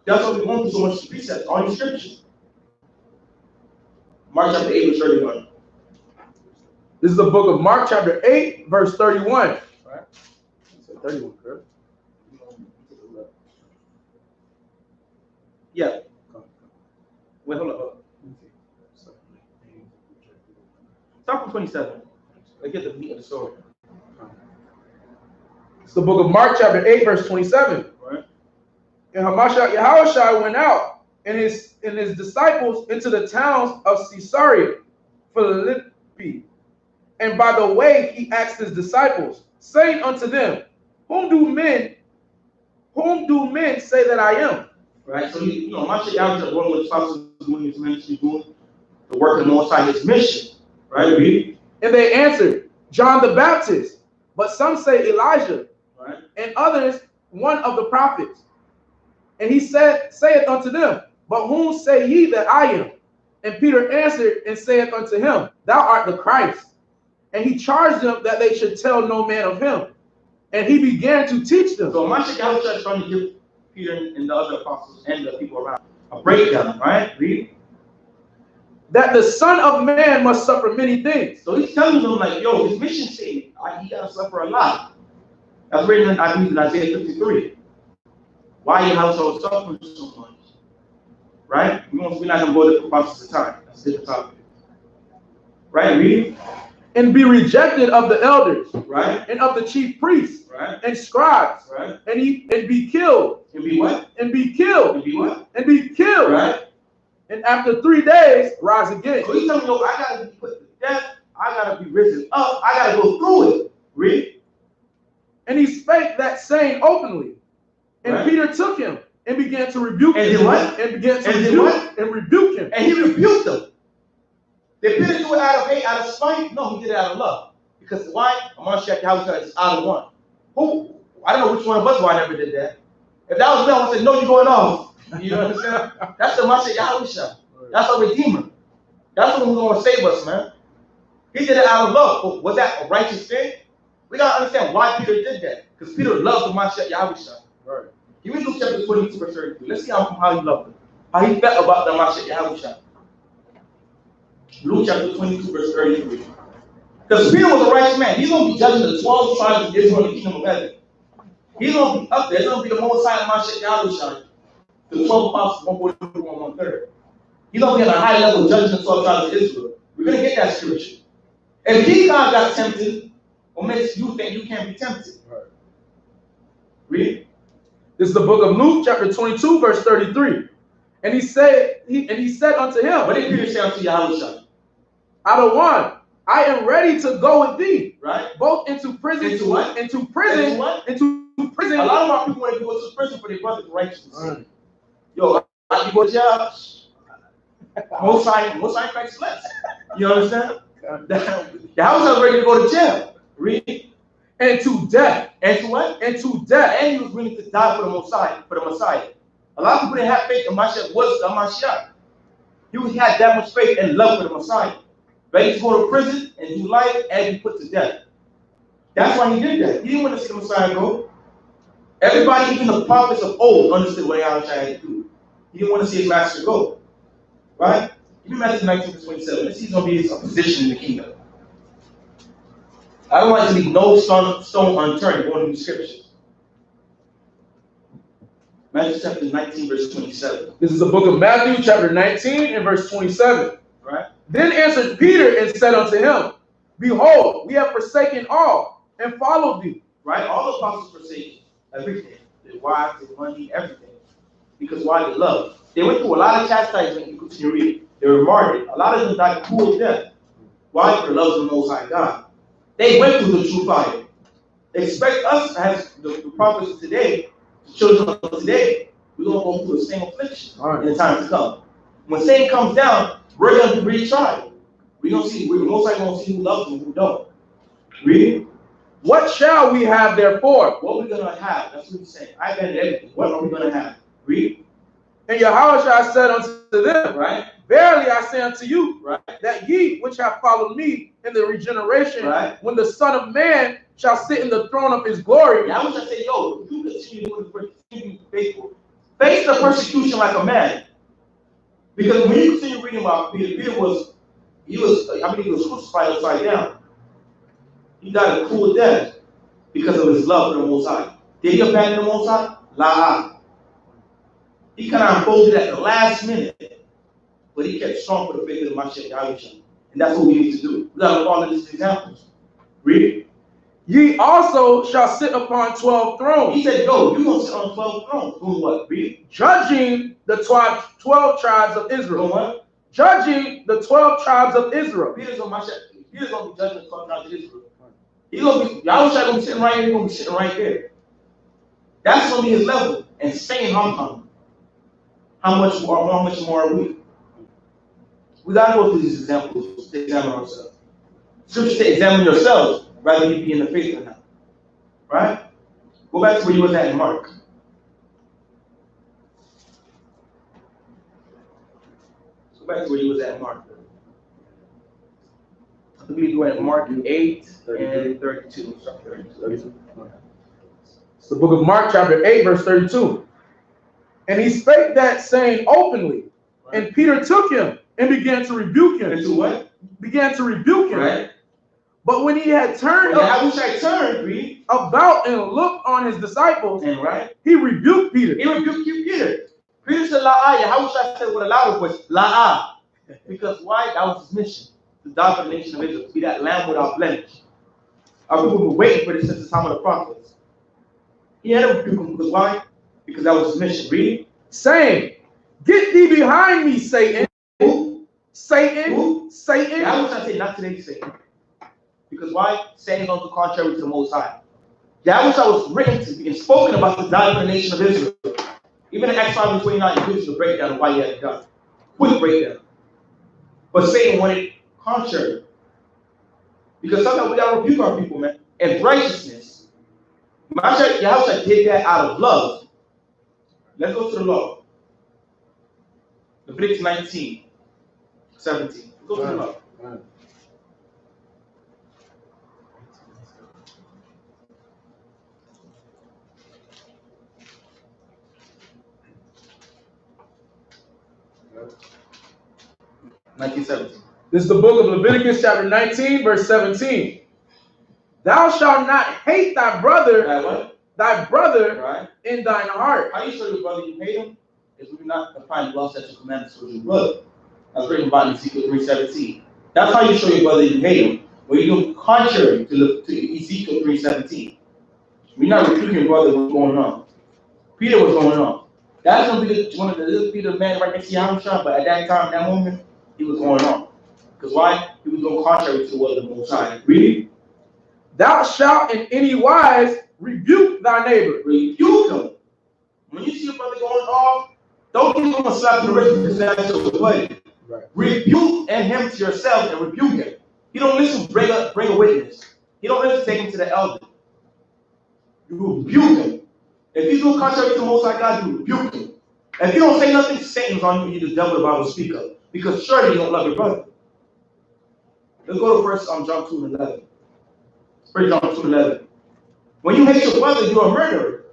[SPEAKER 1] That's why we're going through so much precepts, all these scriptures. Mark chapter 8, verse 31.
[SPEAKER 2] This is the book of Mark, chapter 8, verse 31.
[SPEAKER 1] Right.
[SPEAKER 2] 31, correct? Yeah. Wait, hold up. Start from 27. I get the meat of the story. It's the book of Mark, chapter 8, verse 27. Right. And Yahushua went out and his disciples into the towns of Caesarea Philippi. And by the way, he asked his disciples, saying unto them, Whom do men say that I am? Right. So Mashiach Yahushua, one of the apostles doing his ministry, doing the work alongside his mission. Right. Read. And they answered, John the Baptist, but some say Elijah, right, and others one of the prophets. And he saith unto them, But whom say ye that I am? And Peter answered and saith unto him, Thou art the Christ. And he charged them that they should tell no man of him. And he began to teach them. So Mashiach Yahushua is trying to give Peter and the other apostles and the people around a breakdown, right? Read. That the Son of Man must suffer many things. So he's telling them, like, yo, his mission statement, he got to suffer a lot. That's written in Isaiah 53. Why your household suffering so much? Right? We're not going to go to the process of time. That's a different topic. Right? Read. And be rejected of the elders, right? And of the chief priests, right? And scribes, right? And be killed. And be what? And be killed. And be what? And be killed. Right? And after 3 days, rise again. So he's telling me, I gotta be put to death, I gotta be risen up, I gotta go through it. Read. And he spake that saying openly. And right. Peter took him and began to rebuke him. And did what? And began to rebuke him. And he rebuked them. Did Peter do it out of hate, out of spite? No, he did it out of love. Because why? Mashiach Yahushua is out of one. Who? I don't know which one of us why I never did that. If that was me, I would say, no, you're going off. You know what I'm saying? That's the Mashiach Yahushua. That's a redeemer. That's the one who's going to save us, man. He did it out of love. But was that a righteous thing? We got to understand why Peter did that. Because Peter loved the Mashiach Yahushua. Right. Give me Luke chapter 22, verse 33. Let's see how he loved him. How he felt about the Mashiach Yahushua. Luke chapter 22, verse 33. Because Peter was a righteous man. He's going to be judging the 12 tribes of Israel in the kingdom of heaven. He's going to be up there. He's going to be the most high Mashiach Yahushua. The 12 apostles, 142, 1/3. He's going to be at a high level judging the 12 tribes of Israel. We're going to get that scripture. If he God got tempted, what makes you think you can't be tempted? Right. Read. This is the book of Luke, chapter 22, verse 33. And he said unto him, what did Peter say unto Yahushua? Out of one, I am ready to go with thee. Right. Both into prison. Into what? Into prison. Into what? Into prison. A lot of our people want to go to prison for their brother's righteousness. Right. Yo, I go to jail. Most sign Christ less. You understand? The house was ready to go to jail. Read. And to death. And to what? And to death. And he was willing to die for the Messiah. A lot of people didn't have faith in Mashiach was the Mashiach. He had that much faith and love for the Messiah. Ready to go to prison and do life and be put to death. That's why he did that. He didn't want to see the Messiah go. Everybody, even the prophets of old, understood what Yahushua had to do. He didn't want to see his master go. Right? Give me Matthew 19 to 27. Let's see who's going to be his position in the kingdom. I don't want to leave no stone unturned going to the scriptures. Matthew chapter 19, verse 27. This is the book of Matthew, chapter 19, and verse 27. Right. Then answered Peter and said unto him, Behold, we have forsaken all and followed thee. Right? All the apostles forsaken everything. Their wives, their money, everything. Because why? They love. They went through a lot of chastisement. You continue reading. They were martyred. A lot of them died cruel death. Why? For the love of the Most High God. They went through the true fire. Expect us as the prophets of today, the children of today, we're going to go through the same affliction in the time to come. When Satan comes down, we're going to be retried. We're most likely going to see who loves and who don't. Read. What shall we have therefore? What we're going to have. That's what he's saying. I bet everything. What are we going to have? Read. And Yahushua said unto them, right? Verily I say unto you, right, that ye which have followed me in the regeneration, right, when the Son of Man shall sit in the throne of his glory. Yeah, I wish I say, yo, if you continue faithful, face the persecution like a man. Because when you continue reading about Peter, Peter was crucified upside down. He died a cruel death
[SPEAKER 1] because of his love for the Most High. Did he abandon the Most High? La. He kind of unfolded at the last minute, but he kept strong for the faith of the Mashiach Yahushua. And that's what we need to do. We got to follow these examples. Read it.
[SPEAKER 2] Ye also shall sit upon 12 thrones.
[SPEAKER 1] He said, yo, you're going to sit on 12 thrones. Doing what? Read it.
[SPEAKER 2] Judging the 12 tribes of Israel.
[SPEAKER 1] Doing what?
[SPEAKER 2] Judging the 12 tribes of Israel.
[SPEAKER 1] Peter's going to be judging the 12 tribes of Israel. He's going to be, Yahushua going to be sitting right here, he's going to be sitting right there. That's going to be his level. And staying humble. How much more are we? We got to go through these examples to examine ourselves. Scripture says, examine yourselves, rather you be in the faith or not. Right? Go back to where you was at in Mark. Go back to where you was at in Mark. I believe you were at Mark 8 and 32. Sorry, 32.
[SPEAKER 2] It's the book of Mark, chapter 8, verse 32. And he spake that saying openly. Right. And Peter took him and began to rebuke him.
[SPEAKER 1] Into what?
[SPEAKER 2] Began to rebuke him.
[SPEAKER 1] Right.
[SPEAKER 2] But when he had turned about and looked on his disciples,
[SPEAKER 1] and right,
[SPEAKER 2] he rebuked Peter.
[SPEAKER 1] He rebuked you, Peter. Peter said, La'ah. Yahushua said with a louder voice, La'ah. Because why? That was his mission. To die for the nation of Israel. To be that lamb without blemish. Our people were waiting for this since the time of the prophets. He had to rebuke him because why? Because that was his mission. Read it.
[SPEAKER 2] Saying, get thee behind me, Satan.
[SPEAKER 1] Who?
[SPEAKER 2] Satan.
[SPEAKER 1] Who?
[SPEAKER 2] Satan.
[SPEAKER 1] I was trying to say, not today, Satan. Because why? Satan is on the contrary to the Most High. Yahushua was written to be and spoken about the die for the nation of Israel. Even in Acts 5:29, it gives you the breakdown of why he had to die. Quick breakdown. But Satan wanted contrary. Because sometimes we gotta rebuke our people, man. And righteousness. Yahushua did that out of love. Let's go to the law. Leviticus 19, 17. Go to the law.
[SPEAKER 2] Right.
[SPEAKER 1] 19:17.
[SPEAKER 2] This is the book of Leviticus, chapter 19, verse 17. Thou shalt not hate thy brother,
[SPEAKER 1] Right.
[SPEAKER 2] in thine heart.
[SPEAKER 1] How you show your brother you hate him? If we do not apply the law, statutes, and commandments towards your brother. That's written about in Ezekiel 3:17. That's how you show your brother you hate him. When you do contrary to Ezekiel 3:17. We're not rebuking your brother what's going on. Peter was going on. That's going to be one of the little Peter man right next to Yahushua, but at that time, that moment, he was going on. Because why? He was going contrary to the word of the Most High. Read.
[SPEAKER 2] Thou shalt in any wise rebuke thy neighbor.
[SPEAKER 1] Rebuke him. When you see your brother going off, don't give him a slap in the wrist because that's your way. Right. Rebuke him to yourself and rebuke him. You don't listen, bring a witness. You don't listen, take him to the elder. You rebuke him. If he's doing contrary to the Most High God, you rebuke him. If you don't say nothing, Satan's on you, you the devil the Bible speak of. Because surely you don't love your brother. Let's go to 1 John 2:11. 1 John 2:11. When you hate your brother, you're a murderer.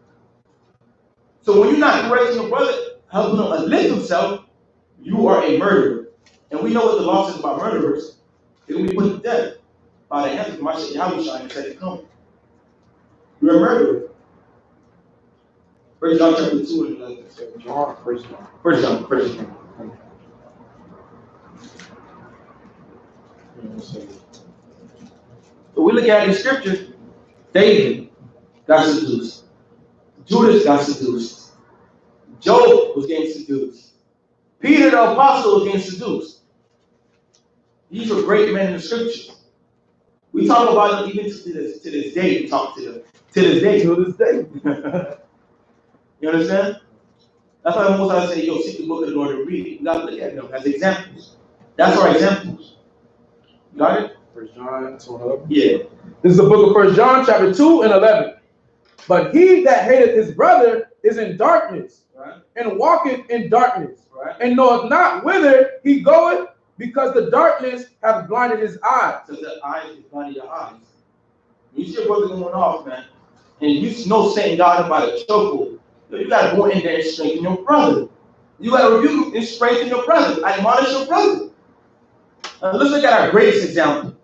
[SPEAKER 1] So when you're not correcting your brother, helping him uplift himself, you are a murderer. And we know what the law says about murderers. They're going to be put to death by the hands of Mashiach Yahushua in the second coming. You're a murderer. 1 John chapter 2:11. 1 John. So we look at in scripture, David got seduced. Judas got seduced. Job was getting seduced. Peter the apostle was getting seduced. These were great men in the scriptures. We talk about them even to this day. We talk to them. To this day. You understand? That's why most of us say, yo, seek the book of the Lord and read it. You got to look at them as examples. That's our examples. Got it?
[SPEAKER 2] 1 John 2:11.
[SPEAKER 1] Yeah.
[SPEAKER 2] This is the book of 1 John, chapter 2:11. But he that hateth his brother is in darkness, right, and walketh in darkness, right, and knoweth not whither he goeth, because the darkness hath blinded his eyes.
[SPEAKER 1] So the eyes have blinded your eyes. You see your brother going off, man, and you know Satan got him by the chokehold. You got to go in there and strengthen your brother. You got to rebuke him and strengthen your brother. Admonish your brother. Let's look at our greatest example.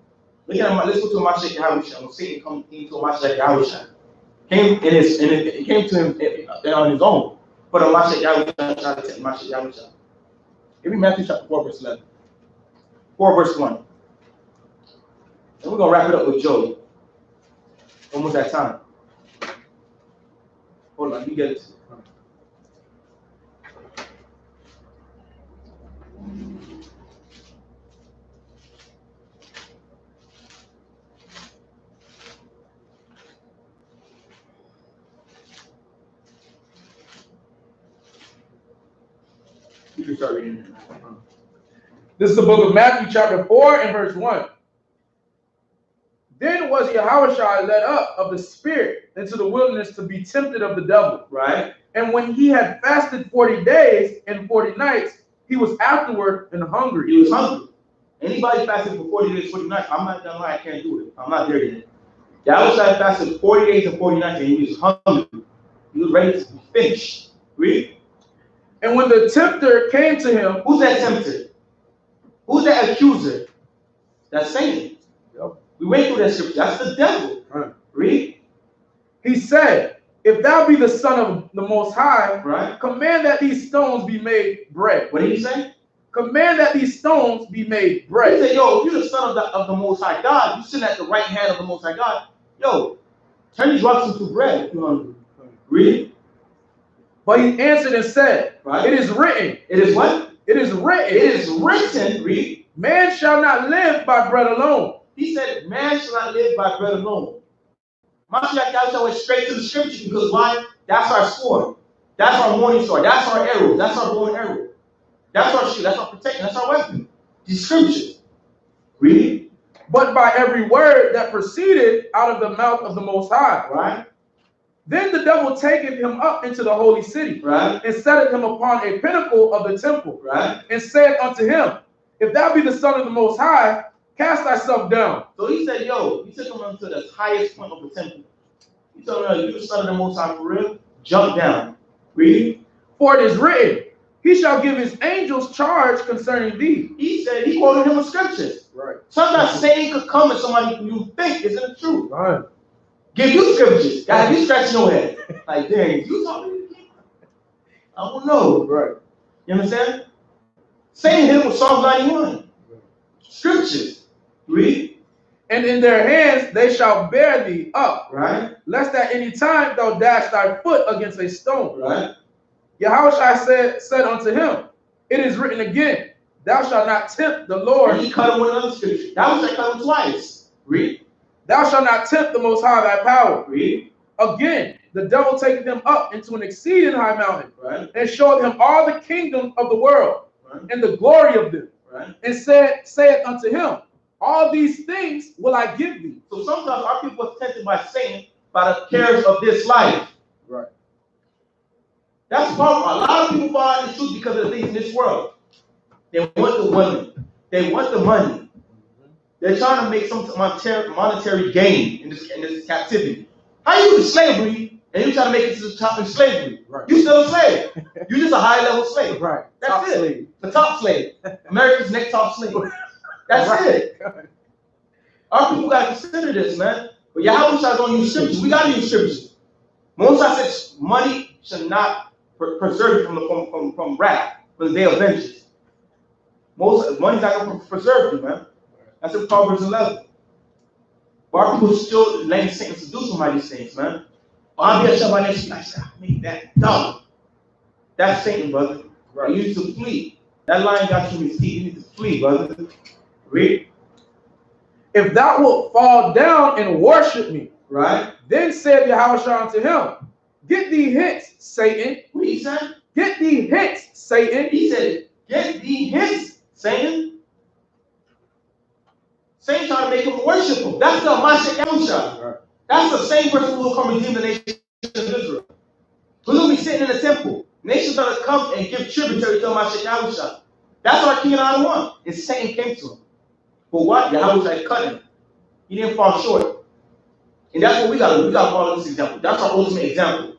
[SPEAKER 1] Look at him. Let's go to Mashiach Yahushua. Satan come into Mashiach Yahushua. It came to him on his own. But Mashiach Yahushua tried to take Mashiach Yahushua. Give me Matthew chapter 4, verse 11. 4, verse 1. And we're going to wrap it up with Job. Almost that time. Hold on, you get it. You can start reading it.
[SPEAKER 2] This is the book of Matthew, chapter 4, and verse 1. Then was Yahushua led up of the Spirit into the wilderness to be tempted of the devil.
[SPEAKER 1] Right.
[SPEAKER 2] And when he had fasted 40 days and 40 nights, he was afterward and hungry.
[SPEAKER 1] He was hungry. Anybody fasted for 40 days, 40 nights, I'm not gonna lie, I can't do it. I'm not there yet. Yahushua fasted 40 days and 40 nights, and he was hungry. He was ready to finish. Read.
[SPEAKER 2] And when the tempter came to him,
[SPEAKER 1] who's that tempter? Who's that accuser? That's Satan.
[SPEAKER 2] Yep.
[SPEAKER 1] We went through that scripture. That's the devil.
[SPEAKER 2] Right.
[SPEAKER 1] Read.
[SPEAKER 2] He said, if thou be the Son of the Most High,
[SPEAKER 1] right,
[SPEAKER 2] command that these stones be made bread.
[SPEAKER 1] What did he say?
[SPEAKER 2] Command that these stones be made bread.
[SPEAKER 1] He said, yo, if you're the Son of the Most High God, you sitting at the right hand of the Most High God, yo, turn these rocks into bread if you're hungry. Read.
[SPEAKER 2] But he answered and said,
[SPEAKER 1] right,
[SPEAKER 2] it is written.
[SPEAKER 1] It is what?
[SPEAKER 2] It is written.
[SPEAKER 1] It is written. Read.
[SPEAKER 2] Man shall not live by bread alone.
[SPEAKER 1] He said, man shall not live by bread alone. Mashiach Yahushua went straight to the scripture because why? That's our sword. That's our morning sword. That's our arrow. That's our bow and arrow. That's our shield. That's our protection. That's our weapon. These scriptures. Read.
[SPEAKER 2] But by every word that proceeded out of the mouth of the Most High.
[SPEAKER 1] Right.
[SPEAKER 2] Then the devil taketh him up into the holy city.
[SPEAKER 1] Right.
[SPEAKER 2] And setteth him upon a pinnacle of the temple.
[SPEAKER 1] Right.
[SPEAKER 2] And said unto him, if thou be the Son of the Most High, cast thyself down.
[SPEAKER 1] So he said, yo, he took him up to the highest point of the temple. He told him, you the Son of the Most High for real? Jump down. Read.
[SPEAKER 2] For it is written, he shall give his angels charge concerning thee.
[SPEAKER 1] He said, he quoted him with scriptures.
[SPEAKER 2] Right.
[SPEAKER 1] Sometimes Satan could come at somebody who you think isn't the truth.
[SPEAKER 2] Right.
[SPEAKER 1] Give you scriptures. God, you scratching your head. Like, dang, you talking to me? I don't know.
[SPEAKER 2] Right.
[SPEAKER 1] You understand? Satan hit him with Psalm 91. Right. Scriptures. Read.
[SPEAKER 2] And in their hands they shall bear thee up.
[SPEAKER 1] Right.
[SPEAKER 2] Lest at any time thou dash thy foot against a stone.
[SPEAKER 1] Right.
[SPEAKER 2] Yahushua said unto him, it is written again, thou shalt not tempt the Lord.
[SPEAKER 1] And he cut him with another scripture. Yahushua cut him twice. Read.
[SPEAKER 2] Thou shalt not tempt the Most High thy power.
[SPEAKER 1] Read.
[SPEAKER 2] Again, the devil taketh him up into an exceeding high mountain,
[SPEAKER 1] right,
[SPEAKER 2] and showed him all the kingdoms of the world, right, and the glory of them,
[SPEAKER 1] right,
[SPEAKER 2] and saith unto him, all these things will I give thee.
[SPEAKER 1] So sometimes our people are tempted by Satan by the cares of this life.
[SPEAKER 2] Right.
[SPEAKER 1] That's powerful. A lot of people fall in the truth because of the things in this world. They want the women. They want the money. They're trying to make some monetary gain in this captivity. How you in slavery and you trying to make it to the top in slavery? Right. You still a slave. You just a high level slave.
[SPEAKER 2] Right.
[SPEAKER 1] That's
[SPEAKER 2] top
[SPEAKER 1] it.
[SPEAKER 2] Slave.
[SPEAKER 1] The top slave. America's next top slave. That's
[SPEAKER 2] right.
[SPEAKER 1] it. Our people gotta consider this, man. But Yahushua don't use scriptures. We gotta use scriptures. Moses said money should not preserve you from wrath, from the day of vengeance. Money's not gonna preserve you, man. That's in Proverbs 11. But our people still letting Satan seduce them by these things, man. I'll be a Shabbat next week. I said, I made that dumb. That's Satan, brother. Right. You need to flee. That lion got you in his teeth. You need to flee, brother. Read.
[SPEAKER 2] If thou wilt fall down and worship me,
[SPEAKER 1] right? Then
[SPEAKER 2] said Yahushua unto him, get thee hence, Satan.
[SPEAKER 1] What he said?
[SPEAKER 2] Get thee hence, Satan.
[SPEAKER 1] He said, get thee hence, Satan. Satan trying to make him worship him. That's the Mashiach Yahushua. Right. That's the same person who will come redeem the nation of Israel. Who's going to be sitting in the temple. Nations are going to come and give tributary to Mashiach Yahushua. That's our King and our one. And Satan came to him. But what? Yahushua cut him. He didn't fall short. And that's what we got to do. We got to follow this example. That's our ultimate example.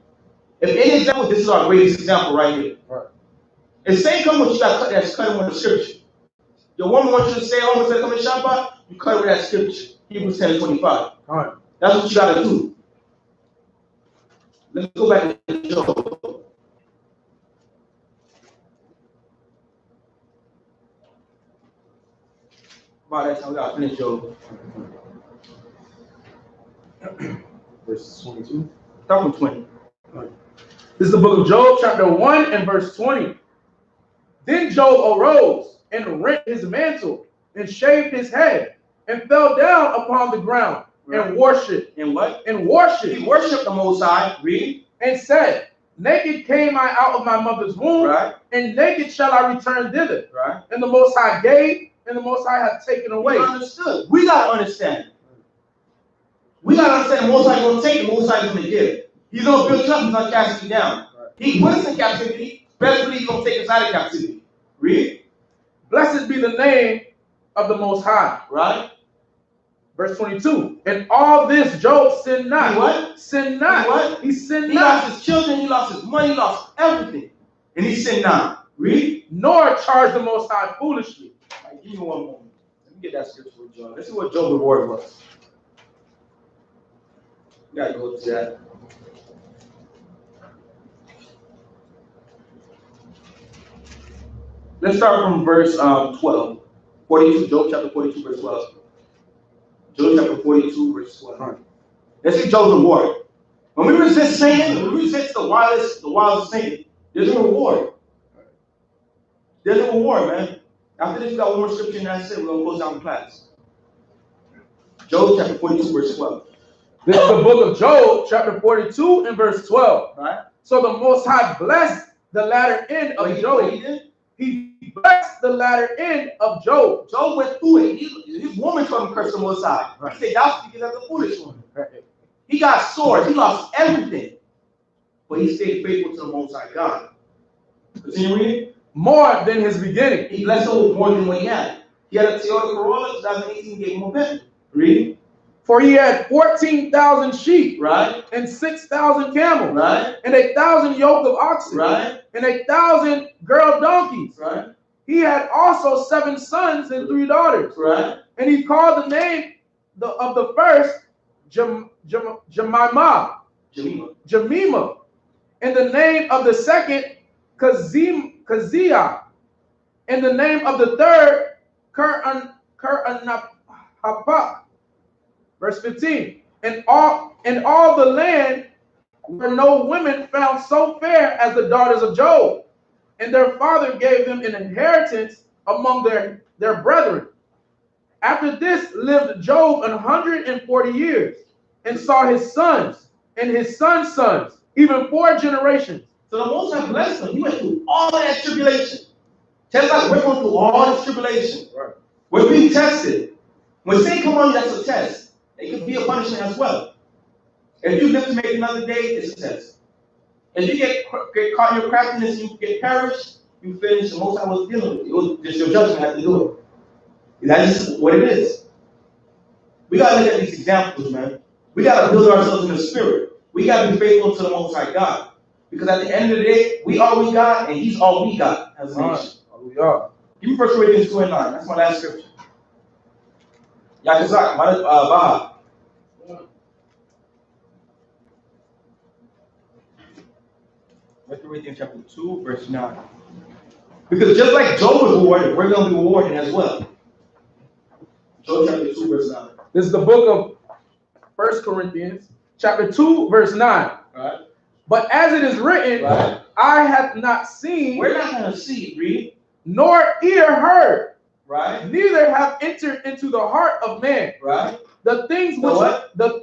[SPEAKER 1] If any example, this is our greatest example right here. Right. If Satan comes with you, got to cut him with the scripture. Your woman wants you to stay home instead of coming to Shabbat, you cut her with that scripture. Hebrews 10:25.
[SPEAKER 2] All right.
[SPEAKER 1] That's what you gotta do. Let's go back to Job. By that time, we gotta finish Job.
[SPEAKER 2] Verse 22.
[SPEAKER 1] Start from 20.
[SPEAKER 2] This is the book of Job, chapter 1 and verse 20. Then Job arose and rent his mantle and shaved his head and fell down upon the ground and worshipped.
[SPEAKER 1] And what?
[SPEAKER 2] And worshipped.
[SPEAKER 1] He worshipped the Most High. Read.
[SPEAKER 2] And said, naked came I out of my mother's womb,
[SPEAKER 1] Right.
[SPEAKER 2] and naked shall I return thither.
[SPEAKER 1] Right.
[SPEAKER 2] And the Most High gave, and the Most High hath taken away.
[SPEAKER 1] We understood. We gotta understand. We gotta understand the Most High is gonna take, the Most High is gonna give. He's gonna build you up, he's gonna cast you down. He put us in captivity, best believe he's gonna take us out of captivity. Read.
[SPEAKER 2] Blessed be the name of the Most High.
[SPEAKER 1] Right.
[SPEAKER 2] Verse 22. And all this Job sinned not.
[SPEAKER 1] He what?
[SPEAKER 2] Sinned not.
[SPEAKER 1] He what?
[SPEAKER 2] He sinned
[SPEAKER 1] He
[SPEAKER 2] not.
[SPEAKER 1] lost his children, he lost his money, he lost everything. And he sinned not. Read.
[SPEAKER 2] Nor charged the Most High foolishly.
[SPEAKER 1] Right, give me one moment. Let me get that scripture with Job. Let's see what Job's reward was. We gotta go to that. Let's start from verse 12. 42, Job chapter 42, verse 12. Job chapter 42, verse 12.
[SPEAKER 2] Right.
[SPEAKER 1] Let's see Job's reward. When we resist Satan, when we resist the wildest Satan, there's a reward. There's a reward, man. After this, we got one more scripture and that's it. We're going to close down the class. Job chapter 42, verse 12.
[SPEAKER 2] This is the book of Job, chapter 42 and verse 12.
[SPEAKER 1] Right?
[SPEAKER 2] So the Most High blessed the latter end of Job. He blessed the latter end of Job.
[SPEAKER 1] Job went through it. His woman told him curse the Most High.
[SPEAKER 2] Right.
[SPEAKER 1] He said, that's because of the foolish woman. Right. He got swords. He lost everything. But he stayed faithful to the Most High God. Continue reading.
[SPEAKER 2] More than his beginning.
[SPEAKER 1] He blessed him with more than what he had. He had a Toyota Corolla, 2018 gave him a Bentley. Read.
[SPEAKER 2] For he had 14,000 sheep,
[SPEAKER 1] Right,
[SPEAKER 2] and 6,000 camels,
[SPEAKER 1] right,
[SPEAKER 2] and 1,000 yoke of oxen,
[SPEAKER 1] right,
[SPEAKER 2] and 1,000 girl donkeys.
[SPEAKER 1] right,
[SPEAKER 2] He had also 7 sons and 3 daughters.
[SPEAKER 1] right.
[SPEAKER 2] And he called the name of the first Jemimah, and the name of the second Keziah, and the name of the third Keranaphah. Verse 15. And all the land were no women found so fair as the daughters of Job, and their father gave them an inheritance among their brethren. After this lived Job 140 years, and saw his sons and his sons' sons, even 4 generations.
[SPEAKER 1] So the Most High blessed him. He went through all of that tribulation. Just like we're going through all this tribulation. Right. We're being tested. When Satan comes on you, that's a test. It could be a punishment as well. If you live to make another day, it's a test. If you get caught in your craftiness and you get perished, you finish the Most High was dealing with it. It was just your judgment had to do it. That's just what it is. We got to look at these examples, man. We got to build ourselves in the spirit. We got to be faithful to the Most High God. Because at the end of the day, we all we got, and He's all we got as a nation.
[SPEAKER 2] All we are.
[SPEAKER 1] Give me 1 Corinthians 2 and 9. That's my last scripture. Yakazak, Baha. 1 Corinthians chapter 2, verse 9. Because just like Job was rewarded, we're going to be rewarded as well. Job chapter 2, verse 9.
[SPEAKER 2] This is the book of 1 Corinthians, chapter 2, verse 9.
[SPEAKER 1] Right.
[SPEAKER 2] But as it is written,
[SPEAKER 1] right.
[SPEAKER 2] I have not seen,
[SPEAKER 1] we're not going to see, read,
[SPEAKER 2] nor ear heard,
[SPEAKER 1] right?
[SPEAKER 2] Neither have entered into the heart of man,
[SPEAKER 1] right?
[SPEAKER 2] The things which,
[SPEAKER 1] the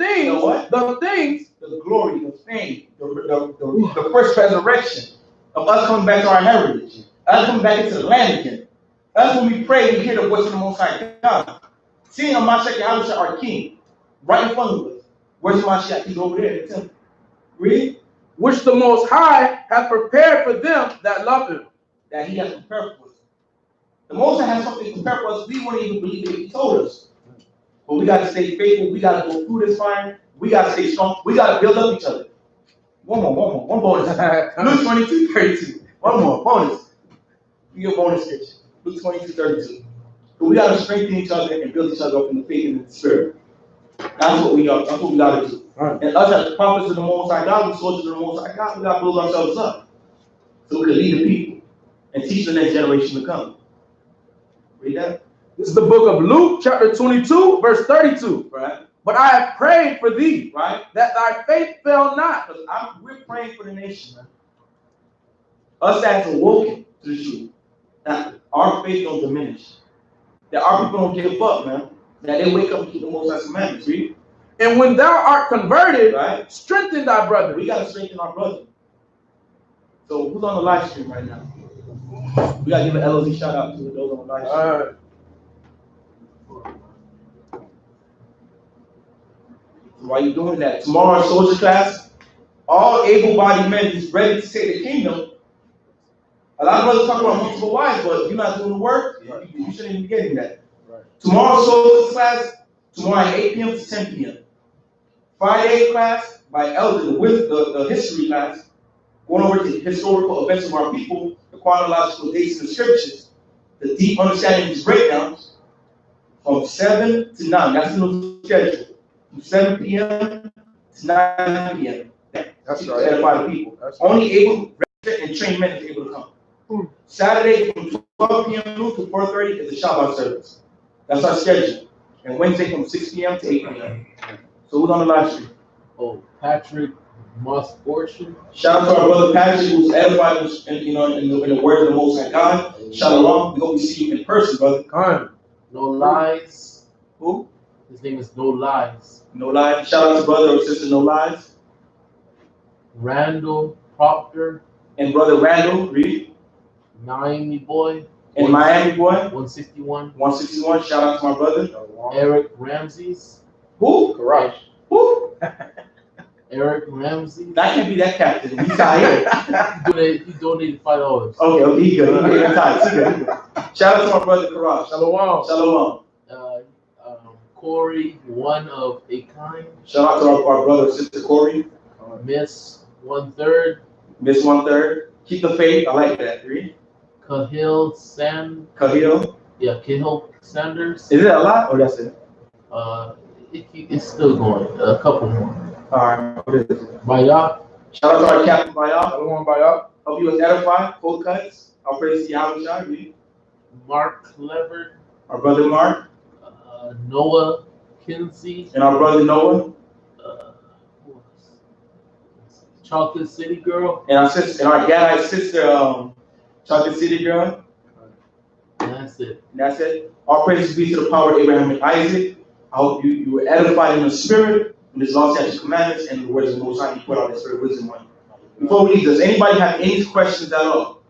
[SPEAKER 1] glory, the fame, the first resurrection of us coming back to our heritage, us coming back into the land again. Us when we pray, we hear the voice of the Most High God. Seeing a Mashiach Yahushua, our King, right in front of us. Where's Mashiach? He's over there in the temple. Read.
[SPEAKER 2] Which the Most High hath prepared for them that love Him.
[SPEAKER 1] That He has prepared for us. The Most High has something prepared for us. We wouldn't even believe it. He told us. But we got to stay faithful. We got to go through this fire. We got to stay strong. We got to build up each other. One bonus. Luke 22:32. One more bonus. You get a bonus scripture. Luke 22:32. But we got to strengthen each other and build each other up in the faith and in the spirit. That's what we are. That's what we got to do.
[SPEAKER 2] Right.
[SPEAKER 1] And us as prophets of the Most High God, we soldiers of the Most High God, we got to build ourselves up so we can lead the people and teach the next generation to come. Read that.
[SPEAKER 2] This is the book of Luke, chapter 22, verse 32.
[SPEAKER 1] Right.
[SPEAKER 2] But I have prayed for thee,
[SPEAKER 1] Right.
[SPEAKER 2] that thy faith fail not.
[SPEAKER 1] Because we're praying for the nation, man. Us that's awoken to the truth, that our faith don't diminish, that our people don't give up, man, that they wake up and keep the Most High commandments. Read.
[SPEAKER 2] And when thou art converted,
[SPEAKER 1] Right.
[SPEAKER 2] strengthen thy brother.
[SPEAKER 1] We got to strengthen our brother. So who's on the live stream right now? We got to give an LOZ shout out to those on the live stream. While you're doing that, tomorrow in soldier class, all able-bodied men who's ready to take the kingdom. A lot of brothers talk about multiple wives, but you're not doing the work. You shouldn't even be getting that. Right. Tomorrow soldier class, tomorrow at 8 p.m. to 10 p.m. Friday class by Elder with the history class, going over to historical events of our people, the chronological dates in the scriptures, the deep understanding of these breakdowns, from 7 to 9. That's the schedule. From 7 p.m. to 9 p.m. That's right. To edify the people. That's only able, registered, and trained men is able to come. Saturday from 12 p.m. to 4:30 is the Shabbat service. That's our schedule. And Wednesday from 6 p.m. to 8 p.m. So who's on the live stream?
[SPEAKER 3] Oh, Patrick Musfortune.
[SPEAKER 1] Shout out to our brother Patrick, who's edified in the word of the Most High God. Shalom. We hope we see you in person, brother.
[SPEAKER 2] Come.
[SPEAKER 3] No Lies.
[SPEAKER 1] Who?
[SPEAKER 3] His name is No Lies.
[SPEAKER 1] No Lies. Shout out to brother or sister No Lies.
[SPEAKER 3] Randall Proctor.
[SPEAKER 1] And brother Randall, read.
[SPEAKER 3] Miami Boy.
[SPEAKER 1] And Miami Boy.
[SPEAKER 3] 161.
[SPEAKER 1] 161. Shout out to my brother.
[SPEAKER 3] Eric Ramses.
[SPEAKER 1] Who?
[SPEAKER 2] Garage.
[SPEAKER 1] Who?
[SPEAKER 3] Eric Ramsey.
[SPEAKER 1] That can't be that captain. He's out here.
[SPEAKER 3] He donated $5.
[SPEAKER 1] Okay, he good. He good. Shout out to my brother Karash.
[SPEAKER 2] Shalom.
[SPEAKER 1] Shalom.
[SPEAKER 3] Corey, one of a kind.
[SPEAKER 1] Shout out to our brother sister Corey.
[SPEAKER 3] Miss 1/3.
[SPEAKER 1] Miss 1/3. Keep the faith. I like that. Read.
[SPEAKER 3] Cahill
[SPEAKER 1] Cahill.
[SPEAKER 3] Yeah, Cahill Sanders.
[SPEAKER 1] Is it a lot or that's it?
[SPEAKER 3] It's still going. A couple more.
[SPEAKER 1] All right. What is it?
[SPEAKER 3] Bayat.
[SPEAKER 1] Shout out to our captain Bayat.
[SPEAKER 2] Shalom, Bayat.
[SPEAKER 1] Hope you was edified. Cold cuts. I'll praise to Yahweh. Read.
[SPEAKER 3] Mark Clever.
[SPEAKER 1] Our brother Mark.
[SPEAKER 3] Noah Kinsey.
[SPEAKER 1] And our brother Noah.
[SPEAKER 3] Chocolate City Girl.
[SPEAKER 1] And our sister, and our Gadite sister, Chocolate City Girl.
[SPEAKER 3] And that's it.
[SPEAKER 1] And that's it. All praises be to the power of Abraham and Isaac. I hope you were edified in the spirit, in His law, statutes, commandments, and the words of the Most High. He put out His spirit wisdom on. Before we leave, does anybody have any questions at all?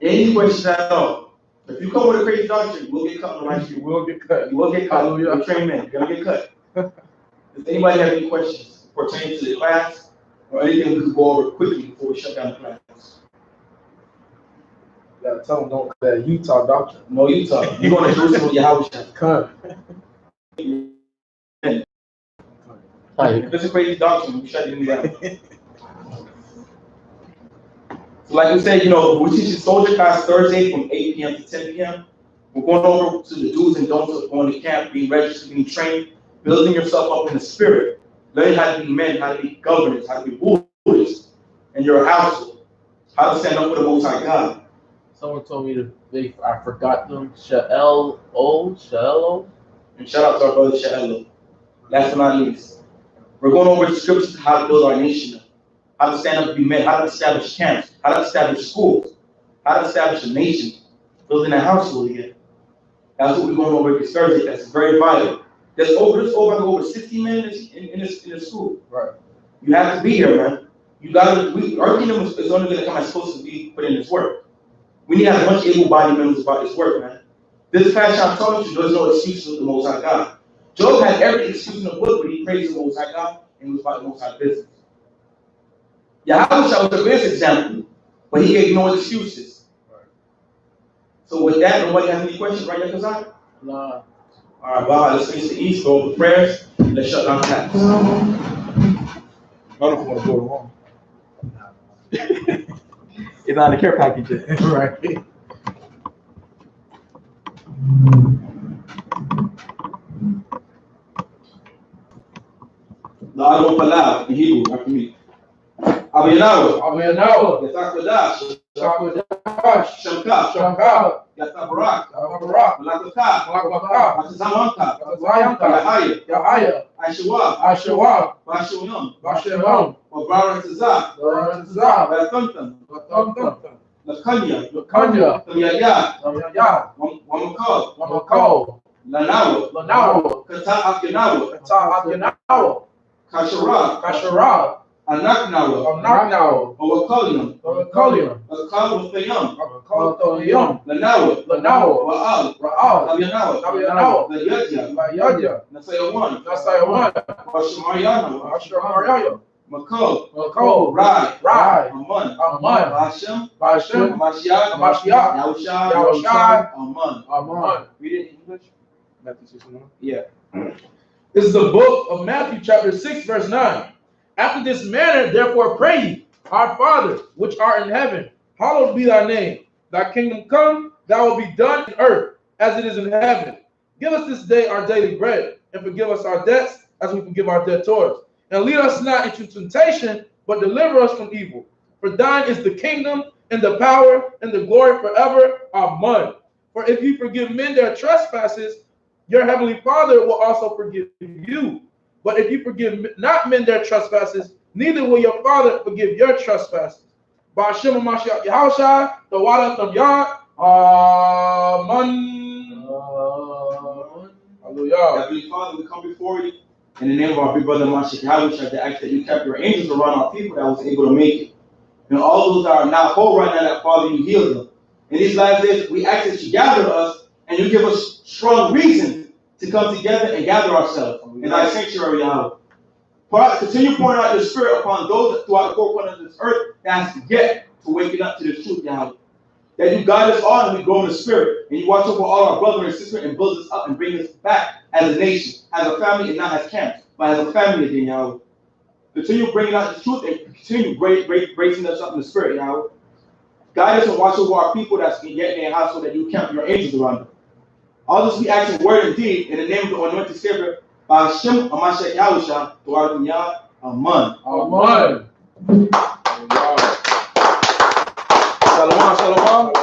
[SPEAKER 1] Any questions at all? If you come with a crazy doctrine, you will get cut on the right street.
[SPEAKER 2] You will get cut.
[SPEAKER 1] You will get cut.
[SPEAKER 2] Hallelujah.
[SPEAKER 1] You're trained men. You're gonna get cut. Does anybody have any questions pertaining to the class or anything we could go over quickly before we shut down the class?
[SPEAKER 2] You gotta tell them don't cut that Utah doctrine.
[SPEAKER 1] No Utah. You're going to Jerusalem with Yahweh.
[SPEAKER 2] Come.
[SPEAKER 1] If it's a crazy doctrine, we shut you down. So like we said, we're teaching soldier class Thursday from 8 p.m. to 10 p.m. We're going over to the do's and don'ts of going to camp, being registered, being trained, building yourself up in the spirit, learning how to be men, how to be governors, how to be rulers in your household, how to stand up for the Most High God.
[SPEAKER 3] Someone told me I forgot them. Shaelo.
[SPEAKER 1] And shout out to our brother Shaelo. Last but not least, we're going over the scriptures to how to build our nation up, how to stand up and be men, how to establish camps, how to establish schools, how to establish a nation, building a household again. That's what we're going over this Thursday. That's very vital. There's over 60 men in this school. Right. You have to be here, man. Our kingdom is only going to come as supposed to be put in this work. We need to have a bunch of able-bodied members about this work, man. This passage I'm talking to, there's no excuse with the Most High God. Job had every excuse in the book, but he praised the Most High God and he was about the Most High business. Yahweh was the best example, but he gave no excuses. Right. So with that, nobody has any questions right there, Kazak?
[SPEAKER 3] No.
[SPEAKER 1] All right, well, let's face the east, go over prayers, and let's shut down class.
[SPEAKER 2] I don't want to go wrong.
[SPEAKER 1] It's not a care package yet.
[SPEAKER 2] Right.
[SPEAKER 1] The other one for loud in Hebrew, after me. Abiyanawa.
[SPEAKER 2] Abiyanawa.
[SPEAKER 1] Yatakwadash.
[SPEAKER 2] Shakwadash.
[SPEAKER 1] Shamka.
[SPEAKER 2] Shamka.
[SPEAKER 1] Yatabarak.
[SPEAKER 2] Barak.
[SPEAKER 1] Malakaka.
[SPEAKER 2] Malakaka.
[SPEAKER 1] Atazamanka.
[SPEAKER 2] Zayanka.
[SPEAKER 1] Yahaya.
[SPEAKER 2] Yahaya.
[SPEAKER 1] Aishawab.
[SPEAKER 2] Ashawab.
[SPEAKER 1] Bashunam.
[SPEAKER 2] Bashemam.
[SPEAKER 1] Wabaratazah.
[SPEAKER 2] Baratazah.
[SPEAKER 1] Bayatantam.
[SPEAKER 2] Batantam.
[SPEAKER 1] Lakanya.
[SPEAKER 2] Lakanya.
[SPEAKER 1] Tamyaya.
[SPEAKER 2] Tamyaya.
[SPEAKER 1] Wamakal.
[SPEAKER 2] Wamakal.
[SPEAKER 1] Lanawa.
[SPEAKER 2] Lanawa.
[SPEAKER 1] Kata Akinawa.
[SPEAKER 2] Kata Akinawa.
[SPEAKER 1] Kasharab.
[SPEAKER 2] Kasharab.
[SPEAKER 1] Anaknawa.
[SPEAKER 2] Anaknawa.
[SPEAKER 1] Wawakalium.
[SPEAKER 2] Wawakalium.
[SPEAKER 1] Akal Thayam.
[SPEAKER 2] Akal
[SPEAKER 1] Lanawa.
[SPEAKER 2] Lanawa.
[SPEAKER 1] Wa'al.
[SPEAKER 2] Ra'al.
[SPEAKER 1] Abiyanawa.
[SPEAKER 2] Abiyanawa.
[SPEAKER 1] Layadya.
[SPEAKER 2] Layadya.
[SPEAKER 1] Nasayawan.
[SPEAKER 2] Nasayawan.
[SPEAKER 1] Washamayana.
[SPEAKER 2] Ashamaraya.
[SPEAKER 1] Makal.
[SPEAKER 2] Makal.
[SPEAKER 1] Rai.
[SPEAKER 2] Rai.
[SPEAKER 1] Aman.
[SPEAKER 2] Aman.
[SPEAKER 1] Hashem.
[SPEAKER 2] Hashem.
[SPEAKER 1] Mashiach.
[SPEAKER 2] Mashiach.
[SPEAKER 1] Yahushua.
[SPEAKER 2] Yahushua.
[SPEAKER 1] Aman.
[SPEAKER 2] Aman.
[SPEAKER 1] Read it in English.
[SPEAKER 2] Matthew 6:9.
[SPEAKER 1] Yeah.
[SPEAKER 2] This is the book of Matthew, chapter 6, verse 9. After this manner, therefore, pray ye, Our Father, which art in heaven, hallowed be thy name. Thy kingdom come, thy will be done in earth as it is in heaven. Give us this day our daily bread, and forgive us our debts as we forgive our debtors. And lead us not into temptation, but deliver us from evil. For thine is the kingdom, and the power, and the glory forever. Amen. For if you forgive men their trespasses, your heavenly Father will also forgive you. But if you forgive not men their trespasses, neither will your Father forgive your trespasses. Ba'ashem Mashiach Yahushua, the water of Yah. Amen. Hallelujah.
[SPEAKER 1] Heavenly Father, we come before you in the name of our big brother Mashiach Yahushua to ask that you kept your angels around our people that was able to make it. And all those that are not whole right now, that Father, you heal them. In these last days, we ask that you gather us and you give us strong reason to come together and gather ourselves in thy sanctuary, Yahweh. Continue pouring out your spirit upon those throughout the four corners of this earth that has to get to waking up to the truth, Yahweh. That you guide us all and we grow in the spirit. And you watch over all our brothers and sisters and build us up and bring us back as a nation, as a family, and not as camps, but as a family again, Yahweh. Continue bringing out the truth and continue raising us up in the spirit, Yahweh. Guide us and watch over our people that's yet in their house so that you camp your angels around them. All this we ask in word and deed in the name of the anointed Savior, by Hashem Mashiach Yahushua, to our dunya. Amen.
[SPEAKER 2] Amen.
[SPEAKER 1] Shalom, shalom.